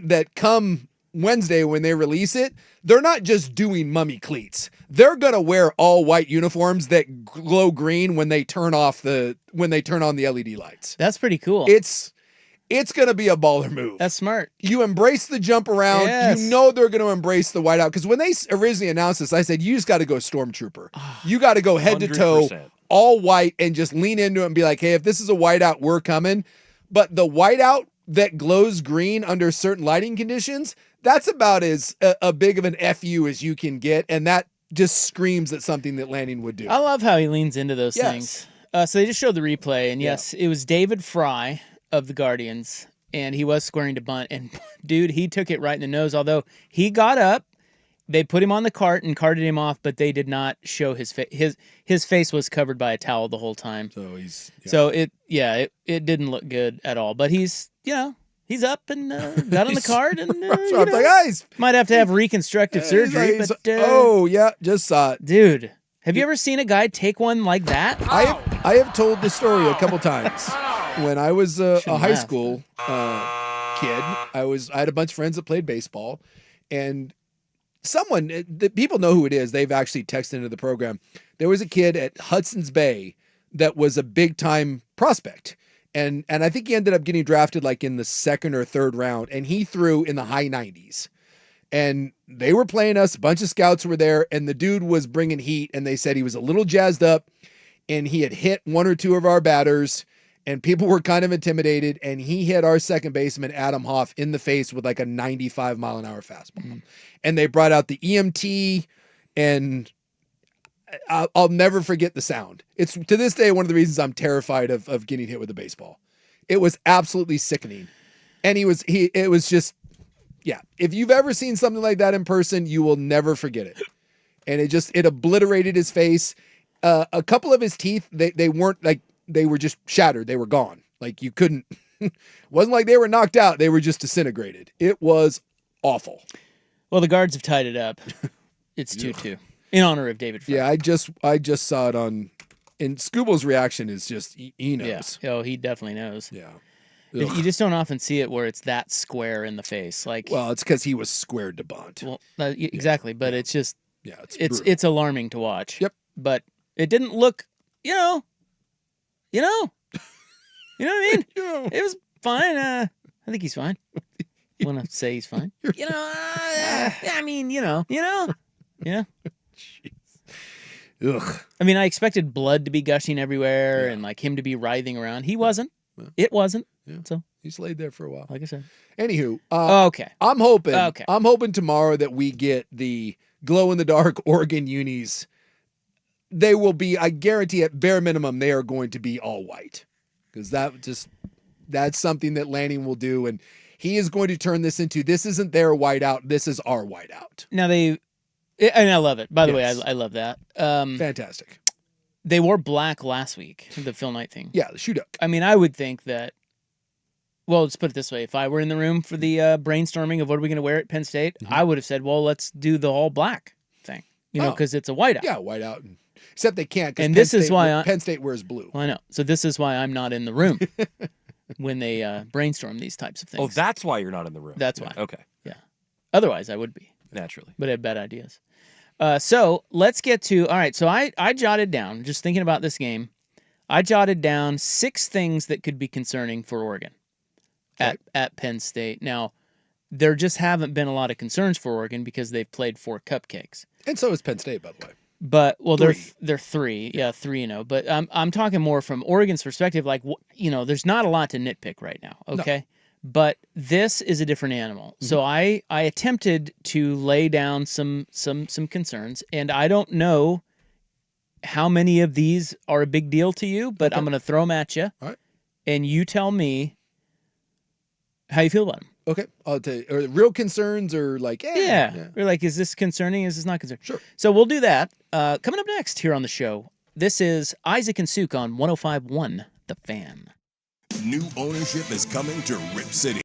that come Wednesday when they release it, they're not just doing mummy cleats. They're gonna wear all white uniforms that glow green when they turn on the LED lights. That's pretty cool. It's gonna be a baller move. That's smart. You embrace the jump around. Yes. You know they're gonna embrace the whiteout, because when they originally announced this, I said you just got to go Stormtrooper. You got to go head to toe, 100%. all white, and just lean into it and be like, hey, if this is a whiteout, we're coming. But the whiteout that glows green under certain lighting conditions, that's about as a big of an FU as you can get, and that just screams at something that Lanning would do. I love how he leans into those Yes. things. So they just showed the replay, and yes, it was David Fry of the Guardians, and he was squaring to bunt, and dude, he took it right in the nose. Although he got up, they put him on the cart and carted him off, but they did not show his face. His face was covered by a towel the whole time. So it didn't look good at all. But he's up and got on the cart, and So I'm like, guys, might have to have reconstructive surgery. he's- But just saw it. dude, have you ever seen a guy take one like that? I have told the story a couple times. When I was a high laugh. school kid, I had a bunch of friends that played baseball, and the people know who it is. They've actually texted into the program. There was a kid at Hudson's Bay that was a big time prospect. And I think he ended up getting drafted like in the 2nd or 3rd round, and he threw in the high 90s. And they were playing us, a bunch of scouts were there, and the dude was bringing heat, and they said he was a little jazzed up, and he had hit 1 or 2 of our batters, and people were kind of intimidated, and he hit our second baseman, Adam Hoff, in the face with like a 95-mile-an-hour fastball. And they brought out the EMT, and I'll never forget the sound. It's, to this day, one of the reasons I'm terrified of getting hit with a baseball. It was absolutely sickening. And it was just, yeah. If you've ever seen something like that in person, you will never forget it. And it obliterated his face. A couple of his teeth, they weren't like, they were just shattered. They were gone. Like you couldn't, wasn't like they were knocked out. They were just disintegrated. It was awful. Well, the Guards have tied it up. It's 2-2 in honor of David Fry. Yeah, I just saw it on, and Scubal's reaction is just, he knows. Yeah. Oh, he definitely knows. Yeah. You just don't often see it where it's that square in the face. Like, well, it's because he was squared to bunt. Well, exactly, but it's just, it's it's alarming to watch. Yep. But it didn't look, you know what I mean? It was fine. I think he's fine. I want to say he's fine. I mean, yeah. Ugh. I mean, I expected blood to be gushing everywhere and like him to be writhing around. He wasn't. It wasn't. Yeah. So he's laid there for a while. Like I said. Anywho, okay. I'm hoping tomorrow that we get the glow in the dark Oregon unis. They will be, I guarantee at bare minimum, they are going to be all white. Because that's something that Lanning will do. And he is going to turn this isn't their whiteout, this is our whiteout. Now and I love it. By the way, I love that. Fantastic. They wore black last week, the Phil Knight thing. Yeah, the shoe duck. I mean, I would think that, well, let's put it this way. If I were in the room for the brainstorming of what are we going to wear at Penn State, I would have said, well, let's do the all black thing, because it's a whiteout. Yeah, whiteout. Except they can't, because Penn State wears blue. Well, I know. So this is why I'm not in the room when they brainstorm these types of things. Oh, that's why you're not in the room. That's why. Okay. Yeah. Otherwise, I would be. Naturally. But I have bad ideas. So let's get to, all right, so I jotted down, just thinking about this game, I jotted down 6 things that could be concerning for Oregon at Penn State. Now, there just haven't been a lot of concerns for Oregon because they've played 4 cupcakes. And so is Penn State, by the way. But, well, they're 3. Yeah, 3-0. But I'm talking more from Oregon's perspective, like, there's not a lot to nitpick right now, okay? No. But this is a different animal. Mm-hmm. So I attempted to lay down some concerns, and I don't know how many of these are a big deal to you, but I'm going to throw them at you. All right. And you tell me how you feel about them. Okay. I'll tell you. Are real concerns or like, yeah. Or like, is this concerning? Is this not concerning? Sure. So we'll do that. Coming up next here on the show, this is Isaac and Suk on 105.1 The Fan. New ownership is coming to Rip City.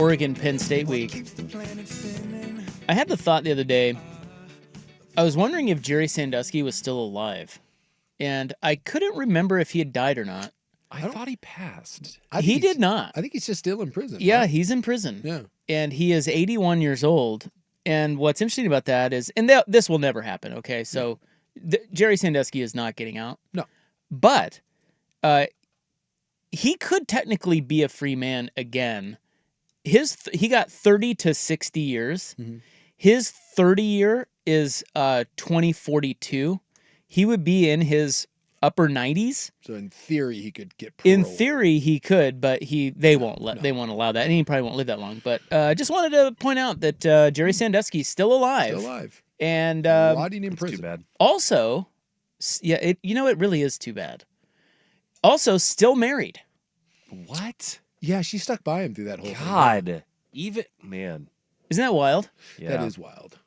Oregon Penn State week. I had the thought the other day, I was wondering if Jerry Sandusky was still alive. And I couldn't remember if he had died or not. I thought he passed. He did not. I think he's just still in prison. Yeah, right? he's in prison. Yeah. And he is 81 years old. And what's interesting about that is, and this will never happen, okay? So Jerry Sandusky is not getting out. No. But he could technically be a free man again. He got 30 to 60 years. Mm-hmm. His 30 year is 2042. He would be in his upper 90s. So in theory, he could get parole. In theory, he could, but they won't allow that, and he probably won't live that long. But I just wanted to point out that Jerry Sandusky is still alive. Still alive. And rotting in prison. Too bad. Also, it really is too bad. Also, still married. What? Yeah, she stuck by him through that whole thing. God. Even, man. Isn't that wild? Yeah. That is wild.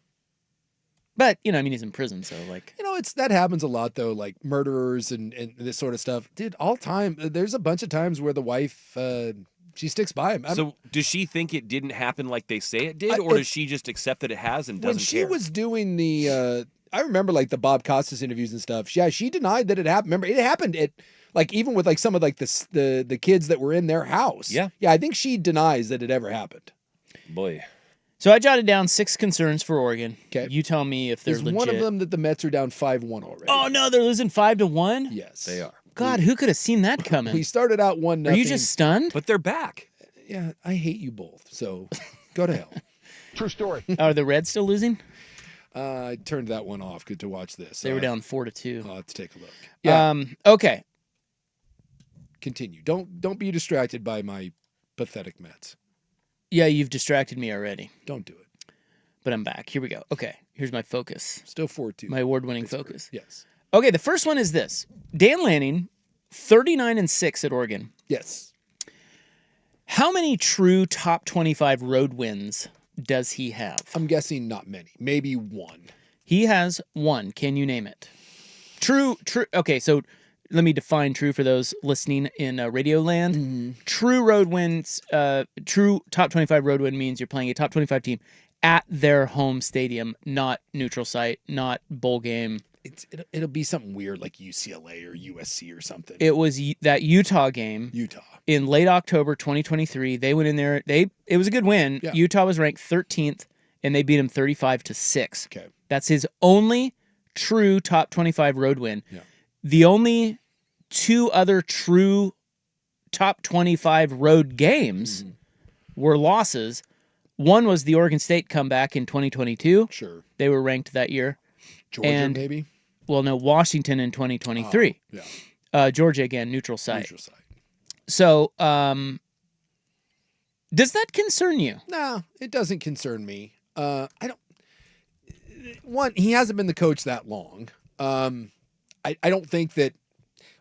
But, he's in prison, so like... that happens a lot, though, like murderers and this sort of stuff. Dude, all time, there's a bunch of times where the wife, she sticks by him. So does she think it didn't happen like they say it did, or does she just accept that it has and doesn't care? When she was doing the, I remember like the Bob Costas interviews and stuff, yeah, she denied that it happened. Remember, it happened at, like, even with like some of like the kids that were in their house. Yeah. Yeah, I think she denies that it ever happened. Boy. So I jotted down 6 concerns for Oregon. Okay. You tell me if they're Is legit. one of them that the Mets are down 5-1 already? Oh, no, they're losing 5-1? Yes. They are. God, who could have seen that coming? We started out 1-0. Are you just stunned? But they're back. Yeah, I hate you both, so go to hell. True story. Are the Reds still losing? I turned that one off to watch this. They were down 4-2. I'll have to take a look. Yeah. Okay. Continue. Don't be distracted by my pathetic Mets. Yeah, you've distracted me already. Don't do it. But I'm back. Here we go. Okay, here's my focus. Still 4-2. My award-winning focus. Yes. Okay, the first one is this. Dan Lanning, 39-6 at Oregon. Yes. How many true top 25 road wins does he have? I'm guessing not many. Maybe 1. He has 1. Can you name it? True. Okay, so let me define true for those listening in Radio Land. Mm-hmm. True road wins, true top 25 road win means you're playing a top 25 team at their home stadium, not neutral site, not bowl game. It'll be something weird like UCLA or USC or something. It was that Utah game. Utah. In late October 2023, they went in there. It was a good win. Yeah. Utah was ranked 13th, and they beat them 35-6. Okay. That's his only true top 25 road win. Yeah. The only 2 other true top 25 road games were losses. One was the Oregon State comeback in 2022. Sure. They were ranked that year. Georgia, maybe? Well, no, Washington in 2023. Oh, yeah. Georgia, again, neutral site. Neutral site. So, does that concern you? No, it doesn't concern me. I don't. One, he hasn't been the coach that long. I don't think that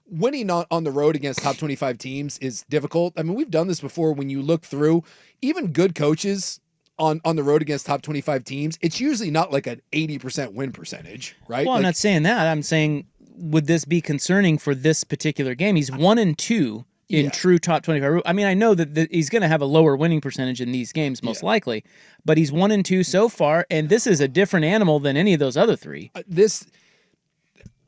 winning on the road against top 25 teams is difficult. I mean, we've done this before. When you look through, even good coaches on the road against top 25 teams, it's usually not like an 80% win percentage, right? Well, I'm not saying that. I'm saying, would this be concerning for this particular game? He's 1-2 in true top 25. I mean, I know that he's going to have a lower winning percentage in these games, most likely, but he's 1-2 so far, and this is a different animal than any of those other 3.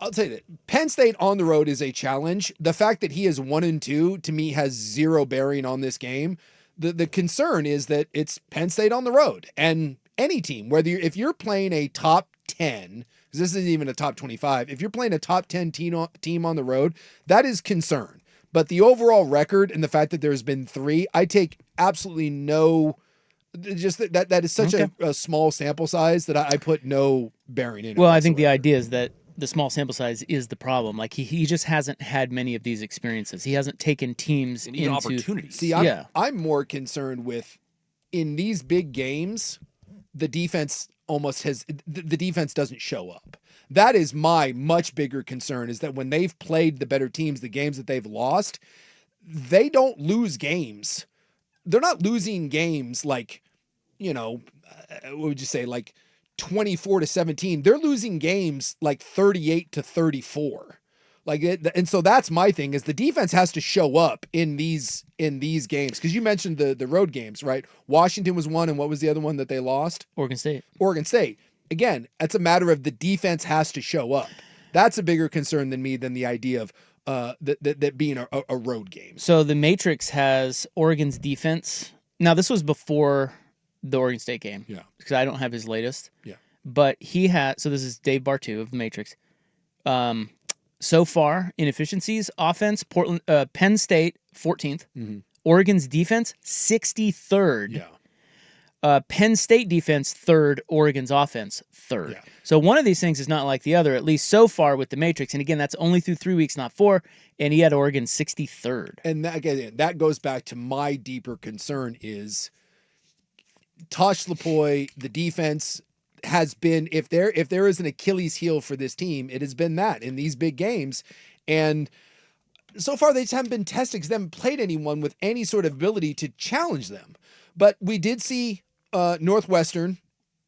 I'll tell you that Penn State on the road is a challenge. The fact that he is 1-2 to me has zero bearing on this game. The concern is that it's Penn State on the road, and any team, if you're playing a top 10, because this isn't even a top 25, if you're playing a top 10 team on the road, that is concern. But the overall record and the fact that there's been 3, I take absolutely no. Just that is such a small sample size that I put no bearing in it. Well, I think the idea is that the small sample size is the problem. Like he just hasn't had many of these experiences. He hasn't taken teams into opportunities. See, I'm more concerned with in these big games, the defense the defense doesn't show up. That is my much bigger concern, is that when they've played the better teams, the games that they've lost, they don't lose games. They're not losing games like, what would you say, like 24-17. They're losing games like 38-34. And so that's my thing is the defense has to show up in these games because you mentioned the road games, right? Washington was one, and what was the other one that they lost? Oregon State. Again, it's a matter of the defense has to show up. That's a bigger concern than the idea of that being a road game. So the Matrix has Oregon's defense. Now this was before the Oregon State game. Yeah. Because I don't have his latest. Yeah. But he had, so this is Dave Bartu of the Matrix. So far in efficiencies, offense, Penn State 14th, Oregon's defense 63rd. Yeah. Penn State defense 3rd, Oregon's offense 3rd. Yeah. So one of these things is not like the other, at least so far with the Matrix. And again, that's only through 3 weeks, not 4. And he had Oregon 63rd. And that goes back to my deeper concern is Tosh Lapoy, the defense has been, if there is an Achilles heel for this team, it has been that in these big games. And so far they just haven't been tested because they haven't played anyone with any sort of ability to challenge them. But we did see Northwestern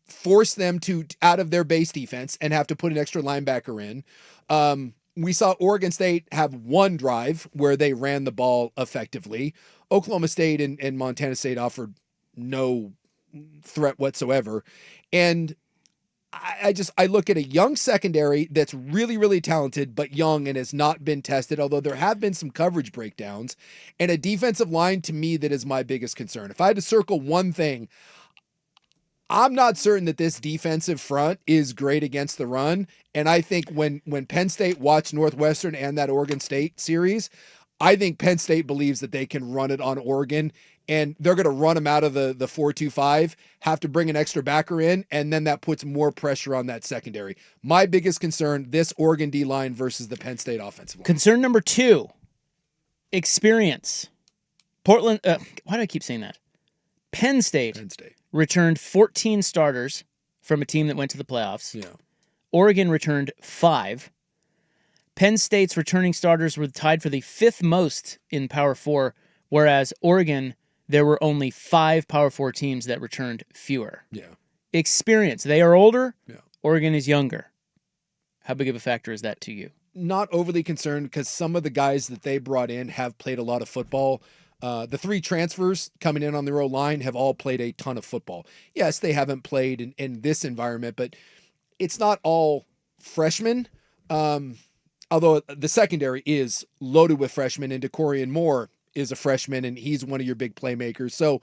force them out of their base defense and have to put an extra linebacker in. We saw Oregon State have one drive where they ran the ball effectively. Oklahoma State and Montana State offered no threat whatsoever. And I look at a young secondary that's really, really talented, but young and has not been tested, although there have been some coverage breakdowns, and a defensive line to me that is my biggest concern. If I had to circle one thing, I'm not certain that this defensive front is great against the run. And I think when Penn State watched Northwestern and that Oregon State series, I think Penn State believes that they can run it on Oregon, and they're going to run them out of the 4-2-5, have to bring an extra backer in, and then that puts more pressure on that secondary. My biggest concern, this Oregon D-line versus the Penn State offensive line. Concern number 2, experience. Portland, why do I keep saying that? Penn State returned 14 starters from a team that went to the playoffs. Yeah. Oregon returned 5. Penn State's returning starters were tied for the 5th most in Power 4, whereas Oregon, there were only 5 Power 4 teams that returned fewer. Yeah. Experience. They are older. Yeah. Oregon is younger. How big of a factor is that to you? Not overly concerned because some of the guys that they brought in have played a lot of football. The 3 transfers coming in on their own line have all played a ton of football. Yes, they haven't played in this environment, but it's not all freshmen. Although the secondary is loaded with freshmen, and DeCorian Moore is a freshman, and he's one of your big playmakers. So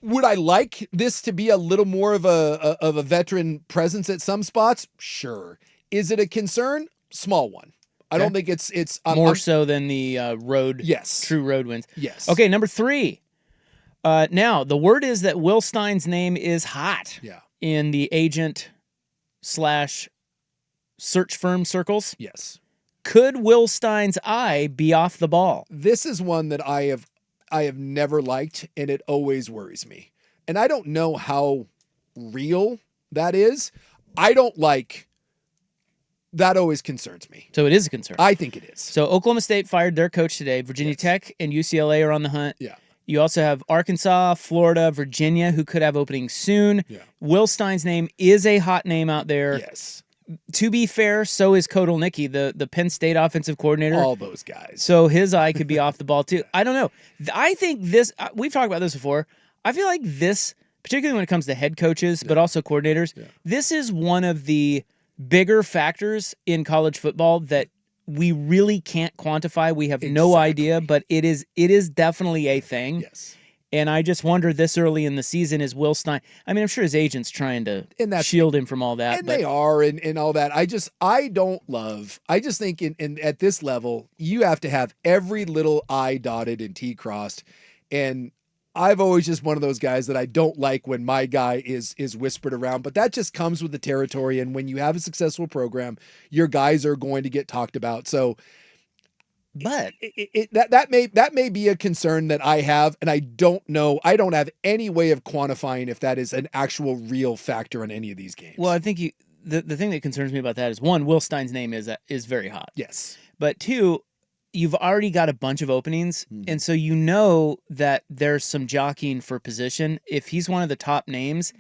would I like this to be a little more of a veteran presence at some spots? Sure. Is it a concern? Small one. I don't think it's more so than the road. Yes. True road wins. Yes. Okay, number 3. Now, the word is that Will Stein's name is hot in the agent / search firm circles. Yes. Could Will Stein's eye be off the ball? This is one that I have never liked, and it always worries me. And I don't know how real that is. I don't like that. Always concerns me. So it is a concern. I think it is. So Oklahoma State fired their coach today. Virginia Tech and UCLA are on the hunt. Yeah. You also have Arkansas, Florida, Virginia, who could have openings soon. Yeah. Will Stein's name is a hot name out there. Yes. To be fair, so is Kotelnicki, the Penn State offensive coordinator. All those guys. So his eye could be off the ball too. I don't know. I think this, we've talked about this before. I feel like this, particularly when it comes to head coaches, but also coordinators, this is one of the bigger factors in college football that we really can't quantify. We have no idea, but it is definitely a thing. Yes. And I just wonder this early in the season, is Will Stein, I mean, I'm sure his agent's trying to shield him from all that. And they are, and all that. I just think in at this level, you have to have every little I dotted and T crossed. And I've always just one of those guys that I don't like when my guy is whispered around, but that just comes with the territory. And when you have a successful program, your guys are going to get talked about. So, but that may be a concern that I have, and I don't know. I don't have any way of quantifying if that is an actual real factor in any of these games. Well, I think the thing that concerns me about that is, 1, Will Stein's name is very hot. Yes. But 2, you've already got a bunch of openings, and so you know that there's some jockeying for position. If he's one of the top names,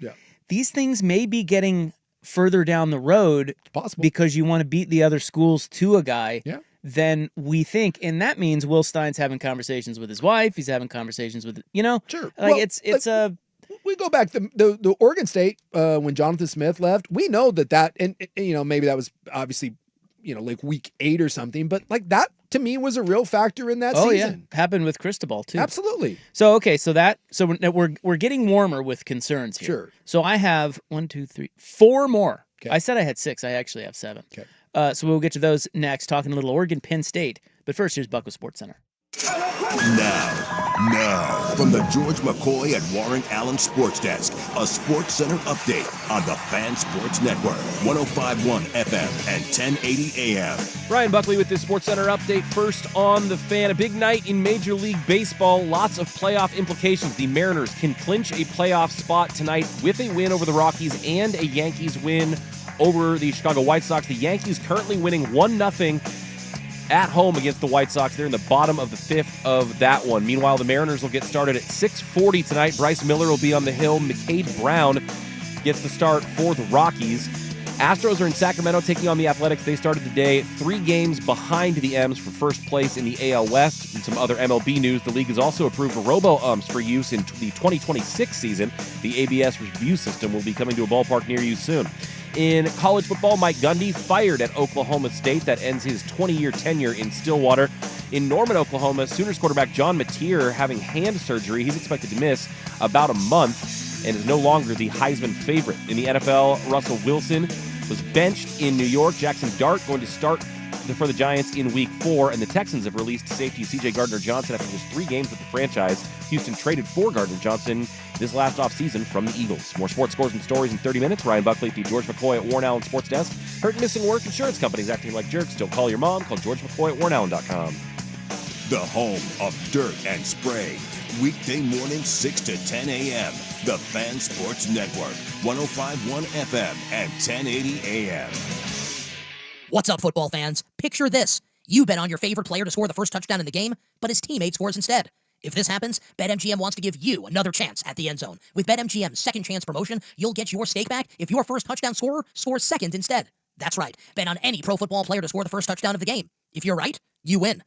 these things may be getting further down the road because you want to beat the other schools to a guy, then we think, and that means Will Stein's having conversations with his wife. He's having conversations with, Sure. like Well, we go back the Oregon State when Jonathan Smith left. We know that and maybe that was obviously like week 8 or something, but like that to me was a real factor in that season. Yeah, happened with Cristobal too. Absolutely. So so we're getting warmer with concerns here. Sure. So I have 1, 2, 3, 4 more. Okay. I said I had 6. I actually have 7. Okay. So we'll get to those next, talking a little Oregon, Penn State. But first, here's Bucko Sports Center. Now, from the George McCoy at Warren Allen Sports Desk, a Sports Center update on the Fan Sports Network, 105.1 FM and 1080 AM. Brian Buckley with this Sports Center update. First on the Fan, a big night in Major League Baseball. Lots of playoff implications. The Mariners can clinch a playoff spot tonight with a win over the Rockies and a Yankees win over the Chicago White Sox. The Yankees currently winning 1-0 at home against the White Sox. They're in the bottom of the 5th of that one. Meanwhile, the Mariners will get started at 6:40 tonight. Bryce Miller will be on the hill. McCade Brown gets the start for the Rockies. Astros are in Sacramento taking on the Athletics. They started the day 3 games behind the M's for first place in the AL West. And some other MLB news, the league has also approved robo-umps for use in the 2026 season. The ABS review system will be coming to a ballpark near you soon. In college football, Mike Gundy fired at Oklahoma State. That ends his 20-year tenure in Stillwater. In Norman, Oklahoma, Sooners quarterback John Mateer having hand surgery. He's expected to miss about a month and is no longer the Heisman favorite. In the NFL, Russell Wilson was benched in New York. Jackson Dart going to start for the Giants in Week 4, and the Texans have released safety C.J. Gardner-Johnson after just 3 games with the franchise. Houston traded for Gardner-Johnson this last offseason from the Eagles. More sports scores and stories in 30 minutes. Ryan Buckley at the George McCoy at Warren Allen Sports Desk. Hurt and missing work, insurance companies acting like jerks. Don't call your mom. Call George McCoy at warrenallen.com. The home of dirt and spray. Weekday morning 6 to 10 a.m. The Fan Sports Network, 105.1 FM and 1080 AM. What's up, football fans? Picture this. You bet on your favorite player to score the first touchdown in the game, but his teammate scores instead. If this happens, BetMGM wants to give you another chance at the end zone. With BetMGM's second chance promotion, you'll get your stake back if your first touchdown scorer scores second instead. That's right. Bet on any pro football player to score the first touchdown of the game. If you're right, you win.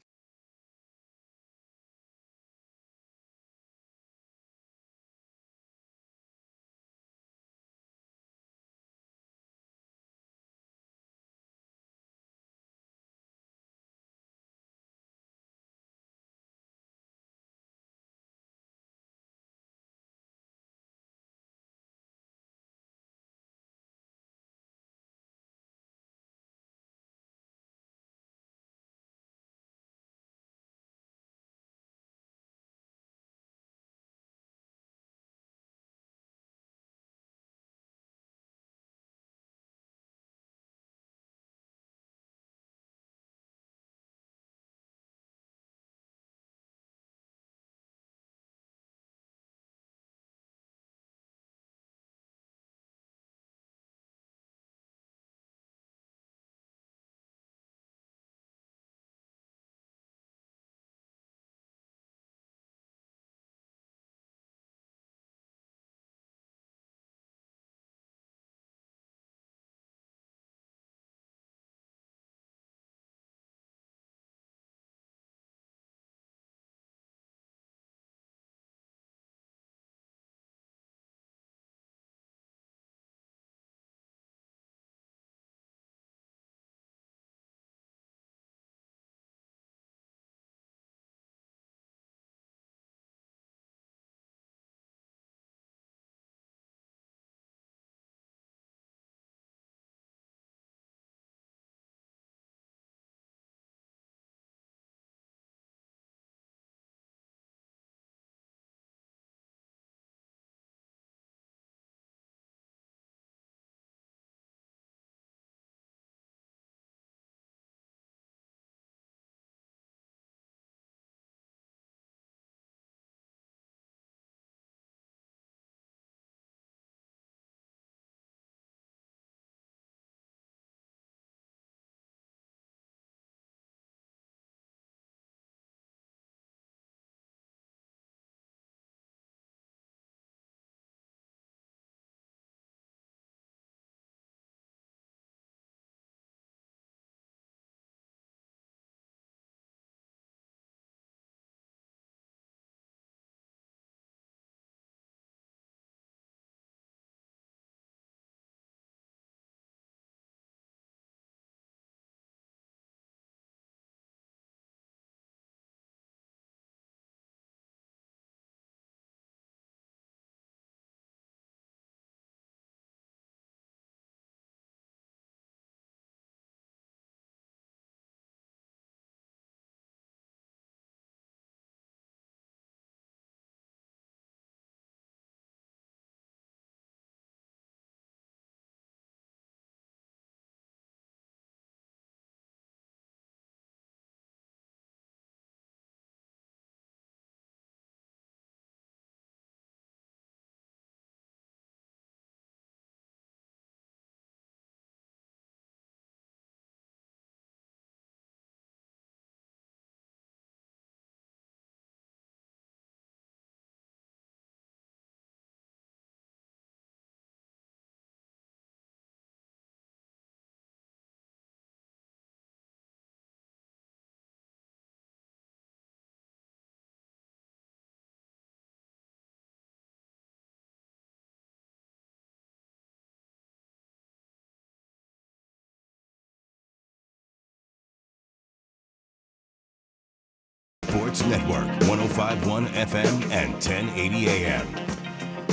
Sports Network, 105.1 FM and 1080 AM.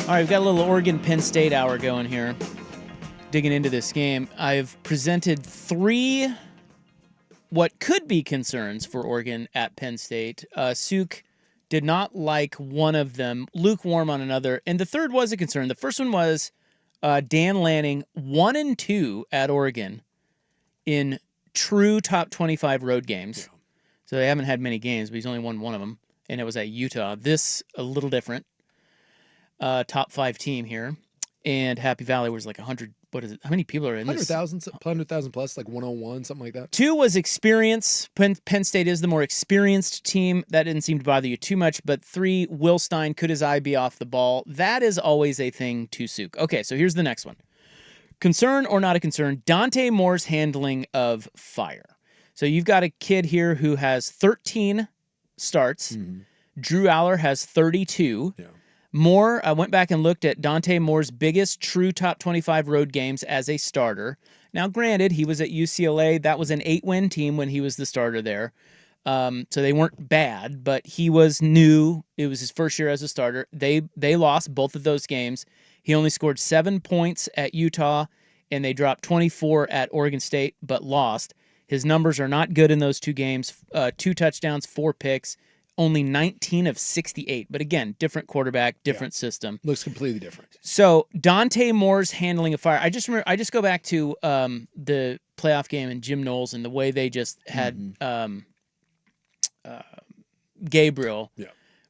All right, we've got a little Oregon-Penn State hour going here, digging into this game. I've presented 3 what could be concerns for Oregon at Penn State. Suk did not like one of them, lukewarm on another, and the third was a concern. The first one was Dan Lanning 1-2 at Oregon in true top 25 road games. Yeah. So they haven't had many games, but he's only won one of them, and it was at Utah. This, a little different. Top 5 team here. And Happy Valley was like 100. What is it? How many people are in this? 100,000 plus, like 101, something like that. 2 was experience. Penn State is the more experienced team. That didn't seem to bother you too much. But 3, Will Stein, could his eye be off the ball? That is always a thing to Suk. Okay, so here's the next one. Concern or not a concern, Dante Moore's handling of fire. So you've got a kid here who has 13 starts. Mm-hmm. Drew Aller has 32. Yeah. Moore, I went back and looked at Dante Moore's biggest true top 25 road games as a starter. Now, granted, he was at UCLA. That was an 8-win team when he was the starter there. So they weren't bad, but he was new. It was his first year as a starter. They lost both of those games. He only scored 7 points at Utah, and they dropped 24 at Oregon State, but lost. His numbers are not good in those 2 games. 2 touchdowns, 4 picks. Only 19 of 68. But again, different quarterback, different system. Looks completely different. So Dante Moore's handling of fire. I just go back to the playoff game and Jim Knowles and the way they just had Gabriel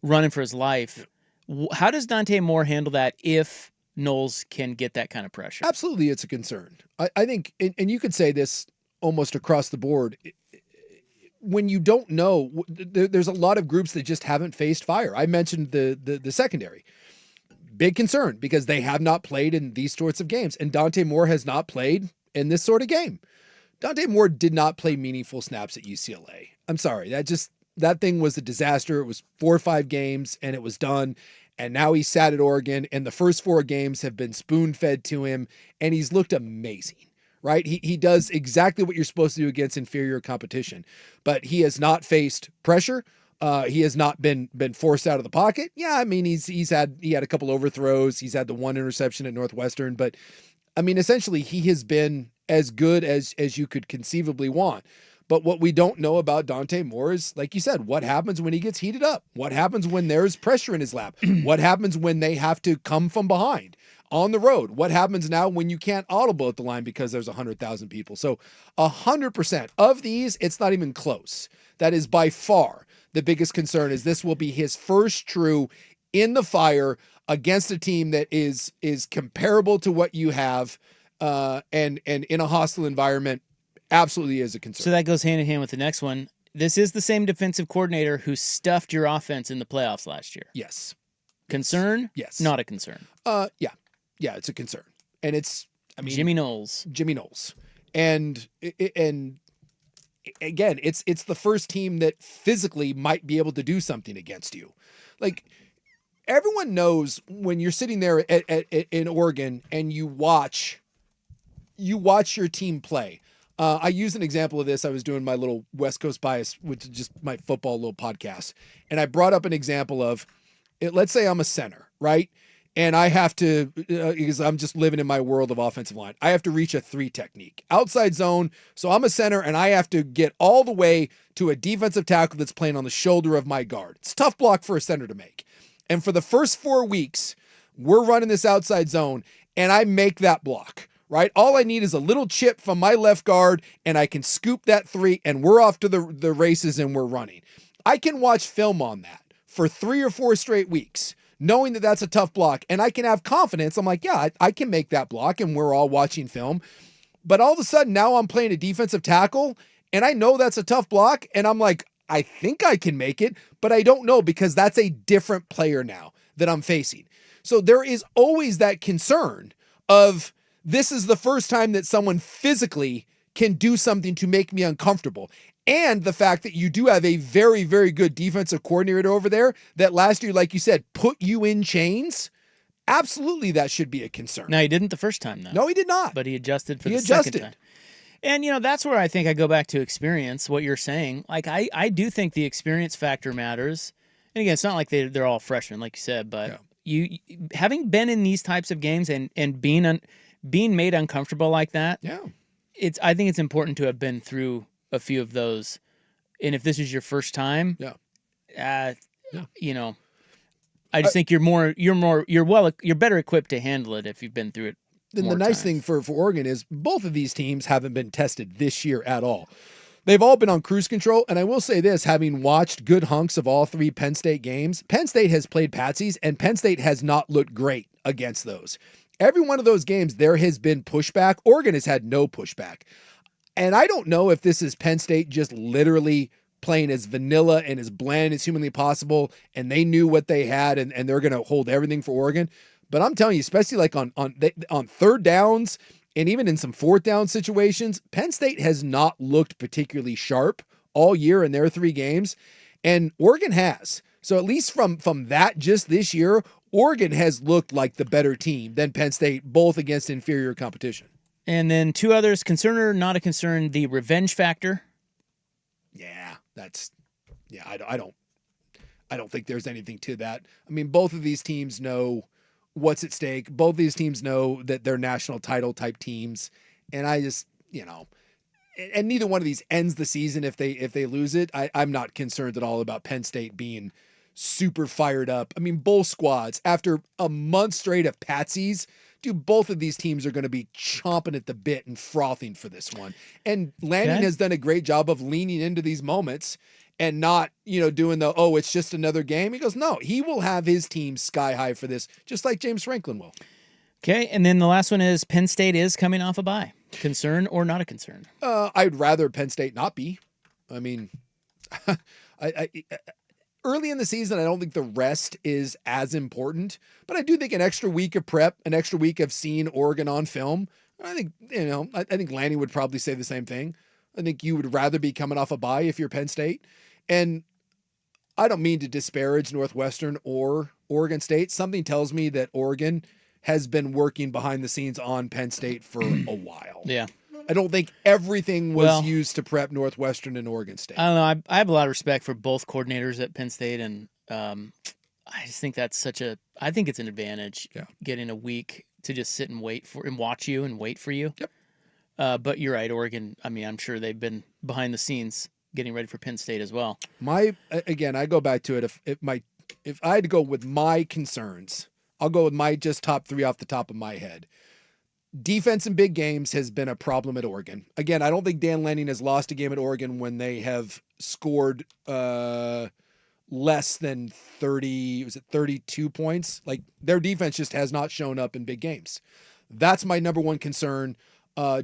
running for his life. Yeah. How does Dante Moore handle that if Knowles can get that kind of pressure? Absolutely, it's a concern. I think, and you could say this almost across the board, when you don't know, there's a lot of groups that just haven't faced fire. I mentioned the secondary. Big concern because they have not played in these sorts of games. And Dante Moore has not played in this sort of game. Dante Moore did not play meaningful snaps at UCLA. I'm sorry. That thing was a disaster. It was 4 or 5 games and it was done. And now he's sat at Oregon and the first 4 games have been spoon-fed to him and he's looked amazing. Right? He does exactly what you're supposed to do against inferior competition, but he has not faced pressure. He has not been forced out of the pocket. Yeah, I mean, he had a couple overthrows. He's had the 1 interception at Northwestern, but I mean, essentially he has been as good as you could conceivably want. But what we don't know about Dante Moore is, like you said, what happens when he gets heated up? What happens when there's pressure in his lap? What happens when they have to come from behind? On the road, what happens now when you can't audible at the line because there's 100,000 people? So 100% of these, it's not even close. That is by far the biggest concern is this will be his first true in the fire against a team that is comparable to what you have and in a hostile environment absolutely is a concern. So that goes hand in hand with the next one. This is the same defensive coordinator who stuffed your offense in the playoffs last year. Yes. Concern? Yes. Not a concern. Yeah, it's a concern. And it's, I mean, Jimmy Knowles. And again, it's the first team that physically might be able to do something against you. Like everyone knows when you're sitting there in Oregon and you watch your team play. I use an example of this. I was doing my little West Coast bias, which is just my football little podcast. And I brought up an example of let's say I'm a center, right? And I have to, because I'm just living in my world of offensive line, I have to reach a 3 technique. Outside zone, so I'm a center and I have to get all the way to a defensive tackle that's playing on the shoulder of my guard. It's a tough block for a center to make. And for the first 4 weeks, we're running this outside zone and I make that block, right? All I need is a little chip from my left guard and I can scoop that 3 and we're off to the races and we're running. I can watch film on that for 3 or 4 straight weeks, knowing that that's a tough block, and I can have confidence. I'm like, yeah, I can make that block, and we're all watching film. But all of a sudden, now I'm playing a defensive tackle, and I know that's a tough block, and I'm like, I think I can make it, but I don't know because that's a different player now that I'm facing. So there is always that concern of this is the first time that someone physically can do something to make me uncomfortable. And the fact that you do have a very, very good defensive coordinator over there that last year, like you said, put you in chains. Absolutely, that should be a concern. No, he didn't the first time, though. No, he did not. But he adjusted for the second time. And, that's where I think I go back to experience, what you're saying. Like, I do think the experience factor matters. And again, it's not like they're all freshmen, like you said, but you having been in these types of games and being made uncomfortable like that, I think it's important to have been through a few of those. And if this is your first time, I just think you're better equipped to handle it if you've been through it. Then the nice thing for Oregon is both of these teams haven't been tested this year at all. They've all been on cruise control, and I will say this, having watched good hunks of all 3 Penn State games, Penn State has played patsies, and Penn State has not looked great against those. Every one of those games, there has been pushback. Oregon has had no pushback. And I don't know if this is Penn State just literally playing as vanilla and as bland as humanly possible, and they knew what they had, and they're going to hold everything for Oregon. But I'm telling you, especially like on third downs and even in some fourth down situations, Penn State has not looked particularly sharp all year in their 3 games, and Oregon has. So at least from that just this year, Oregon has looked like the better team than Penn State, both against inferior competition. And then 2 others, concern or not a concern, the revenge factor. Yeah, I don't think there's anything to that. I mean, both of these teams know what's at stake. Both these teams know that they're national title type teams. And I just, and neither one of these ends the season if they lose it. I'm not concerned at all about Penn State being super fired up. I mean, both squads, after a month straight of patsies, both of these teams are going to be chomping at the bit and frothing for this one. And Lanning has done a great job of leaning into these moments and not, doing it's just another game. He goes, no, he will have his team sky high for this, just like James Franklin will. Okay, and then the last one is Penn State is coming off a bye. Concern or not a concern? I'd rather Penn State not be. I mean, I early in the season, I don't think the rest is as important, but I do think an extra week of prep, an extra week of seeing Oregon on film, I think, I think Lanning would probably say the same thing. I think you would rather be coming off a bye if you're Penn State. And I don't mean to disparage Northwestern or Oregon State. Something tells me that Oregon has been working behind the scenes on Penn State for a while. Yeah. I don't think everything was used to prep Northwestern and Oregon State. I don't know. I have a lot of respect for both coordinators at Penn State, and I just think that's I think it's an advantage getting a week to just sit and watch you and wait for you. Yep. But you're right, Oregon. I mean, I'm sure they've been behind the scenes getting ready for Penn State as well. I go back to it. If I had to go with my concerns, I'll go with my just top 3 off the top of my head. Defense in big games has been a problem at Oregon. Again, I don't think Dan Lanning has lost a game at Oregon when they have scored less than 32 points. Like, their defense just has not shown up in big games. That's my number 1 concern.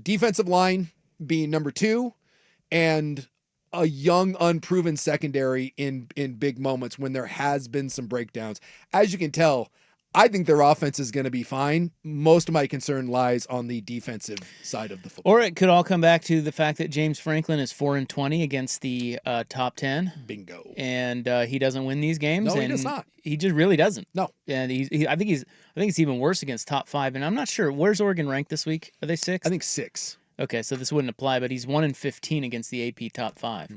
Defensive line being number 2, and a young, unproven secondary in big moments when there has been some breakdowns. As you can tell, I think their offense is going to be fine. Most of my concern lies on the defensive side of the football. Or it could all come back to the fact that James Franklin is 4-20 against the top 10. Bingo. And he doesn't win these games. No, and he does not. He just really doesn't. No. And I think it's even worse against top 5. And I'm not sure, where's Oregon ranked this week? Are they 6? I think 6. Okay, so this wouldn't apply, but he's 1-15 against the AP top 5.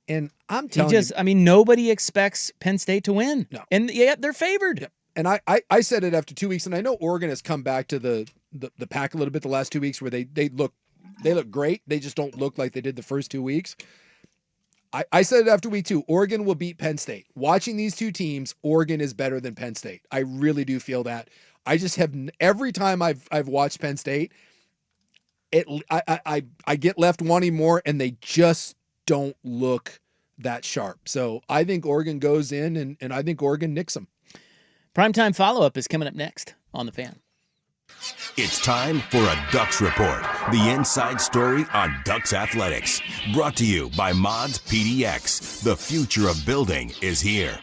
And I'm telling you, I mean, nobody expects Penn State to win. No. And yet they're favored. Yep. And I said it after 2 weeks, and I know Oregon has come back to the pack a little bit the last 2 weeks where they look great. They just don't look like they did the first 2 weeks. I said it after week 2. Oregon will beat Penn State. Watching these 2 teams, Oregon is better than Penn State. I really do feel that. I just have every time I've watched Penn State, I get left wanting more, and they just don't look that sharp. So I think Oregon goes in, and I think Oregon nicks them. Primetime follow-up is coming up next on The Fan. It's time for a Ducks Report, the inside story on Ducks athletics. Brought to you by Mods PDX. The future of building is here.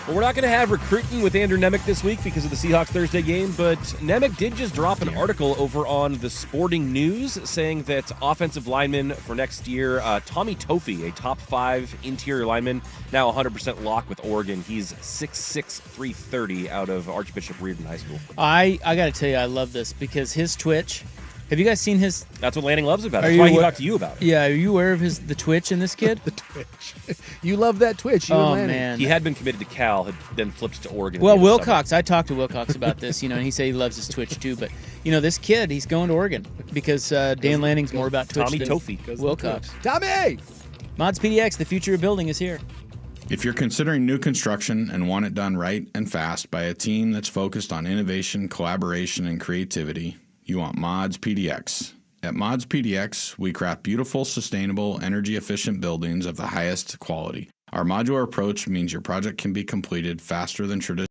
Well, we're not going to have recruiting with Andrew Nemec this week because of the Seahawks Thursday game, but Nemec did just drop an article over on the Sporting News saying that offensive lineman for next year, Tommy Tofi, a top 5 interior lineman, now 100% lock with Oregon. He's 6'6", 330 out of Archbishop Reardon High School. I got to tell you, I love this because his Twitch Have you guys seen his? That's what Lanning loves about it. Are That's you why he aware- talked to you about it. Yeah, are you aware of the twitch in this kid? The Twitch. You love that Twitch. You and Oh Lanning. man, He had been committed to Cal, had then flipped to Oregon. Well, at the end of the summer. Wilcox, I talked to Wilcox about this, and he said he loves his Twitch too. But this kid, he's going to Oregon because Dan Lanning's more about Twitch Tommy than Tofi. Wilcox. Tommy! Mods PDX, the future of building is here. If you're considering new construction and want it done right and fast by a team that's focused on innovation, collaboration, and creativity, you want Mods PDX. At Mods PDX, we craft beautiful, sustainable, energy-efficient buildings of the highest quality. Our modular approach means your project can be completed faster than traditional.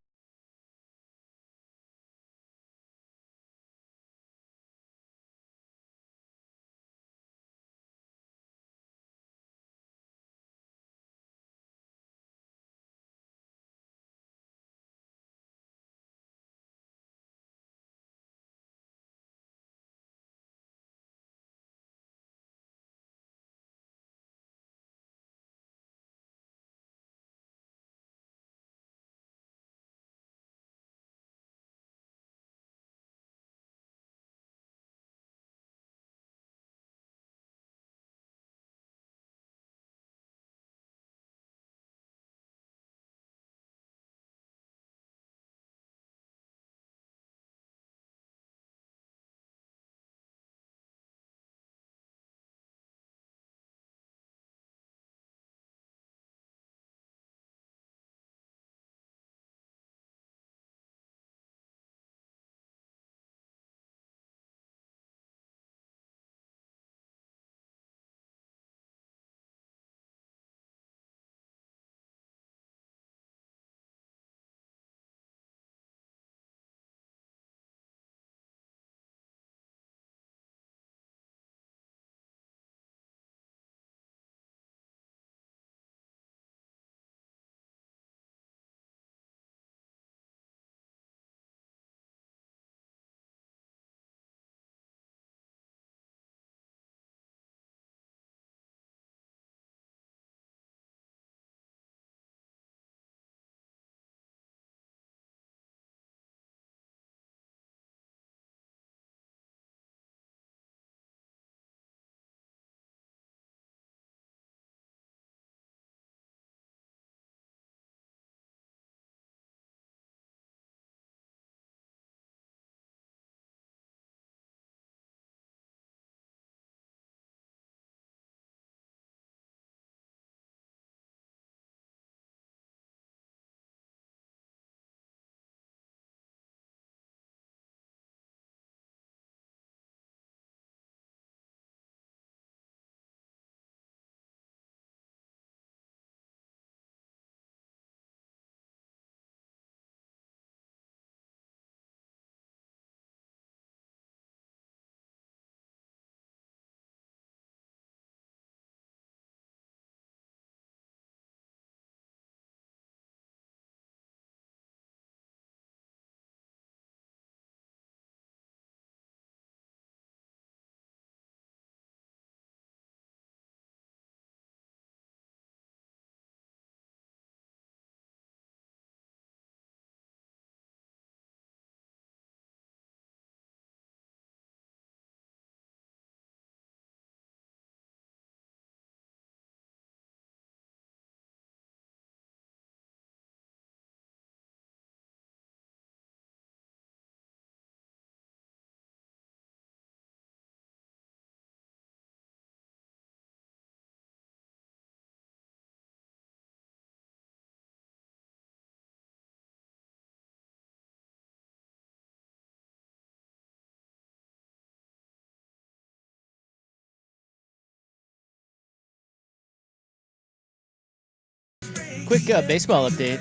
Quick baseball update.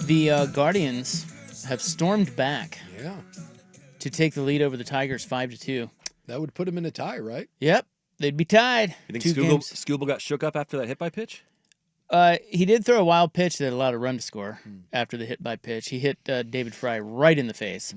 The Guardians have stormed back Yeah. to take the lead over the Tigers 5-2. That would put him in a tie, right? Yep, they'd be tied. You think 2 games. Scooble got shook up after that hit by pitch? He did throw a wild pitch that allowed a run to score after the hit by pitch. He hit David Fry right in the face.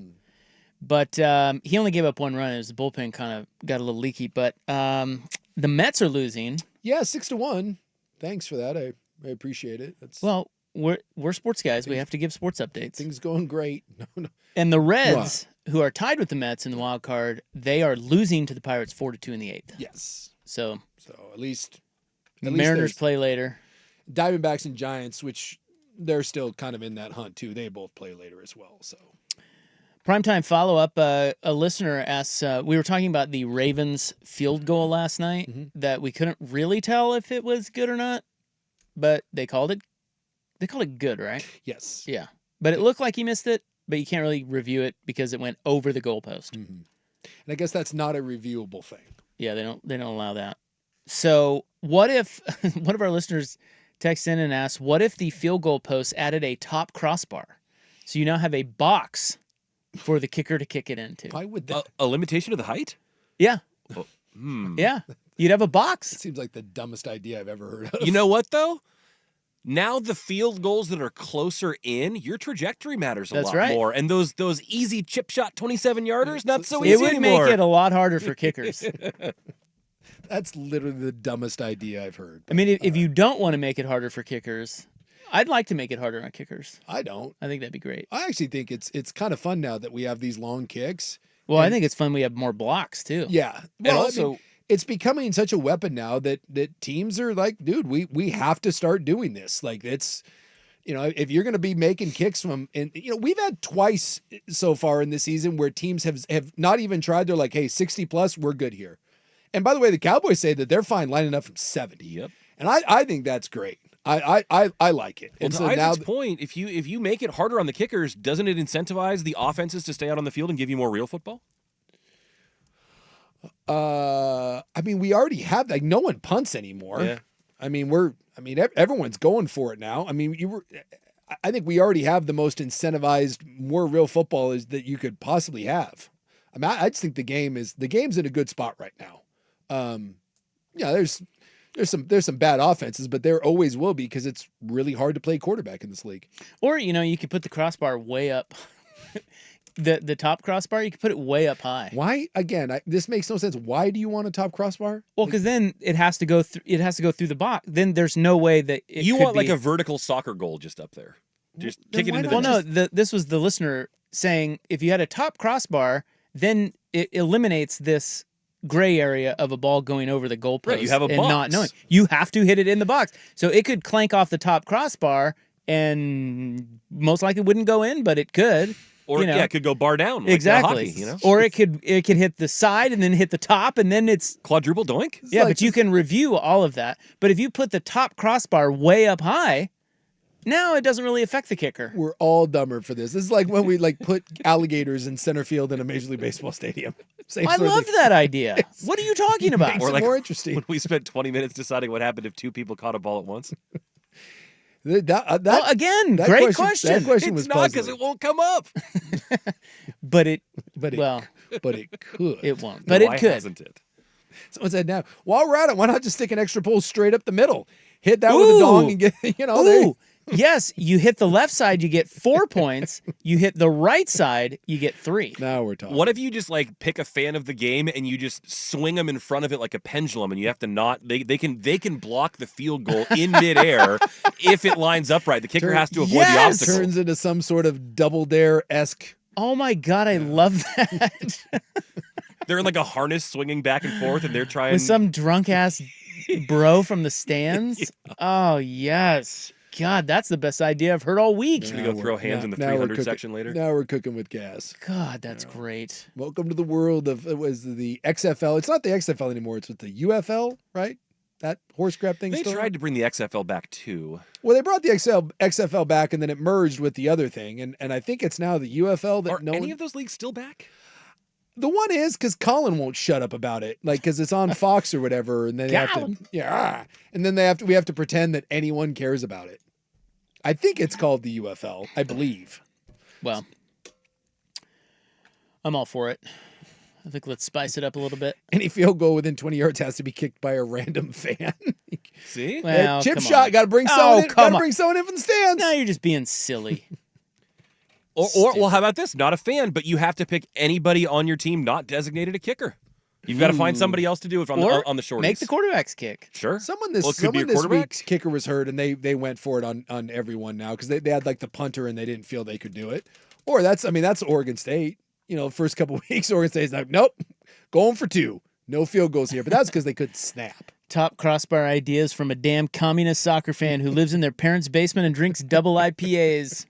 But he only gave up 1 run as the bullpen kind of got a little leaky. But the Mets are losing. Yeah, 6-1. Thanks for that. I appreciate it. Well, we're sports guys. We have to give sports updates. Things going great. No. And the Reds who are tied with the Mets in the wild card, they are losing to the Pirates 4-2 in the 8th. Yes. So at least Mariners play later. Diamondbacks and Giants, which they're still kind of in that hunt too. They both play later as well. So Primetime follow-up, a listener asks, we were talking about the Ravens field goal last night that we couldn't really tell if it was good or not, but they called it good, right? Yes. Yeah. But it looked like he missed it, but you can't really review it because it went over the goalpost. And I guess that's not a reviewable thing. Yeah, they don't allow that. So what if one of our listeners texts in and asks, what if the field goal post added a top crossbar? So you now have a box for the kicker to kick it into. Why would that? A limitation of the height? Yeah. Oh, Yeah. You'd have a box. It seems like the dumbest idea I've ever heard of. You know what, though? Now the field goals that are closer in, your trajectory matters a lot more. And those easy chip shot 27-yarders, not so easy anymore. It would make it a lot harder for kickers. That's literally the dumbest idea I've heard. I mean, if you don't want to make it harder for kickers, I'd like to make it harder on kickers. I don't. I think that'd be great. I actually think it's kind of fun now that we have these long kicks. Well, I think it's fun we have more blocks, too. Yeah. And Well, also, I mean, it's becoming such a weapon now that teams are like, dude, we have to start doing this. Like, it's, if you're going to be making kicks from, and we've had twice so far in this season where teams have not even tried. They're like, hey, 60 plus, we're good here. And by the way, the Cowboys say that they're fine lining up from 70. Yep. And I think that's great. I like it. Well, and to so Isaac's now, point, if you make it harder on the kickers, doesn't it incentivize the offenses to stay out on the field and give you more real football? I mean, we already have, like, no one punts anymore. Yeah. I mean, everyone's going for it now. I mean, I think we already have the most incentivized, more real football is that you could possibly have. I mean, I just think the game's in a good spot right now. There's some bad offenses, but there always will be because it's really hard to play quarterback in this league. Or, you could put the crossbar way up. The top crossbar, you could put it way up high. Why? Again, this makes no sense. Why do you want a top crossbar? Well, because then it has to go through. It has to go through the box. Then there's no way that you want like a vertical soccer goal just up there. Just kick it into the. Well, no. This was the listener saying if you had a top crossbar, then it eliminates this gray area of a ball going over the goalpost. Right, you have a and box. Not knowing. You have to hit it in the box. So it could clank off the top crossbar and most likely wouldn't go in, but it could. Or it could go bar down. Like Exactly. Hockey, Or it could hit the side and then hit the top and then it's quadruple doink. Yeah, but you can review all of that. But if you put the top crossbar way up high, now it doesn't really affect the kicker. We're all dumber for this. This is like when we put alligators in center field in a Major League Baseball stadium. I loved that idea. What are you talking about? Or more interesting. When we spent 20 minutes deciding what happened if two people caught a ball at once. Well, again, great question. That question it's was not because it won't come up. but it could. It won't. But it could. Hasn't it? Someone said, now, while we're at it, why not just stick an extra pole straight up the middle? Hit that with a dong and get, Yes, you hit the left side, you get 4 points. You hit the right side, you get 3. Now we're talking. What if you just pick a fan of the game and you just swing them in front of it like a pendulum, and you have to they can block the field goal in midair if it lines up right. The kicker has to avoid the obstacle. Turns into some sort of Double Dare-esque. Oh my God, I love that. They're in a harness swinging back and forth, and they're trying with some drunk ass bro from the stands. Yeah. Oh yes. God, that's the best idea I've heard all week. Should we go throw hands in the 300 section later? Now we're cooking with gas. God, that's great. Welcome to the world of the XFL. It's not the XFL anymore. It's with the UFL, right? That horse crap thing. They tried to bring the XFL back too. Well, they brought the XFL back, and then it merged with the other thing, and I think it's now the UFL. Are any of those leagues still back? The one is because Colin won't shut up about it, because it's on Fox or whatever, and then they have to, and then we have to pretend that anyone cares about it. I think it's called the UFL, I believe. Well, I'm all for it. I think let's spice it up a little bit. Any field goal within 20 yards has to be kicked by a random fan. See? Well, chip shot, got to bring someone in. Got to bring someone in from the stands. Now you're just being silly. Or well, how about this? Not a fan, but you have to pick anybody on your team not designated a kicker. You've got to find somebody else to do it on the shorties. Make the quarterbacks kick. Sure. Someone this week's kicker was hurt, and they went for it on everyone now because they had the punter and they didn't feel they could do it. Or that's Oregon State. first couple weeks, Oregon State's like, nope, going for 2. No field goals here. But that's because they couldn't snap. Top crossbar ideas from a damn communist soccer fan who lives in their parents' basement and drinks double IPAs.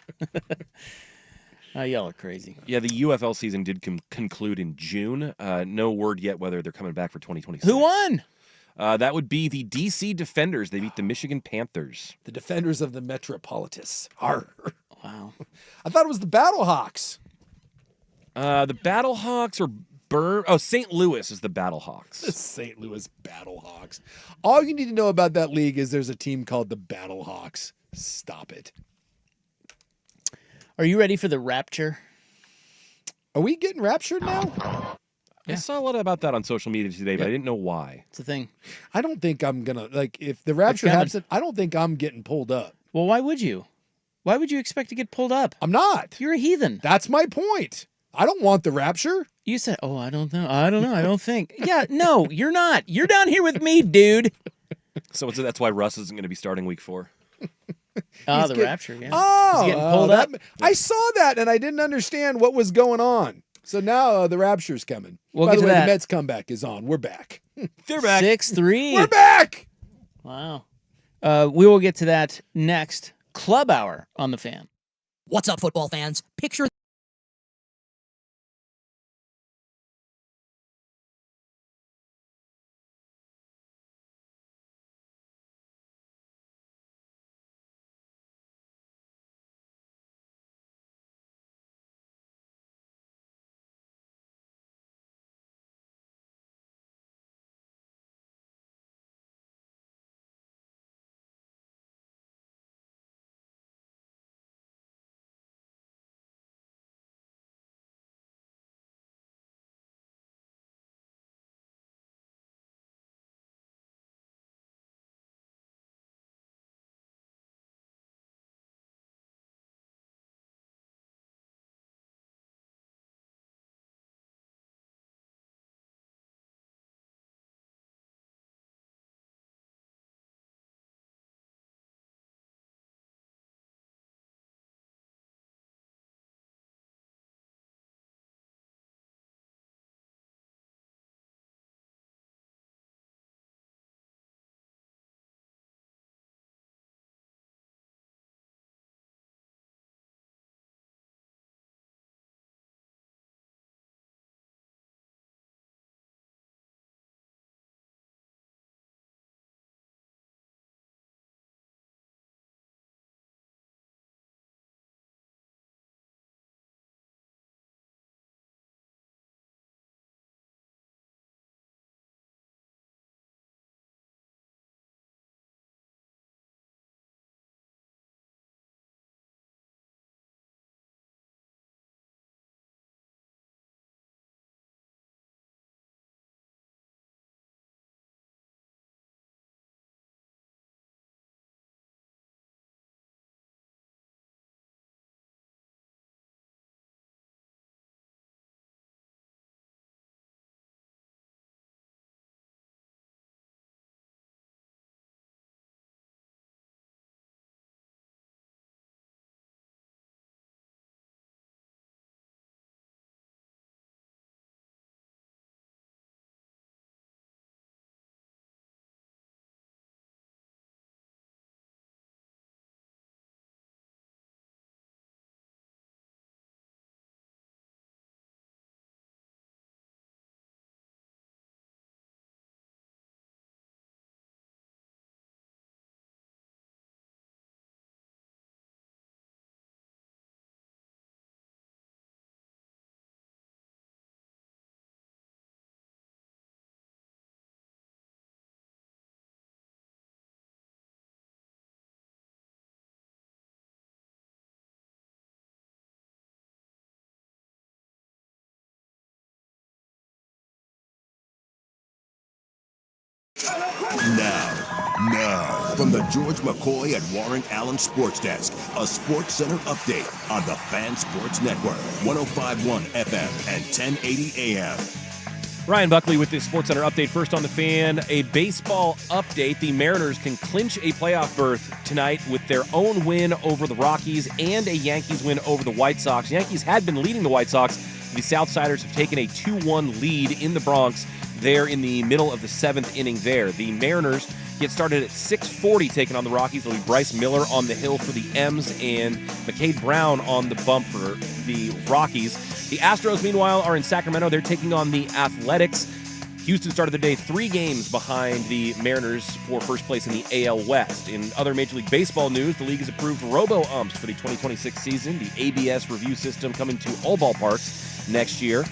Y'all are crazy. Yeah, the UFL season did conclude in June. No word yet whether they're coming back for 2026. Who won? That would be the DC Defenders. They beat the Michigan Panthers. The Defenders of the Metropolitus. Arr. Wow. I thought it was the Battlehawks. The Battlehawks are St. Louis is the Battlehawks. The St. Louis Battlehawks. All you need to know about that league is there's a team called the Battlehawks. Stop it. Are you ready for the Rapture? Are we getting raptured now? I saw a lot about that on social media today, but I didn't know why. It's a thing. I don't think I'm going to, if the rapture happens, I don't think I'm getting pulled up. Well, why would you? Why would you expect to get pulled up? I'm not. You're a heathen. That's my point. I don't want the rapture. You said, I don't know. I don't think. Yeah, no, you're not. You're down here with me, dude. So that's why Russ isn't going to be starting week 4. Rapture, yeah. Oh, he's getting pulled up. I saw that, and I didn't understand what was going on. So now the rapture's coming. We'll By get the to way, that. the Mets comeback is on. We're back. They're back. 6-3. We're back. Wow. We will get to that next. Club Hour on the Fan. What's up, football fans? Picture Now, from the George McCoy and Warren Allen Sports Desk, a Sports Center update on the Fan Sports Network, 105.1 FM and 1080 AM. Ryan Buckley with this Sports Center update. First on the Fan, a baseball update. The Mariners can clinch a playoff berth tonight with their own win over the Rockies and a Yankees win over the White Sox. Yankees had been leading the White Sox, The Southsiders have taken a 2-1 lead in the Bronx there in the middle of the 7th inning there. The Mariners get started at 6:40, taking on the Rockies. It'll be Bryce Miller on the hill for the M's and McCade Brown on the bump for the Rockies. The Astros, meanwhile, are in Sacramento. They're taking on the Athletics. Houston started the day 3 games behind the Mariners for first place in the AL West. In other Major League Baseball news, the league has approved robo-umps for the 2026 season, the ABS review system coming to all ballparks next year.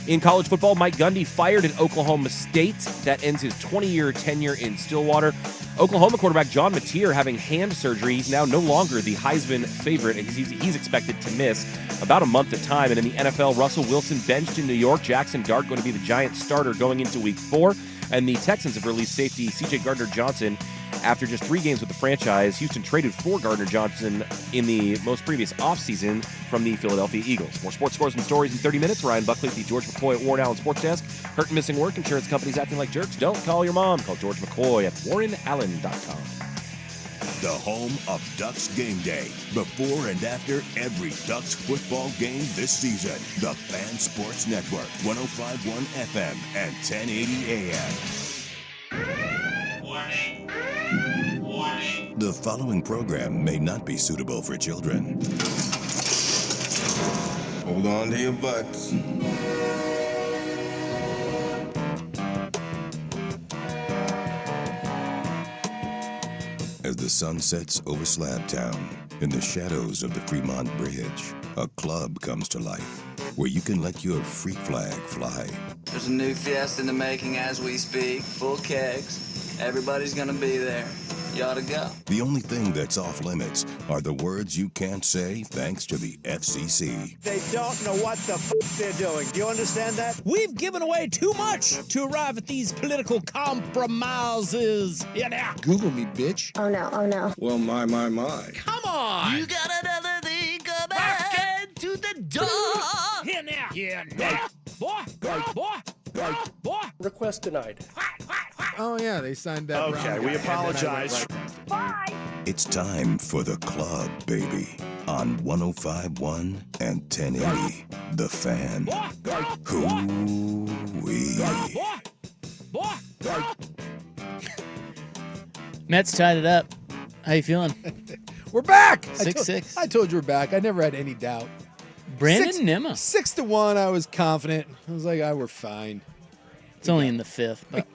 In college football, Mike Gundy fired at Oklahoma State. That ends his 20-year tenure in Stillwater. Oklahoma quarterback John Mateer having hand surgery. He's now no longer the Heisman favorite, and he's expected to miss about a month at time. And in the NFL, Russell Wilson benched in New York. Jackson Dart going to be the Giants starter going into Week 4. And the Texans have released safety C.J. Gardner-Johnson after just 3 games with the franchise. Houston traded for Gardner-Johnson in the most previous offseason from the Philadelphia Eagles. More sports scores and stories in 30 minutes. Ryan Buckley, the George McCoy at Warren Allen Sports Desk. Hurt and missing work. Insurance companies acting like jerks. Don't call your mom. Call George McCoy at warrenallen.com. The home of Ducks game day. Before and after every Ducks football game this season. The Fan Sports Network, 105.1 FM and 1080 AM. The following program may not be suitable for children. Hold on to your butts. As the sun sets over Slabtown, in the shadows of the Fremont Bridge, a club comes to life where you can let your freak flag fly. There's a new fiesta in the making as we speak, full kegs. Everybody's gonna be there. You ought to go. The only thing that's off limits are the words you can't say thanks to the FCC. They don't know what the they're doing. Do you understand that? We've given away too much to arrive at these political compromises. Yeah, now. Google me, bitch. Oh no, oh no. Well, my. Come on. You got another thing coming to the door. Here now. Yeah, now. Boy. Request denied. Oh, yeah, they signed that. Okay, we apologize. Bye. It's time for the club, baby. On 105.1 and 1080. The Fan. Hoo-wee. Mets tied it up. How you feeling? We're back. 6-6. I told you we're back. I never had any doubt. Brandon Nimmo. 6-1. I was confident. I was like, we're fine. It's only in the 5th. But...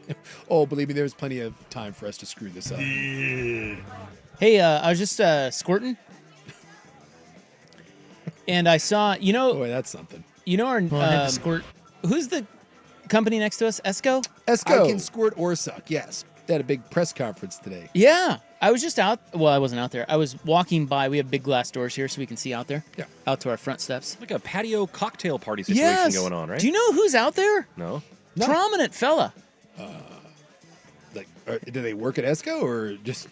oh, believe me, there's plenty of time for us to screw this up. Hey, I was just squirting, and I saw, boy, that's something. Our squirt. Who's the company next to us? Esco. I can squirt or suck. Yes, they had a big press conference today. Yeah, I was just out. Well, I wasn't out there. I was walking by. We have big glass doors here, so we can see out there. Yeah, out to our front steps. Like a patio cocktail party situation going on, right? Do you know who's out there? No. Prominent fella. Do they work at Esco or just?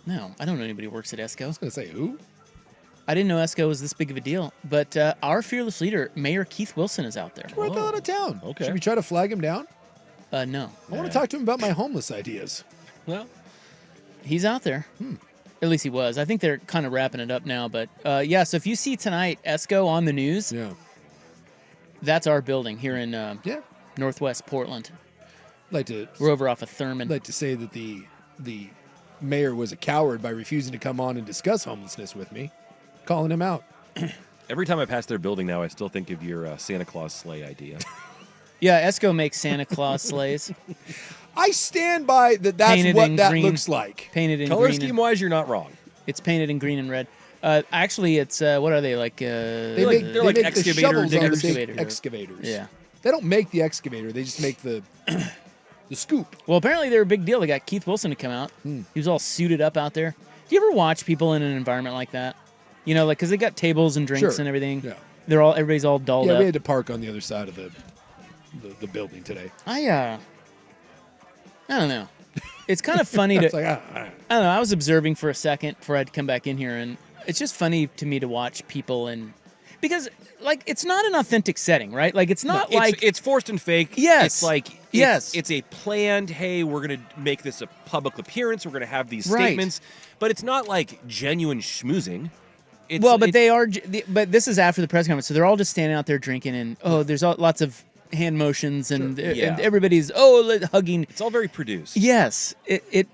No, I don't know anybody who works at Esco. I was gonna say who? I didn't know Esco was this big of a deal, but our fearless leader, Mayor Keith Wilson, is out there. Right the hell out of town. Okay. Should we try to flag him down? No. I want to talk to him about my homeless ideas. Well, he's out there. At least he was. I think they're kind of wrapping it up now, but yeah. So if you see tonight Esco on the news, that's our building here in Northwest Portland. We're over off of Thurman. I'd like to say that the mayor was a coward by refusing to come on and discuss homelessness with me, calling him out. Every time I pass their building now, I still think of your Santa Claus sleigh idea. Yeah, Esco makes Santa Claus sleighs. I stand by that. That's Painted what in that green. looks like. Painted in Color green. scheme wise, you're not wrong. It's painted in green and red. Actually, it's what are they like? They're like excavator excavators. Excavators. Yeah. They don't make the excavator. They just make the scoop. Well, apparently they're a big deal. They got Keith Wilson to come out. He was all suited up out there. Do you ever watch people in an environment like that? You know, like because they got tables and drinks and everything. Yeah. Everybody's all dolled up. Yeah, we had to park on the other side of the building today. I don't know. It's kind of funny to. I don't know. I was observing for a second before I had to come back in here, and it's just funny to me to watch people because like it's not an authentic setting, right? Like it's not it's forced and fake. Yes. It's like it's a planned. Hey, we're gonna make this a public appearance. We're gonna have these statements, but it's not like genuine schmoozing. But they are. But this is after the press conference, so they're all just standing out there drinking, and there's lots of hand motions, and, and everybody's hugging. It's all very produced. Yes, it.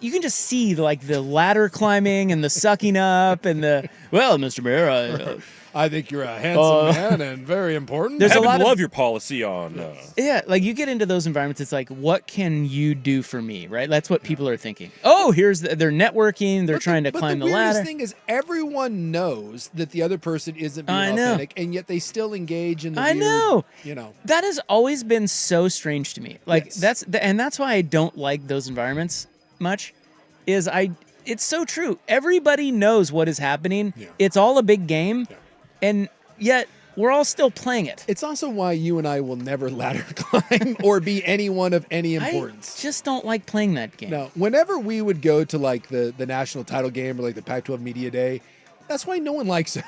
You can just see like the ladder climbing and the sucking up and the Mr. Mayor, I think you're a handsome man and very important. There's a lot love your policy on. Yeah, like you get into those environments, it's like, what can you do for me, right? That's what people are thinking. Oh, they're networking, they're trying to climb the ladder. The weirdest thing is everyone knows that the other person isn't being authentic, and yet they still engage in the weird, know. You know. That has always been so strange to me. Like that's why I don't like those environments much. It's so true. Everybody knows what is happening. Yeah. It's all a big game. Yeah. And yet, we're all still playing it. It's also why you and I will never ladder climb or be anyone of any importance. I just don't like playing that game. No, whenever we would go to like the national title game or like the Pac-12 Media Day, that's why no one likes it.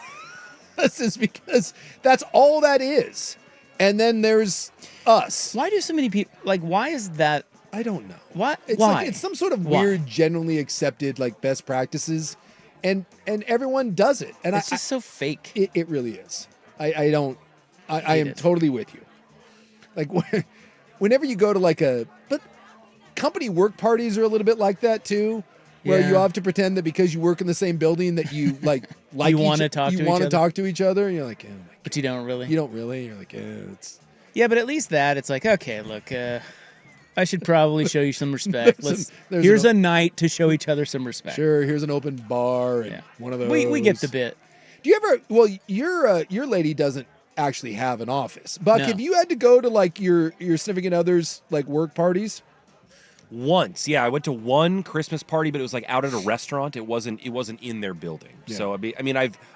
This is because that's all that is. And then there's us. Why do so many people, why is that? I don't know. What? It's why? Like it's some sort of weird, generally accepted like best practices. And everyone does it, and it's just so fake. It really is. I am totally with you. Like whenever you go to but company work parties are a little bit like that too, where you have to pretend that because you work in the same building that you you want to talk to each other. And you're like, but you don't really. You don't really. You're like, it's. Yeah, but at least it's like, okay, look. I should probably show you some respect. Here's a night to show each other some respect. Sure, here's an open bar and one of those. We get the bit. Do you ever? Well, your lady doesn't actually have an office. Buck, have you had to go to your significant other's work parties? Once, yeah, I went to one Christmas party, but it was out at a restaurant. It wasn't in their building. Yeah. So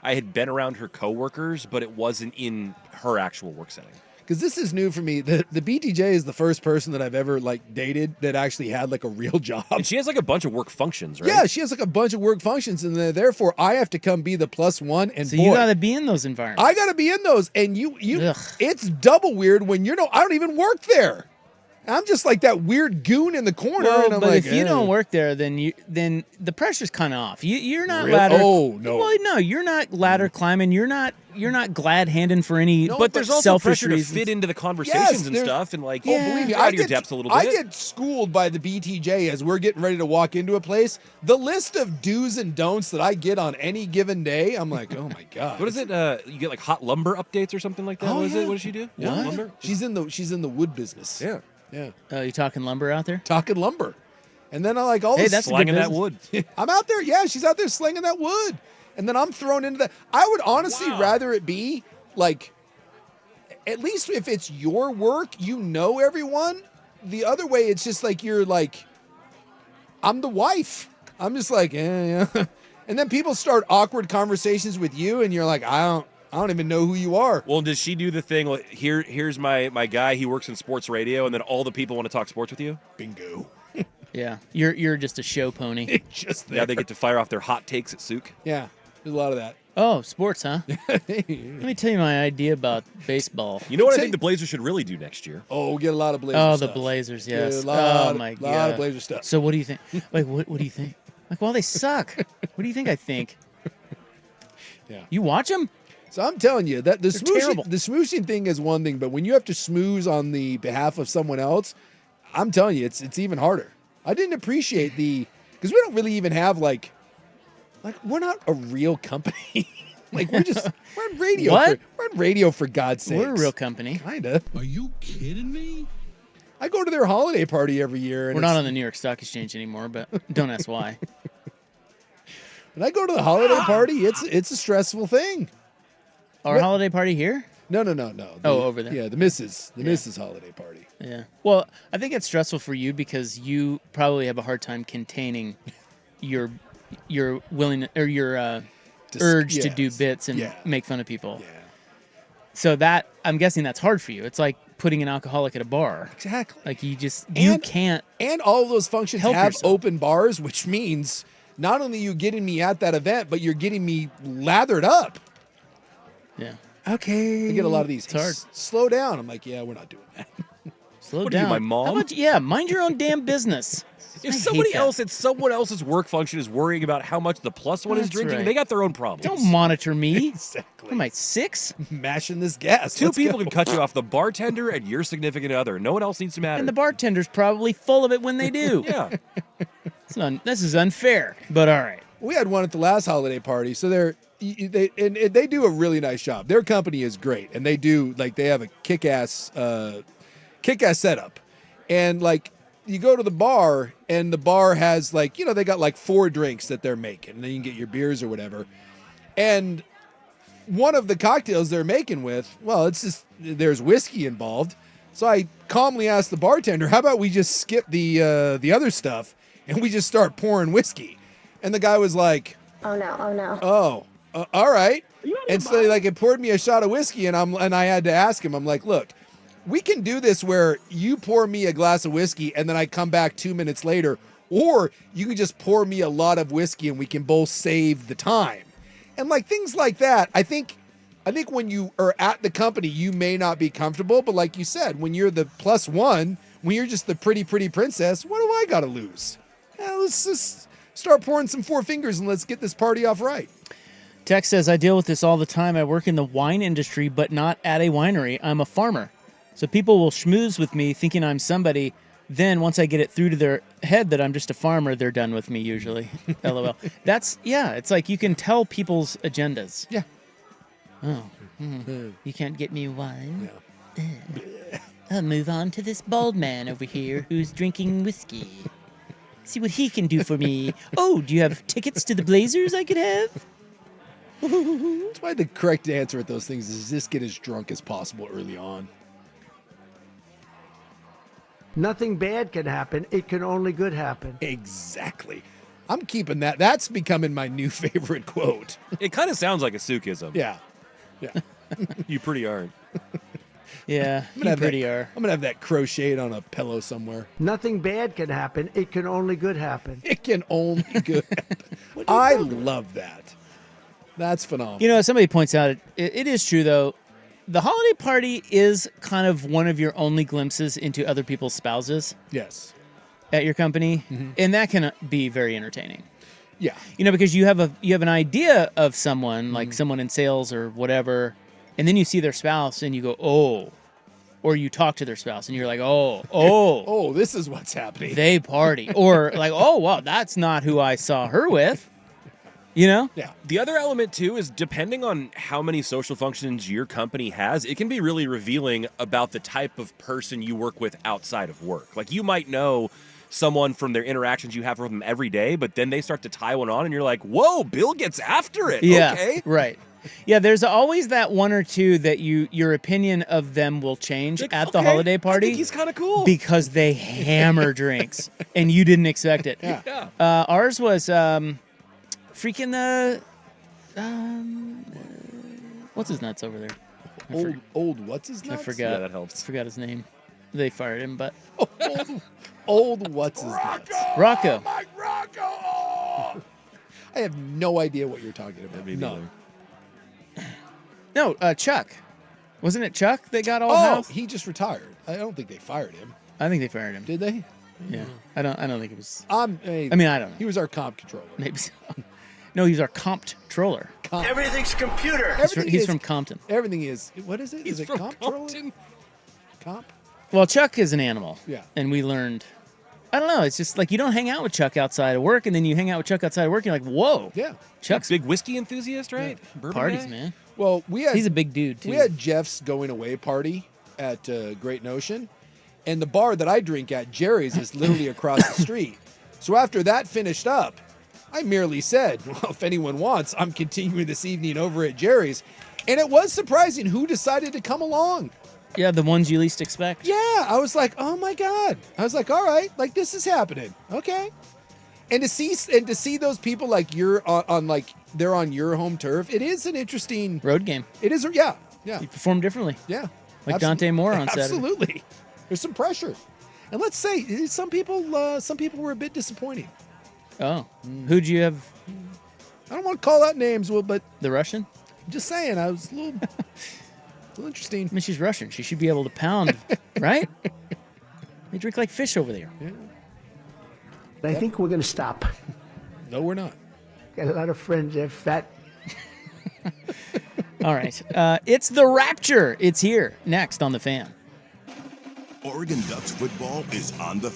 I had been around her coworkers, but it wasn't in her actual work setting. Because this is new for me. The BTJ is the first person that I've ever dated that actually had a real job. And she has a bunch of work functions, right? Yeah, she has a bunch of work functions, and therefore I have to come be the +1. And so you got to be in those environments. I got to be in those, and you. It's double weird when I don't even work there. I'm just like that weird goon in the corner. Well, and but if you don't work there, then the pressure's kind of off. You're not really? ladder. Oh no! Well, no, you're not ladder climbing. You're not glad handing for any. No, but there's also pressure to fit into the conversations and stuff, and believe me, out of your depths a little bit. I get schooled by the BTJ as we're getting ready to walk into a place. The list of do's and don'ts that I get on any given day, I'm like, oh my god. What is it? You get hot lumber updates or something like that? Oh, What is it? What does she do? Yeah. Lumber. She's in the wood business. Yeah. Yeah. You talking lumber out there? Talking lumber. And then I all this that's slanging that wood. I'm out there. Yeah, she's out there slinging that wood. And then I'm thrown into that. I would honestly rather it be at least if it's your work, everyone. The other way, it's just you're I'm the wife. I'm just yeah. And then people start awkward conversations with you, and you're like, I don't even know who you are. Well, does she do the thing here's my guy, he works in sports radio, and then all the people want to talk sports with you? Bingo. Yeah. You're just a show pony. Just there. Now they get to fire off their hot takes at Souk. Yeah. There's a lot of that. Oh, sports, huh? Let me tell you my idea about baseball. You know what I think the Blazers should really do next year? Oh, we'll get a lot of Blazers stuff. stuff. The Blazers, yes. Oh my God. A lot of Blazer stuff. So what do you think? What do you think? Well, they suck. What do you think I think? Yeah. You watch them? So I'm telling you that the smooshing thing is one thing, but when you have to smooze on the behalf of someone else, I'm telling you, it's even harder. I didn't appreciate because we don't really even have we're not a real company. we're on radio. What? We're on radio for God's sake. We're a real company. Kinda. Are you kidding me? I go to their holiday party every year. And we're not on the New York Stock Exchange anymore, but don't ask why. When I go to the holiday party, it's a stressful thing. Our holiday party here? No. Over there. Yeah, the Mrs. holiday party. Yeah. Well, I think it's stressful for you because you probably have a hard time containing your willingness or your urge to do bits and make fun of people. Yeah. So that I'm guessing that's hard for you. It's like putting an alcoholic at a bar. Exactly. You can't. And all of those functions help have yourself. open bars, which means not only you getting me at that event, but you're getting me lathered up. Yeah. Okay. I get a lot of these. It's hard. Slow down. I'm like, yeah, we're not doing that. Slow What down. are you, my mom? How about mind your own damn business. If somebody else at someone else's work function is worrying about how much the plus one is drinking, right. they got their own problems. Don't monitor me. Exactly. What am I, 6? Mashing this gas. Two Let's people go. can cut you off, the bartender and your significant other. No one else needs to matter. And the bartender's probably full of it when they do. Yeah. This is unfair, but all right. We had one at the last holiday party, so they do a really nice job. Their company is great, and they have a kick-ass setup. And like you go to the bar, and the bar has they got 4 drinks that they're making, and then you can get your beers or whatever. And one of the cocktails they're making there's whiskey involved. So I calmly asked the bartender, "How about we just skip the other stuff and we just start pouring whiskey?" And the guy was like, "Oh no, oh no." "Oh, all right." And so it poured me a shot of whiskey, and I had to ask him, I'm like, "Look, we can do this where you pour me a glass of whiskey and then I come back 2 minutes later, or you can just pour me a lot of whiskey and we can both save the time." And things like that, I think when you are at the company, you may not be comfortable, but like you said, when you're the plus one, when you're just the pretty princess, what do I got to lose? Let's just start pouring some Four Fingers and let's get this party off right. Tex says, "I deal with this all the time. I work in the wine industry, but not at a winery. I'm a farmer. So people will schmooze with me thinking I'm somebody. Then once I get it through to their head that I'm just a farmer, they're done with me usually." LOL. It's like you can tell people's agendas. Yeah. Oh, you can't get me wine? I'll move on to this bald man over here who's drinking whiskey. See what he can do for me. Oh, do you have tickets to the Blazers I could have? That's why the correct answer at those things is just get as drunk as possible early on. Nothing bad can happen. It can only good happen. Exactly. I'm keeping that. That's becoming my new favorite quote. It kind of sounds like a Sukism. Yeah. You pretty aren't. Yeah, you pretty are. I'm going to have that crocheted on a pillow somewhere. Nothing bad can happen. It can only good happen. It can only good happen. I love that. That's phenomenal. Somebody points out, it is true, though. The holiday party is kind of one of your only glimpses into other people's spouses. Yes. At your company. Mm-hmm. And that can be very entertaining. Yeah. Because you have an idea of someone, like someone in sales or whatever, and then you see their spouse and you go, "Oh," or you talk to their spouse and you're like, oh, this is what's happening. They party. Or like, "Oh, well, that's not who I saw her with." Yeah. The other element, too, is depending on how many social functions your company has, it can be really revealing about the type of person you work with outside of work. Like, you might know someone from their interactions you have with them every day, but then they start to tie one on, and you're like, "Whoa, Bill gets after it." Yeah, okay. Right. Yeah, there's always that one or two that your opinion of them will change at the holiday party. I think he's kind of cool. Because they hammer drinks, and you didn't expect it. Yeah. Ours was... freaking what's his nuts over there? Old what's his nuts? I forgot. Yeah, that helps. I forgot his name. They fired him, but old what's his nuts? Rocco. Mike Rocco. I have no idea what you're talking about. None. No, Chuck. Wasn't it Chuck that got all house? He just retired. I don't think they fired him. I think they fired him. Did they? Yeah. I don't think it was. I don't know. He was our comp controller. Maybe so. No, he's our comptroller. Everything's computer. He's from Compton. Everything is. What is it? He's is it from comptroller? Compton. Comp? Well, Chuck is an animal. Yeah. And we learned. I don't know. It's just like you don't hang out with Chuck outside of work, and then you hang out with Chuck outside of work, and you're like, whoa. Yeah. Chuck's big whiskey enthusiast, right? Yeah. Parties, man. Well, he's a big dude, too. We had Jeff's going away party at Great Notion, and the bar that I drink at, Jerry's, is literally across the street. So after that finished up, I merely said, "Well, if anyone wants, I'm continuing this evening over at Jerry's." And it was surprising who decided to come along. Yeah, the ones you least expect. Yeah, I was like, "Oh my God." I was like, "All right, like this is happening." Okay. And to see those people like you're on like they're on your home turf, it is an interesting road game. It is, yeah. You perform differently. Yeah. Like Dante Moore on Saturday. Absolutely. There's some pressure. And let's say some people were a bit disappointing. Oh. Who'd you have? I don't want to call out names, but the Russian? I'm just saying, I was a little interesting. I mean, she's Russian. She should be able to pound, right? They drink like fish over there. Yeah. I think we're going to stop. No, we're not. Got a lot of friends that are fat. All right. It's the Rapture. It's here next on The Fan. Oregon Ducks football is on the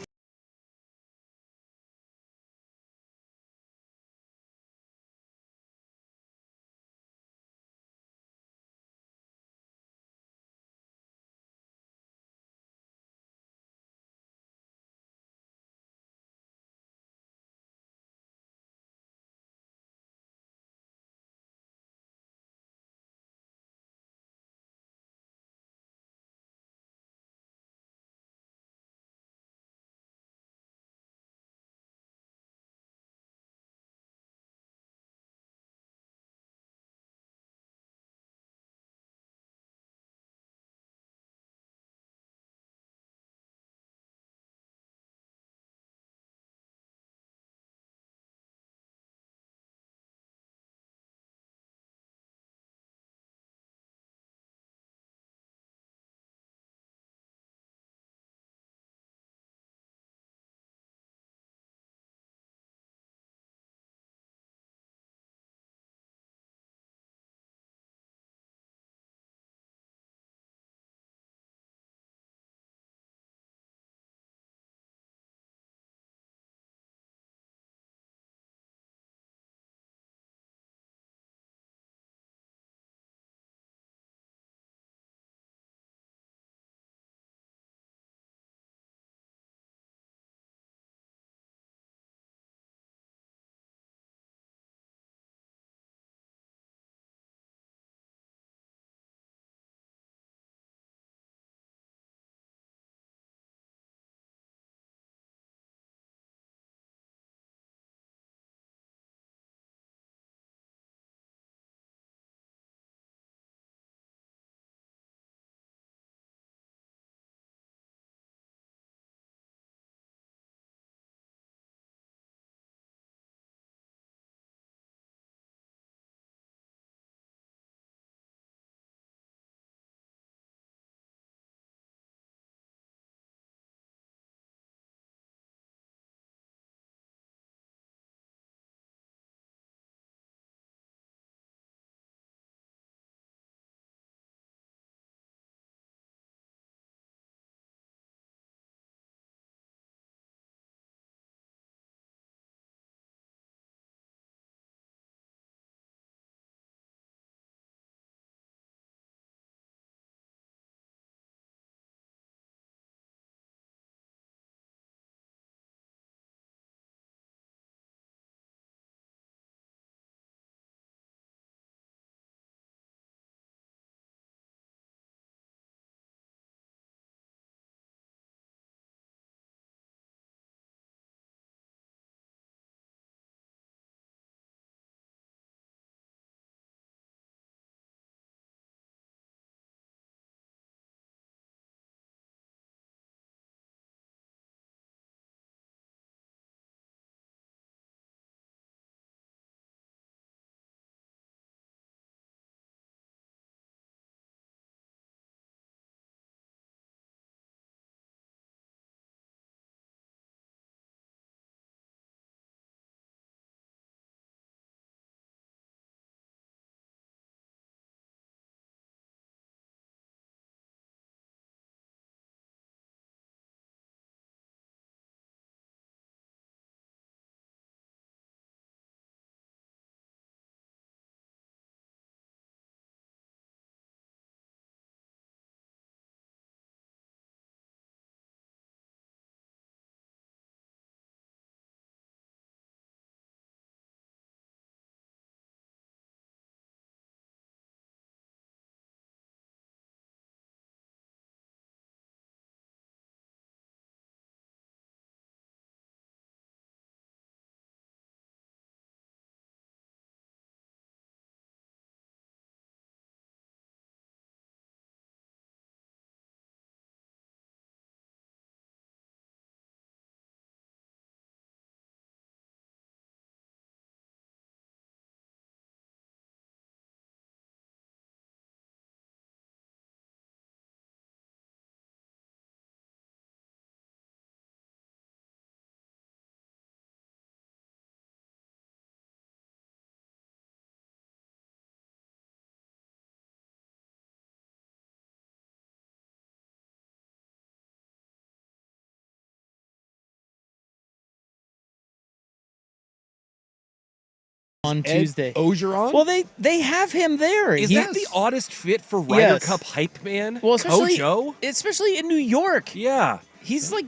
on Ed Tuesday. Ogeron? Well, they have him there. Is that the oddest fit for Ryder Cup hype man? Well, especially in New York. Yeah, he's like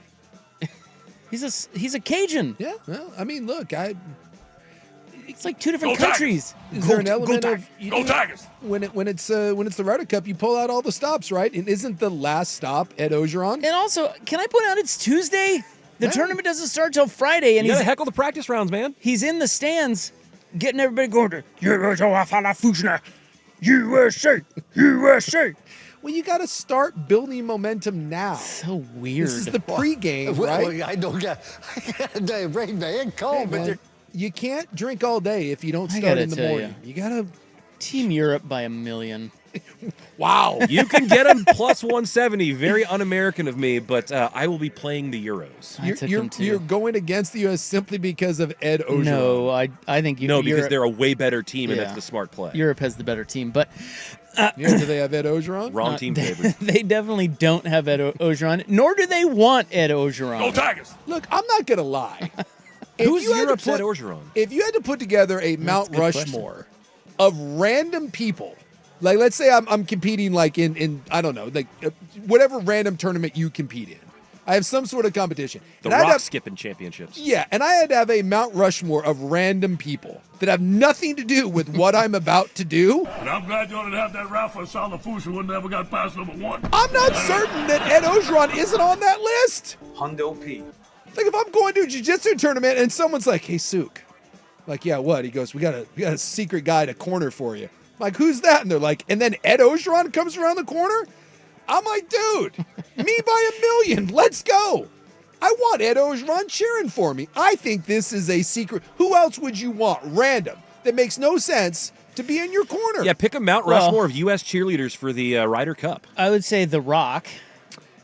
he's a Cajun. Yeah. Well, I mean, look, it's like two different countries. Is there an element of Go Tigers? When it's the Ryder Cup, you pull out all the stops, right? And isn't the last stop Ed Ogeron? And also, can I point out it's Tuesday? The tournament doesn't start till Friday, and You he's gotta heckle the practice rounds, man. He's in the stands, getting everybody going to USA, USA. Well, you got to start building momentum now. So weird. This is the pregame, right? Well, I got a day of rain, man. Cold, Hey, man, you can't drink all day if you don't I start gotta in the tell morning. You gotta Team Europe by 1,000,000. Wow. You can get him plus 170. Very un-American of me, but I will be playing the Euros. You're going against the U.S. simply because of Ed Ogeron. No, I think No, because Europe, they're a way better team, and Yeah. that's the smart play. Europe has the better team, but Do they have Ed Ogeron? Wrong team favorite. They definitely don't have Ed Ogeron, nor do they want Ed Ogeron. Go Tigers! Look, I'm not gonna lie. Who's you had to Europe's put- Ed Ogeron? If you had to put together a Mount a good Rushmore of random people, like let's say I'm competing like in I don't know, like whatever random tournament you compete in. I have some sort of competition. The And I'd rock have- skipping championships. Yeah, and I had to have a Mount Rushmore of random people that have nothing to do with what I'm about to do. And I'm glad you didn't have that Rafa Salafusa who never got past number 1. I'm not certain that Ed Ogeron isn't on that list. Hundo P. Like if I'm going to a jiu-jitsu tournament and someone's like, "Hey, Sook," like, "Yeah, what?" He goes, "We got a secret guy to corner for you." I'm like, "Who's that?" And they're like, and then Ed Ogeron comes around the corner. I'm like, "Dude, me by 1,000,000. Let's go." I want Ed Ogeron cheering for me. I think this is a secret. Who else would you want? Random. That makes no sense to be in your corner. Yeah, pick a Mount Rushmore of U.S. cheerleaders for the Ryder Cup. I would say The Rock.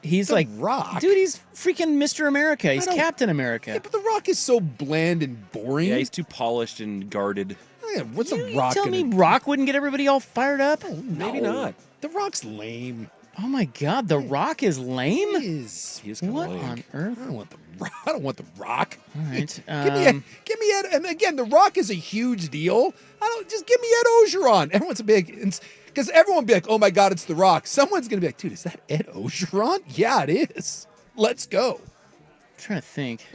He's The like Rock? dude. He's freaking Mr. America. He's don't- Captain America. Yeah, but The Rock is so bland and boring. Yeah, he's too polished and guarded. Yeah, what's The You Rock tell gonna me Rock wouldn't get everybody all fired up? Maybe not. The Rock's lame. Oh my God, The Rock is lame. He is. He is kinda What lame. on earth? I don't want the Rock. I don't want the Rock. All right. Give me Ed. And again, the Rock is a huge deal. Just give me Ed Ogeron. Everyone's a big, because everyone will be like, "Oh my God, it's the Rock." Someone's gonna be like, "Dude, is that Ed Ogeron?" Yeah, it is. Let's go. I'm trying to think.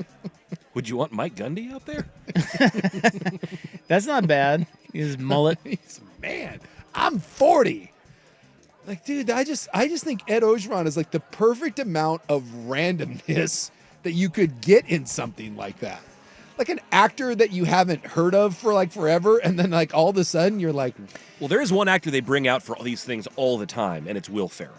Would you want Mike Gundy out there? That's not bad. His mullet. Man, I'm 40. Like, dude, I just think Ed Ogeron is like the perfect amount of randomness that you could get in something like that. Like an actor that you haven't heard of for like forever, and then like all of a sudden you're like, Well, there is one actor they bring out for all these things all the time, and it's Will Ferrell.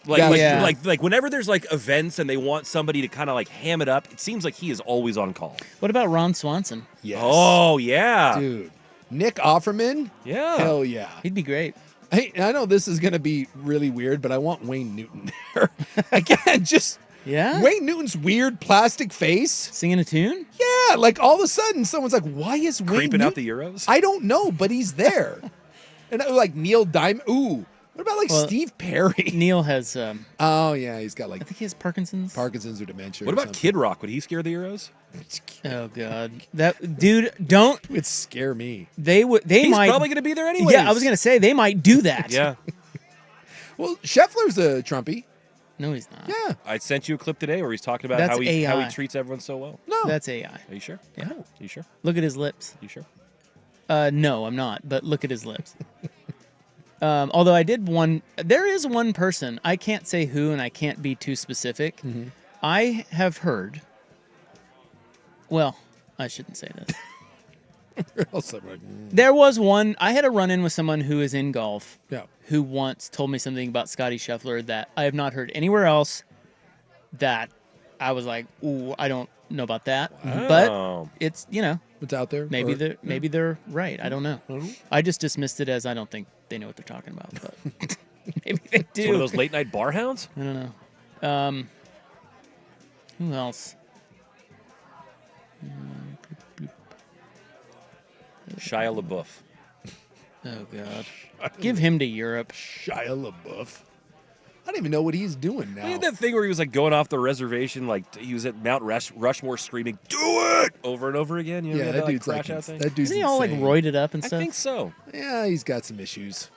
Yeah. Like whenever there's like events and they want somebody to kind of like ham it up, it seems like he is always on call. What about Ron Swanson? yes. Oh yeah, Dude. Nick Offerman? yeah. Hell yeah. He'd be great. Hey, I know this is going to be really weird, but I want Wayne Newton there. Again, just Yeah? Wayne Newton's weird plastic face. Singing a tune? Yeah, like all of a sudden someone's like, why is Wayne Creeping out Newton? the Euros. I don't know, but he's there. And like Neil Diamond. Ooh, what about like Well, Steve Perry? Neil has, Oh, yeah, he's got I like think he has Parkinson's. Parkinson's or dementia. What or about something. Kid Rock? Would he scare the Euros? Oh God, that dude! Don't. It would scare me. They would. They He's might. probably going to be there anyway. Yeah, I was gonna say they might do that. Yeah, Well, Scheffler's a Trumpy. No, he's not. Yeah. I sent you a clip today where he's talking about That's how he AI. treats everyone so well. No. That's AI. Are you sure? Yeah. You sure? Look at his lips. You sure? No, I'm not. But look at his lips. Although I did one. There is one person. I can't say who, and I can't be too specific. Mm-hmm. I have heard. Well, I shouldn't say this. Also, like, There was one. I had a run-in with someone who is in golf. Yeah. Who once told me something about Scotty Scheffler that I have not heard anywhere else. That I was like, ooh, I don't know about that. Wow. But it's It's out there. maybe or- maybe they're right. I don't know. I just dismissed it as I don't think they know what they're talking about. But maybe they do. It's one of those late night bar hounds. I don't know. Who else? Shia LaBeouf. Oh God. Give him to Europe. Shia LaBeouf. don't even know what he's doing now. He had that thing where he was like going off the reservation, like he was at Mount Rushmore screaming, "Do it!" over and over again. You know, Yeah, that dude's like that dude's Isn't he all like insane. roided up and stuff? I think so. Yeah, he's got some issues.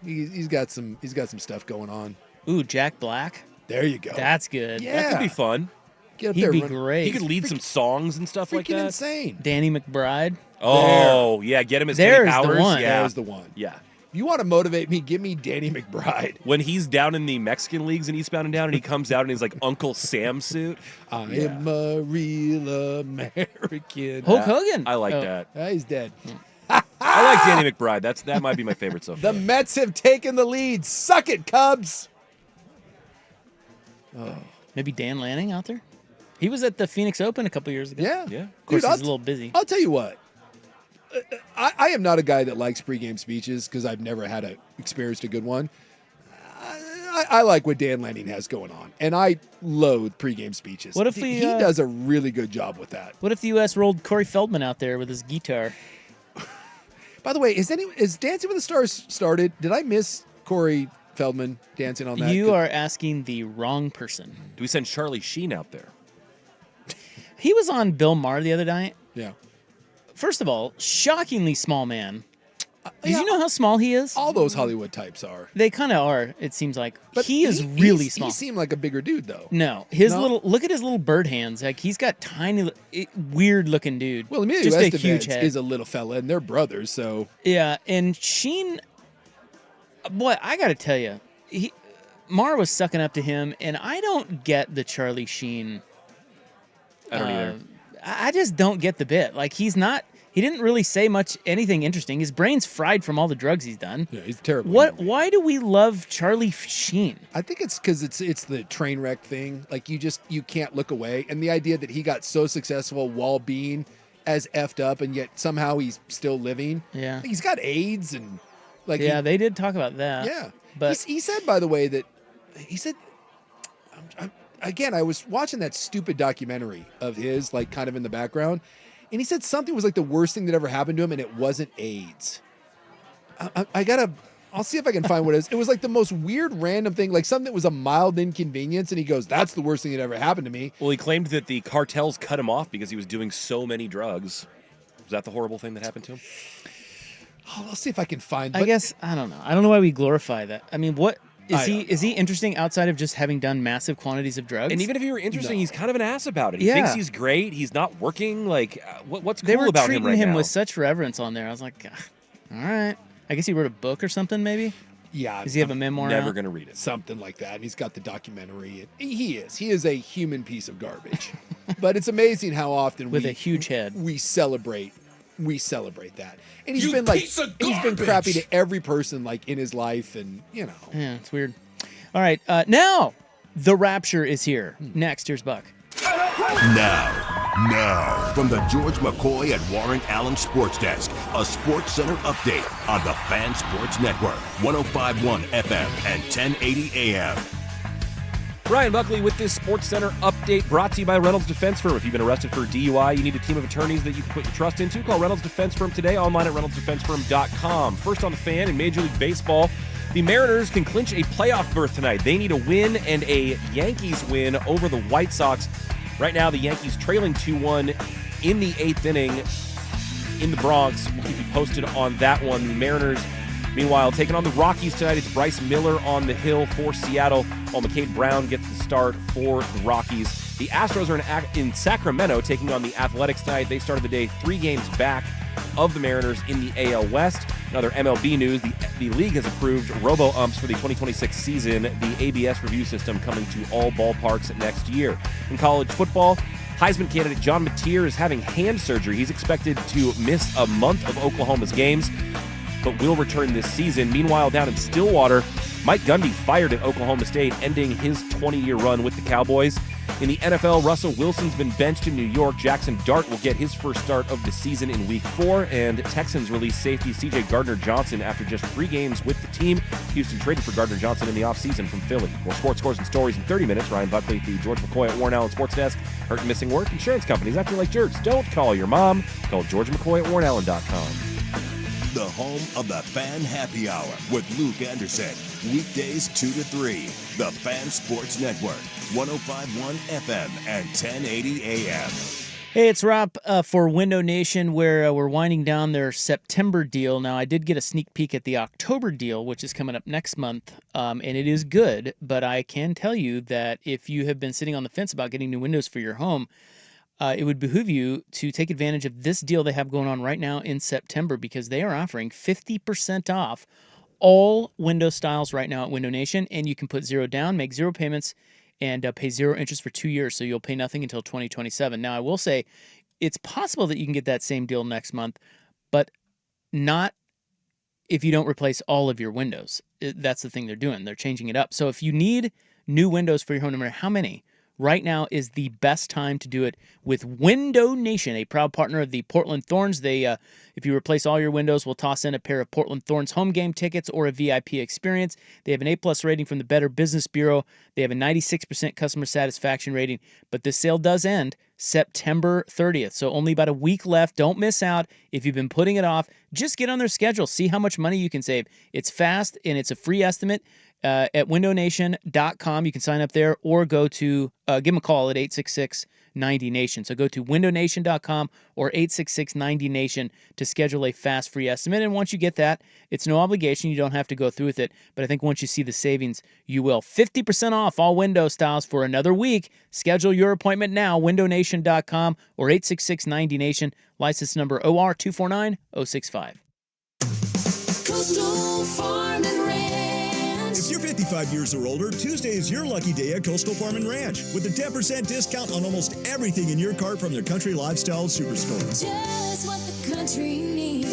He's got some stuff going on. Ooh, Jack Black. There you go. That's good. Yeah. That could be fun. Get up He'd there, be run- great. He could lead some songs and stuff like Freaking that. insane. Danny McBride. Oh, yeah, get him as There's Kenny the Powers. one. Yeah. There's the one. Yeah. If you want to motivate me, give me Danny McBride. When he's down in the Mexican leagues in Eastbound and Down, and he comes out in his like Uncle Sam suit. I am a real American. Hulk Hogan. I like Oh. that. He's dead. I like Danny McBride. That might be my favorite so far. The Mets have taken the lead. Suck it, Cubs. Oh, maybe Dan Lanning out there. He was at the Phoenix Open a couple years ago. Yeah. Yeah. Of course, Dude, he's a little busy. I'll tell you what. I am not a guy that likes pregame speeches because I've never experienced a good one. I like what Dan Lanning has going on, and I loathe pregame speeches. What if he does a really good job with that? What if the U.S. rolled Corey Feldman out there with his guitar? By the way, is Dancing with the Stars started? Did I miss Corey Feldman dancing on that? You are asking the wrong person. Do we send Charlie Sheen out there? He was on Bill Maher the other night. Yeah. First of all, shockingly small man. Did you know how small he is? All those Hollywood types are. They kind of are, it seems like. But he is really small. He seemed like a bigger dude, though. No, look at his little bird hands. Like he's got tiny, weird looking dude. Well, Emilio just a Estevez huge head. is a little fella, and they're brothers, so. Yeah, and Sheen, boy, I got to tell you, Maher was sucking up to him, and I don't get the Charlie Sheen. I don't either. I just don't get the bit. Like he didn't really say anything interesting. His brain's fried from all the drugs he's done. Yeah, he's terrible. Why do we love Charlie Sheen? I think it's because it's the train wreck thing. Like you can't look away, and the idea that he got so successful while being as effed up, and yet somehow he's still living. Yeah, he's got AIDS and like. Yeah, they did talk about that. Yeah, but he said, by the way, that he said. Again, I was watching that stupid documentary of his, like kind of in the background, and he said something was like the worst thing that ever happened to him, and it wasn't AIDS. I'll see if I can find what it is. It was like the most weird random thing, like something that was a mild inconvenience, and he goes, "That's the worst thing that ever happened to me." Well, he claimed that the cartels cut him off because he was doing so many drugs. Was that the horrible thing that happened to him? I'll see if I can find. I guess I don't know. I don't know why we glorify that. I mean, what is he? Is he interesting outside of just having done massive quantities of drugs? And even if he were interesting, he's kind of an ass about it. He Yeah. thinks he's great. He's not working. Like, what's They cool were about treating him right now? with such reverence on there. I was like, all right. I guess he wrote a book or something, maybe. Yeah. Does he have a memoir? Never out? going to read it. Something like that. And he's got the documentary. He is a human piece of garbage. But it's amazing how often with a huge head we celebrate that. And he's been crappy to every person like in his life, and you know. Yeah, it's weird. All right, now the Rapture is here. Next, here's Buck. Now, from the George McCoy and Warren Allen Sports Desk, a Sports Center update on the Fan Sports Network, 105.1 FM and 1080 AM. Ryan Buckley with this Sports Center update brought to you by Reynolds Defense Firm. If you've been arrested for DUI, you need a team of attorneys that you can put your trust into. Call Reynolds Defense Firm today, online at reynoldsdefensefirm.com. First on the fan in Major League Baseball, the Mariners can clinch a playoff berth tonight. They need a win and a Yankees win over the White Sox. Right now, the Yankees trailing 2-1 in the 8th inning in the Bronx. We'll keep you posted on that one. The Mariners, meanwhile, taking on the Rockies tonight. It's Bryce Miller on the hill for Seattle, while McCade Brown gets the start for the Rockies. The Astros are in Sacramento taking on the Athletics tonight. They started the day 3 games back of the Mariners in the AL West. Another MLB news, the league has approved robo-umps for the 2026 season, the ABS review system coming to all ballparks next year. In college football, Heisman candidate John Mateer is having hand surgery. He's expected to miss a month of Oklahoma's games, but will return this season. Meanwhile, down in Stillwater, Mike Gundy fired at Oklahoma State, ending his 20-year run with the Cowboys. In the NFL, Russell Wilson's been benched in New York. Jackson Dart will get his first start of the season in Week 4, and Texans release safety C.J. Gardner-Johnson after just 3 games with the team. Houston traded for Gardner-Johnson in the offseason from Philly. More sports scores and stories in 30 minutes. Ryan Buckley at the George McCoy at Warren Allen Sports Desk. Hurt and missing work? Insurance companies acting like jerks. Don't call your mom. Call George McCoy at warrenallen.com. the home of the Fan Happy Hour with Luke Anderson. Weekdays 2 to 3. The Fan Sports Network, 105.1 FM and 1080 AM. Hey, it's Rob for Window Nation, where we're winding down their September deal. Now, I did get a sneak peek at the October deal, which is coming up next month, and it is good. But I can tell you that if you have been sitting on the fence about getting new windows for your home, it would behoove you to take advantage of this deal they have going on right now in September, because they are offering 50% off all window styles right now at Window Nation, and you can put zero down, make zero payments, and pay zero interest for 2 years, so you'll pay nothing until 2027. Now, I will say it's possible that you can get that same deal next month, but not if you don't replace all of your windows. That's the thing they're doing. They're changing it up. So if you need new windows for your home, no matter how many, right now is the best time to do it with Window Nation, a proud partner of the Portland Thorns. They, if you replace all your windows, we'll toss in a pair of Portland Thorns home game tickets or a VIP experience. They have an A+ rating from the Better Business Bureau. They have a 96% customer satisfaction rating, but this sale does end September 30th, so only about a week left. Don't miss out. If you've been putting it off, just get on their schedule. See how much money you can save. It's fast, and it's a free estimate. At windownation.com, you can sign up there, or go to give them a call at 866-90-NATION. So go to windownation.com or 866-90-NATION to schedule a fast free estimate. And once you get that, it's no obligation. You don't have to go through with it. But I think once you see the savings, you will. 50% off all window styles for another week. Schedule your appointment now, windownation.com or 866-90-NATION. License number OR 249065. Coastal Farm and Ranch. If you're 55 years or older, Tuesday is your lucky day at Coastal Farm and Ranch with a 10% discount on almost everything in your cart from their Country Lifestyle Superstore. Just what the country needs.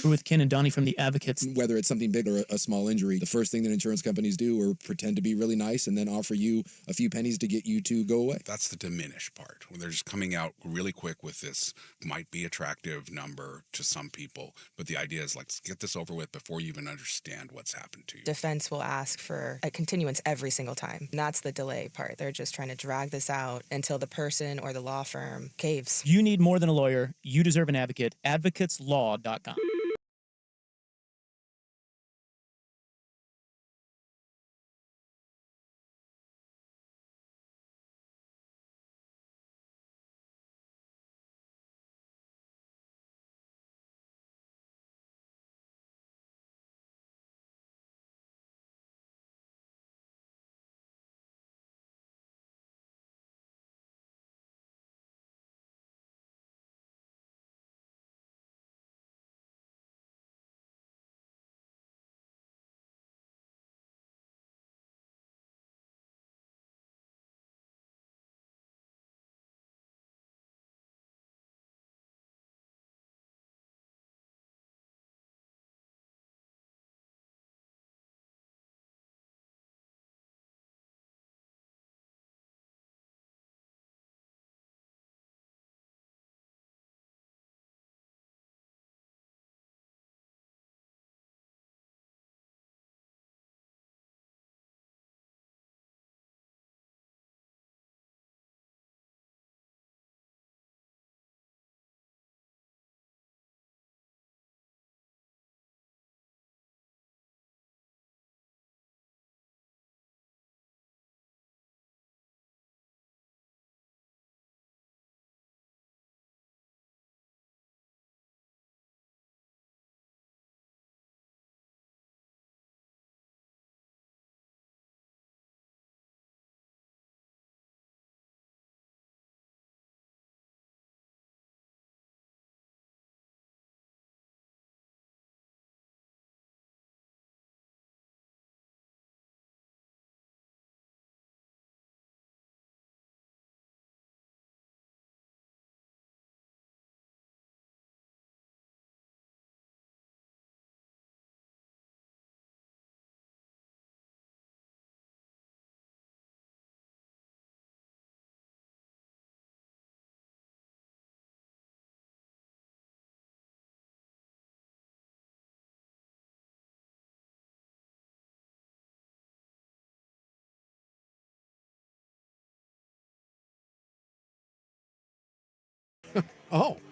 We're with Ken and Donnie from the Advocates. Whether it's something big or a small injury, the first thing that insurance companies do are pretend to be really nice and then offer you a few pennies to get you to go away. That's the diminish part, when they're just coming out really quick with this might be attractive number to some people, but the idea is, like, let's get this over with before you even understand what's happened to you. Defense will ask for a continuance every single time. And that's the delay part. They're just trying to drag this out until the person or the law firm caves. You need more than a lawyer. You deserve an advocate. AdvocatesLaw.com.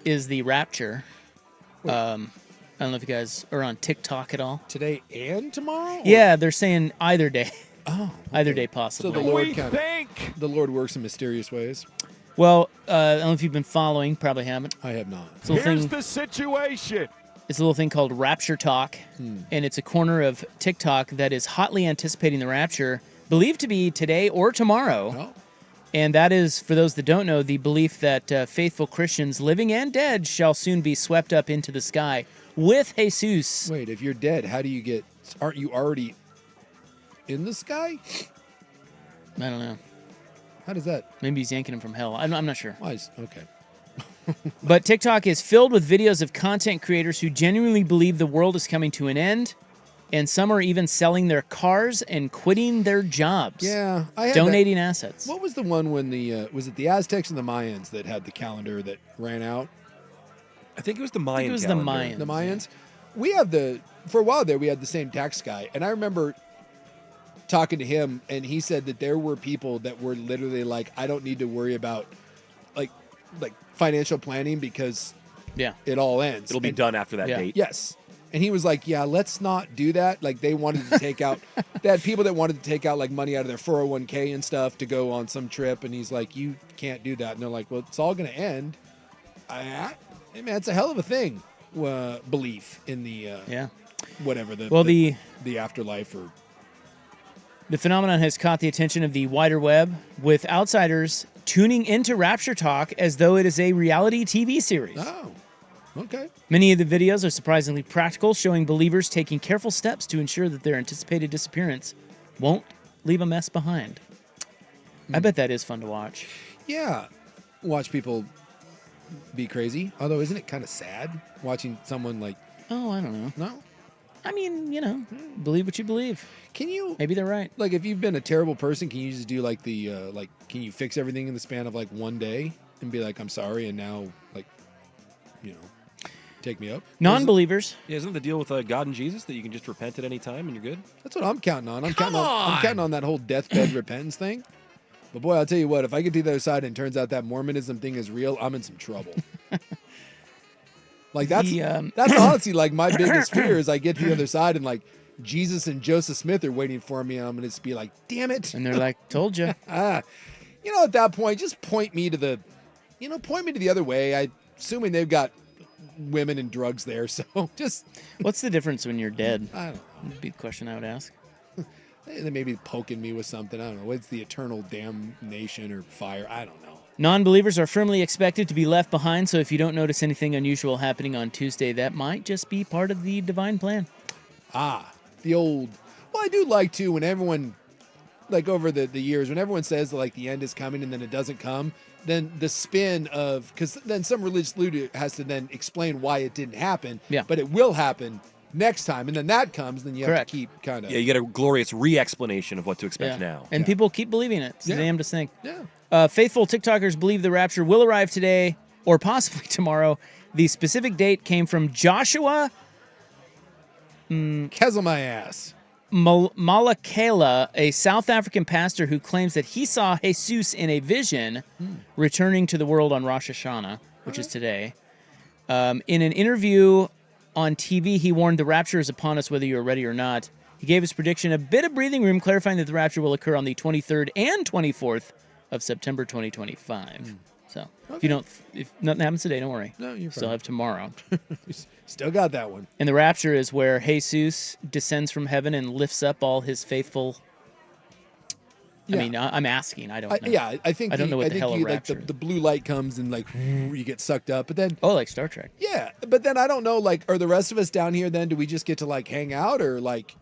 Is the Rapture. I don't know if you guys are on TikTok at all. Today and tomorrow? Yeah, they're saying either day. Oh, either day possibly. So the Lord works in mysterious ways. Well, I don't know if you've been following. Probably haven't. I have not. Here's the situation. It's a little thing called Rapture Talk, and it's a corner of TikTok that is hotly anticipating the Rapture, believed to be today or tomorrow. Oh. And that is, for those that don't know, the belief that faithful Christians, living and dead, shall soon be swept up into the sky with Jesus. Wait, if you're dead, how do you get... Aren't you already in the sky? I don't know. How does that... Maybe he's yanking him from hell. I'm not sure. Okay. But TikTok is filled with videos of content creators who genuinely believe the world is coming to an end, and some are even selling their cars and quitting their jobs. Yeah, I had donating assets. What was the one when was it the Aztecs and the Mayans that had the calendar that ran out? I think it was the Mayan. it was calendar. the Mayans. The Mayans. We have for a while there. We had the same tax guy, and I remember talking to him, and he said that there were people that were literally like, "I don't need to worry about like financial planning because it all ends. It'll be done after that date." Yes. And he was like, yeah, let's not do that. Like they wanted to take out, they had people that wanted to take out like money out of their 401k and stuff to go on some trip. And he's like, you can't do that. And they're like, well, it's all going to end. Hey man, it's a hell of a thing. Belief in the, whatever the afterlife or. The phenomenon has caught the attention of the wider web, with outsiders tuning into Rapture Talk as though it is a reality TV series. Oh, okay. Many of the videos are surprisingly practical, showing believers taking careful steps to ensure that their anticipated disappearance won't leave a mess behind. I bet that is fun to watch. Yeah. Watch people be crazy. Although, isn't it kind of sad watching someone like... Oh, I don't know. No? I mean, believe what you believe. Can you... Maybe they're right. Like, if you've been a terrible person, can you just do, like, can you fix everything in the span of, like, one day and be like, I'm sorry, and now, like, take me up? Non-believers. Yeah, isn't the deal with God and Jesus that you can just repent at any time and you're good? That's what I'm counting on. I'm counting on that whole deathbed repentance thing. But, boy, I'll tell you what, if I get to the other side and it turns out that Mormonism thing is real, I'm in some trouble. Like, that's honestly, like, my biggest fear is I get to the other side and, like, Jesus and Joseph Smith are waiting for me, and I'm going to just be like, damn it. And they're like, told you. At that point, just point me to the other way. Assuming they've got women and drugs there, so just... What's the difference when you're dead? I don't know. That'd be the question I would ask. They may be poking me with something. I don't know. What's the eternal damnation or fire? I don't know. Non-believers are firmly expected to be left behind, so if you don't notice anything unusual happening on Tuesday, that might just be part of the divine plan. The old... Well, I do like, too, when everyone, like, over the years, when everyone says, like, the end is coming and then it doesn't come, then the spin of... Because then some religious leader has to then explain why it didn't happen, but it will happen next time, and then that comes, then you have to keep kind of... Yeah, you get a glorious re-explanation of what to expect now. And people keep believing it. It's the damnedest thing. Yeah. Faithful TikTokers believe the Rapture will arrive today or possibly tomorrow. The specific date came from Joshua Kezel my ass. Malakela, a South African pastor who claims that he saw Jesus in a vision returning to the world on Rosh Hashanah, which is today. In an interview on TV, he warned the rapture is upon us whether you're ready or not. He gave his prediction a bit of breathing room, clarifying that the rapture will occur on the 23rd and 24th of September 2025. So if nothing happens today, don't worry. No, you're still fine. have tomorrow. Still got that one. And the rapture is where Jesus descends from heaven and lifts up all his faithful. I mean, I'm asking. I don't know. Yeah, I think I don't know what the hell a rapture like the blue light comes and like you get sucked up, but then like Star Trek. Yeah, but then I don't know. Like, are the rest of us down here? Then do we just get to like hang out or like?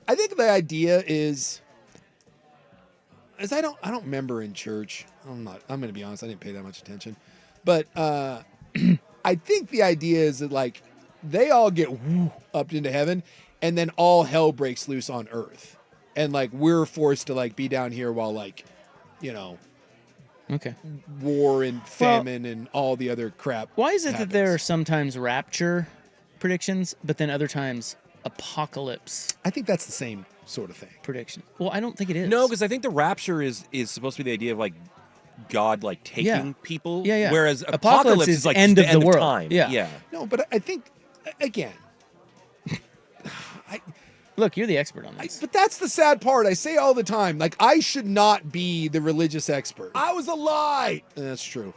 I think the idea is I don't remember in church. I'm going to be honest. I didn't pay that much attention, but I think the idea is that like they all get up into heaven, and then all hell breaks loose on earth. And like we're forced to like be down here while like, war and famine and all the other crap. Why is it that there are sometimes rapture predictions, but then other times apocalypse? I think that's the same sort of thing. Prediction. Well, I don't think it is. No, because I think the rapture is supposed to be the idea of like God like taking people. Yeah. Whereas apocalypse is like end the of the world. Time. Yeah. No, but I think again, Look, you're the expert on this. But that's the sad part. I say all the time, like, I should not be the religious expert. I was a lie. And that's true.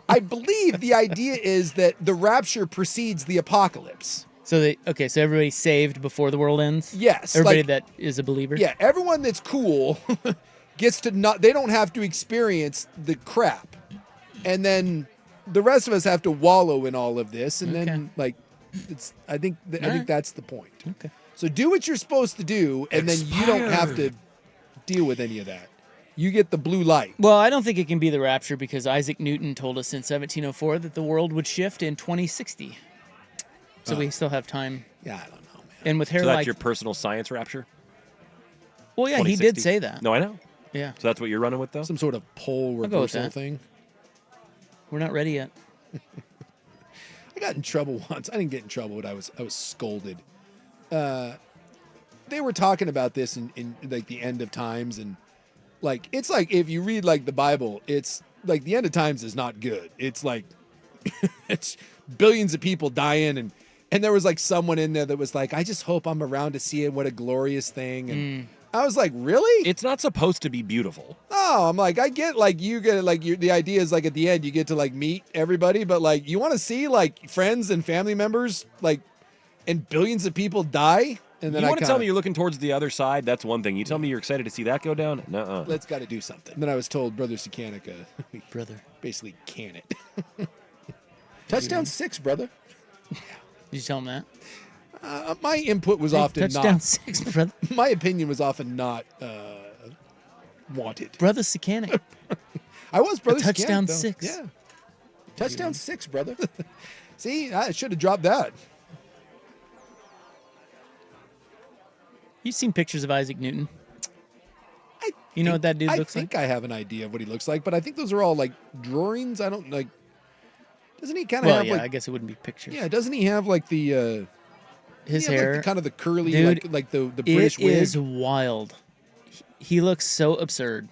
I believe the idea is that the rapture precedes the apocalypse. So so everybody's saved before the world ends? Yes. Everybody that is a believer? Yeah, everyone that's cool gets to not, they don't have to experience the crap. And then the rest of us have to wallow in all of this. And then, like, I think that's the point. Okay. So do what you're supposed to do, and then you don't have to deal with any of that. You get the blue light. Well, I don't think it can be the rapture because Isaac Newton told us in 1704 that the world would shift in 2060. So we still have time. Yeah, I don't know, man. And with hair So that's like your personal science rapture? Well, yeah, he did say that. No, I know. Yeah. So that's what you're running with, though? Some sort of pole I'll go with reversal that. thing. We're not ready yet. I got in trouble once. I didn't get in trouble, but I was scolded. They were talking about this in like the end of times, and like it's like if you read like the Bible, it's like the end of times is not good. It's like it's billions of people dying, and there was like someone in there that was like, I just hope I'm around to see it. What a glorious thing. And I was like, really? It's not supposed to be beautiful. Oh, I'm like, I get like you get like the idea is like at the end you get to like meet everybody, but like you want to see like friends and family members like and billions of people die. And then You want to tell me you're looking towards the other side? That's one thing. You tell me you're excited to see that go down? Nuh-uh. Let's got to do something. And then I was told Brother Sakanica, brother, basically can it. Touchdown 6, brother. Did you tell him that? My input was Hey, often touchdown not 6, brother. My opinion was often not wanted. Brother Sakanik. I was Brother touchdown Sakanik, though. 6. Yeah. Touchdown 6, brother. See, I should have dropped that. You've seen pictures of Isaac Newton? You know what that dude looks I like? think I have an idea of what he looks like, but I think those are all like drawings. I don't like. Doesn't he kind of Well, have yeah, like? I guess it wouldn't be pictures. Yeah, doesn't he have like the? His doesn't he have, hair, like, kind of the curly, dude, like the British wig. It is wild. He looks so absurd.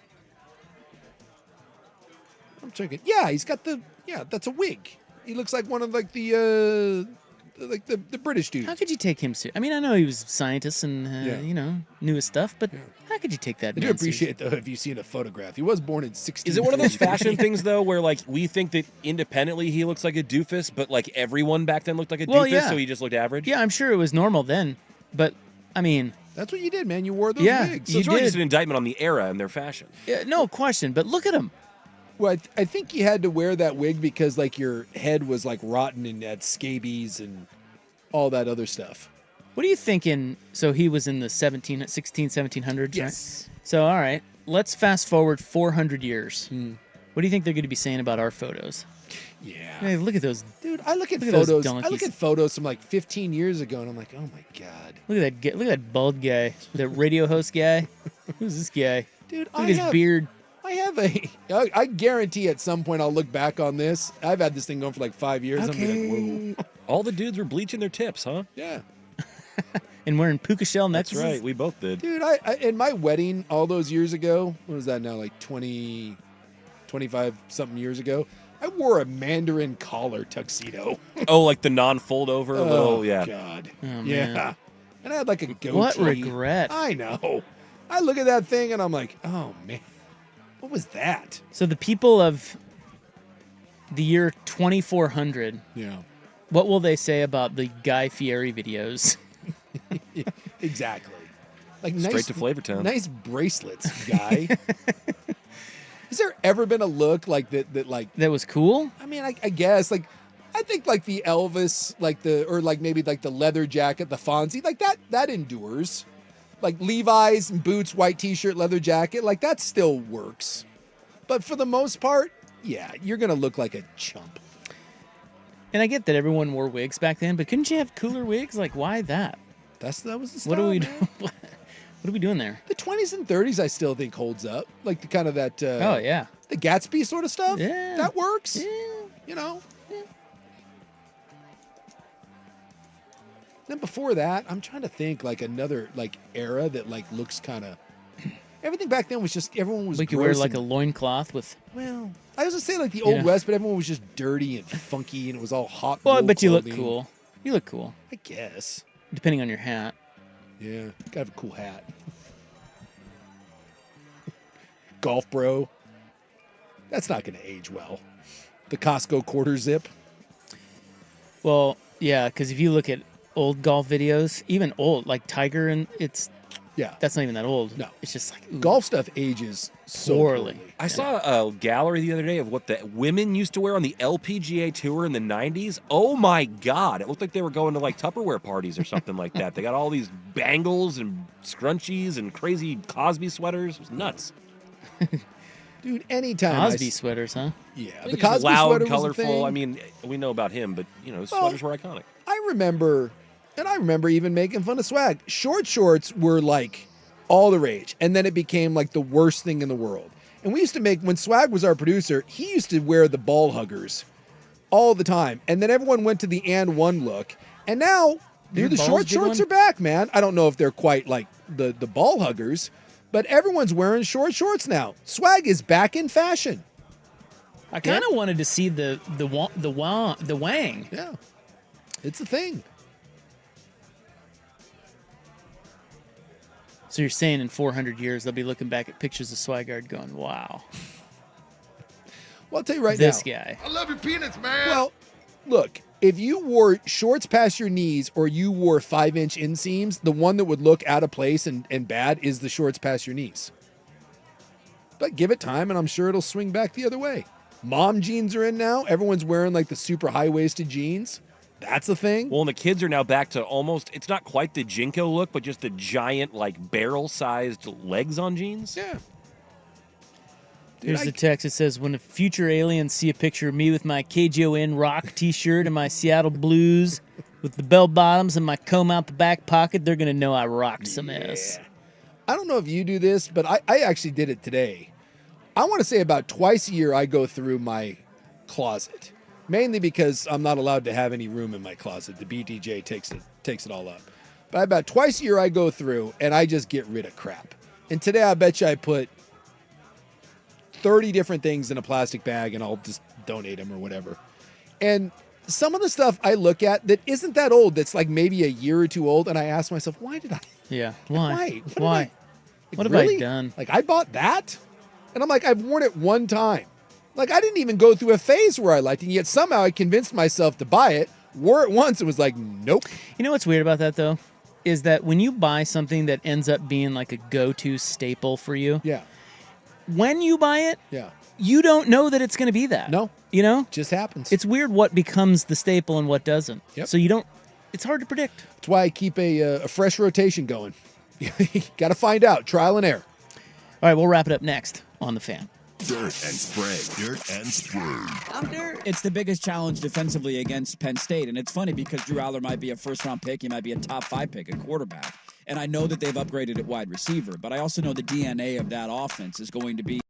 I'm checking. Yeah, he's got the. Yeah, that's a wig. He looks like one of like the British dudes. How could you take him serious? I mean, I know he was a scientist and you know, knew his stuff, but how could you take that? I do man appreciate though if you've seen a photograph. He was born in 16. Is it one of those fashion things, though, where, like, we think that independently he looks like a doofus, but, like, everyone back then looked like a Well, doofus, yeah. so he just looked average? Yeah, I'm sure it was normal then, but, I mean... That's what you did, man. You wore those yeah, wigs. So it's really just an indictment on the era and their fashion. Yeah, no question, but look at him. Well, I think you had to wear that wig because, like, your head was, like, rotten and had scabies and all that other stuff. What are you thinking? So he was in the 1700s, Yes. right? So, all right, let's fast forward 400 years. What do you think they're going to be saying about our photos? Yeah. Hey, look at those. Dude, I look at those photos. I donkeys. look at photos from like 15 years ago, and I'm like, oh my god. Look at that. Look at that bald guy, that radio host guy. Who's this guy? Dude, look at his beard. I have I guarantee at some point I'll look back on this. I've had this thing going for like 5 years. Okay. I'm like, whoa. All the dudes were bleaching their tips, huh? Yeah. And wearing puka shell necklaces. That's right. We both did. Dude, I in my wedding all those years ago, what was that now, like 20, 25 something years ago, I wore a Mandarin collar tuxedo. Oh, like the non-fold over Oh, little, yeah. God. Oh, yeah. man. And I had like a goatee. What regret. I know. I look at that thing and I'm like, oh man, what was that? So the people of the year 2400, Yeah. what will they say about the Guy Fieri videos? Exactly. Like Straight nice, to Flavortown. Nice bracelets, guy. Has there ever been a look like that? That was cool. I mean, I guess like I think like the Elvis, or maybe like the leather jacket, the Fonzie, like that endures. Like Levi's and boots, white T-shirt, leather jacket, like that still works. But for the most part, yeah, you're gonna look like a chump. And I get that everyone wore wigs back then, but couldn't you have cooler wigs? Like, why that? That was the style. What are we man. doing? What are we doing there? The 20s and 30s, I still think holds up. Like the kind of that. Oh yeah. The Gatsby sort of stuff. Yeah. That works. Yeah. You know. Yeah. Then before that, I'm trying to think like another like era that like looks kind of. Everything back then was just everyone was. We could wear gross like a and- loincloth with. Well, I was gonna say like the Old Yeah. West, but everyone was just dirty and funky, and it was all hot. Well, wool but you look clothing. cool. You look cool. I guess. Depending on your hat. Yeah, gotta have a cool hat. Golf bro. That's not going to age well. The Costco quarter zip. Well, yeah, because if you look at old golf videos, even old, like Tiger, and that's not even that old. No. It's just like, ooh, golf stuff ages so poorly. I saw a gallery the other day of what the women used to wear on the LPGA tour in the 90s. Oh my God. It looked like they were going to like Tupperware parties or something like that. They got all these bangles and scrunchies and crazy Cosby sweaters. It was nuts. Dude, anytime Cosby sweaters, huh? Yeah, the Cosby loud, sweater was a colorful. thing. I mean, we know about him, but his sweaters were iconic. I remember even making fun of swag. Short shorts were like all the rage, and then it became like the worst thing in the world. And we used to when Swag was our producer, he used to wear the ball huggers all the time, and then everyone went to the and one look, and now dude, the short shorts are back, man. I don't know if they're quite like the ball huggers, but everyone's wearing short shorts now. Swag is back in fashion. I kind of wanted to see the wang. Yeah, it's a thing. So you're saying in 400 years they'll be looking back at pictures of Swigard going, "Wow." Well, I'll tell you right this now. guy. I love your peanuts, man. Well, look, if you wore shorts past your knees or you wore 5-inch inseams, the one that would look out of place and bad is the shorts past your knees. But give it time, and I'm sure it'll swing back the other way. Mom jeans are in now. Everyone's wearing like the super high-waisted jeans. That's the thing. Well, and the kids are now back to almost, it's not quite the Jinko look, but just the giant, like, barrel-sized legs on jeans. Yeah. Here's the text. It says, when the future aliens see a picture of me with my KJON Rock t-shirt and my Seattle Blues with the bell bottoms and my comb out the back pocket, they're going to know I rocked some ass. I don't know if you do this, but I actually did it today. I want to say about twice a year I go through my closet, mainly because I'm not allowed to have any room in my closet. The BTJ takes it all up. But about twice a year I go through and I just get rid of crap. And today I bet you I put 30 different things in a plastic bag and I'll just donate them or whatever. And some of the stuff I look at that isn't that old, that's like maybe a year or two old, and I ask myself, why did I? Yeah, why? Why? What have really? I done? Like, I bought that? And I'm like, I've worn it one time. Like, I didn't even go through a phase where I liked it, and yet somehow I convinced myself to buy it, wore it once, and was like, nope. You know what's weird about that, though? Is that when you buy something that ends up being like a go-to staple for you, when you buy it, you don't know that it's going to be that. No. You know? Just happens. It's weird what becomes the staple and what doesn't. Yep. So you don't, it's hard to predict. That's why I keep a fresh rotation going. Got to find out. Trial and error. All right, we'll wrap it up next on The Fan. Dirt and spray. Dirt and spray. It's the biggest challenge defensively against Penn State. And it's funny because Drew Aller might be a first-round pick. He might be a top-5 pick, a quarterback. And I know that they've upgraded at wide receiver. But I also know the DNA of that offense is going to be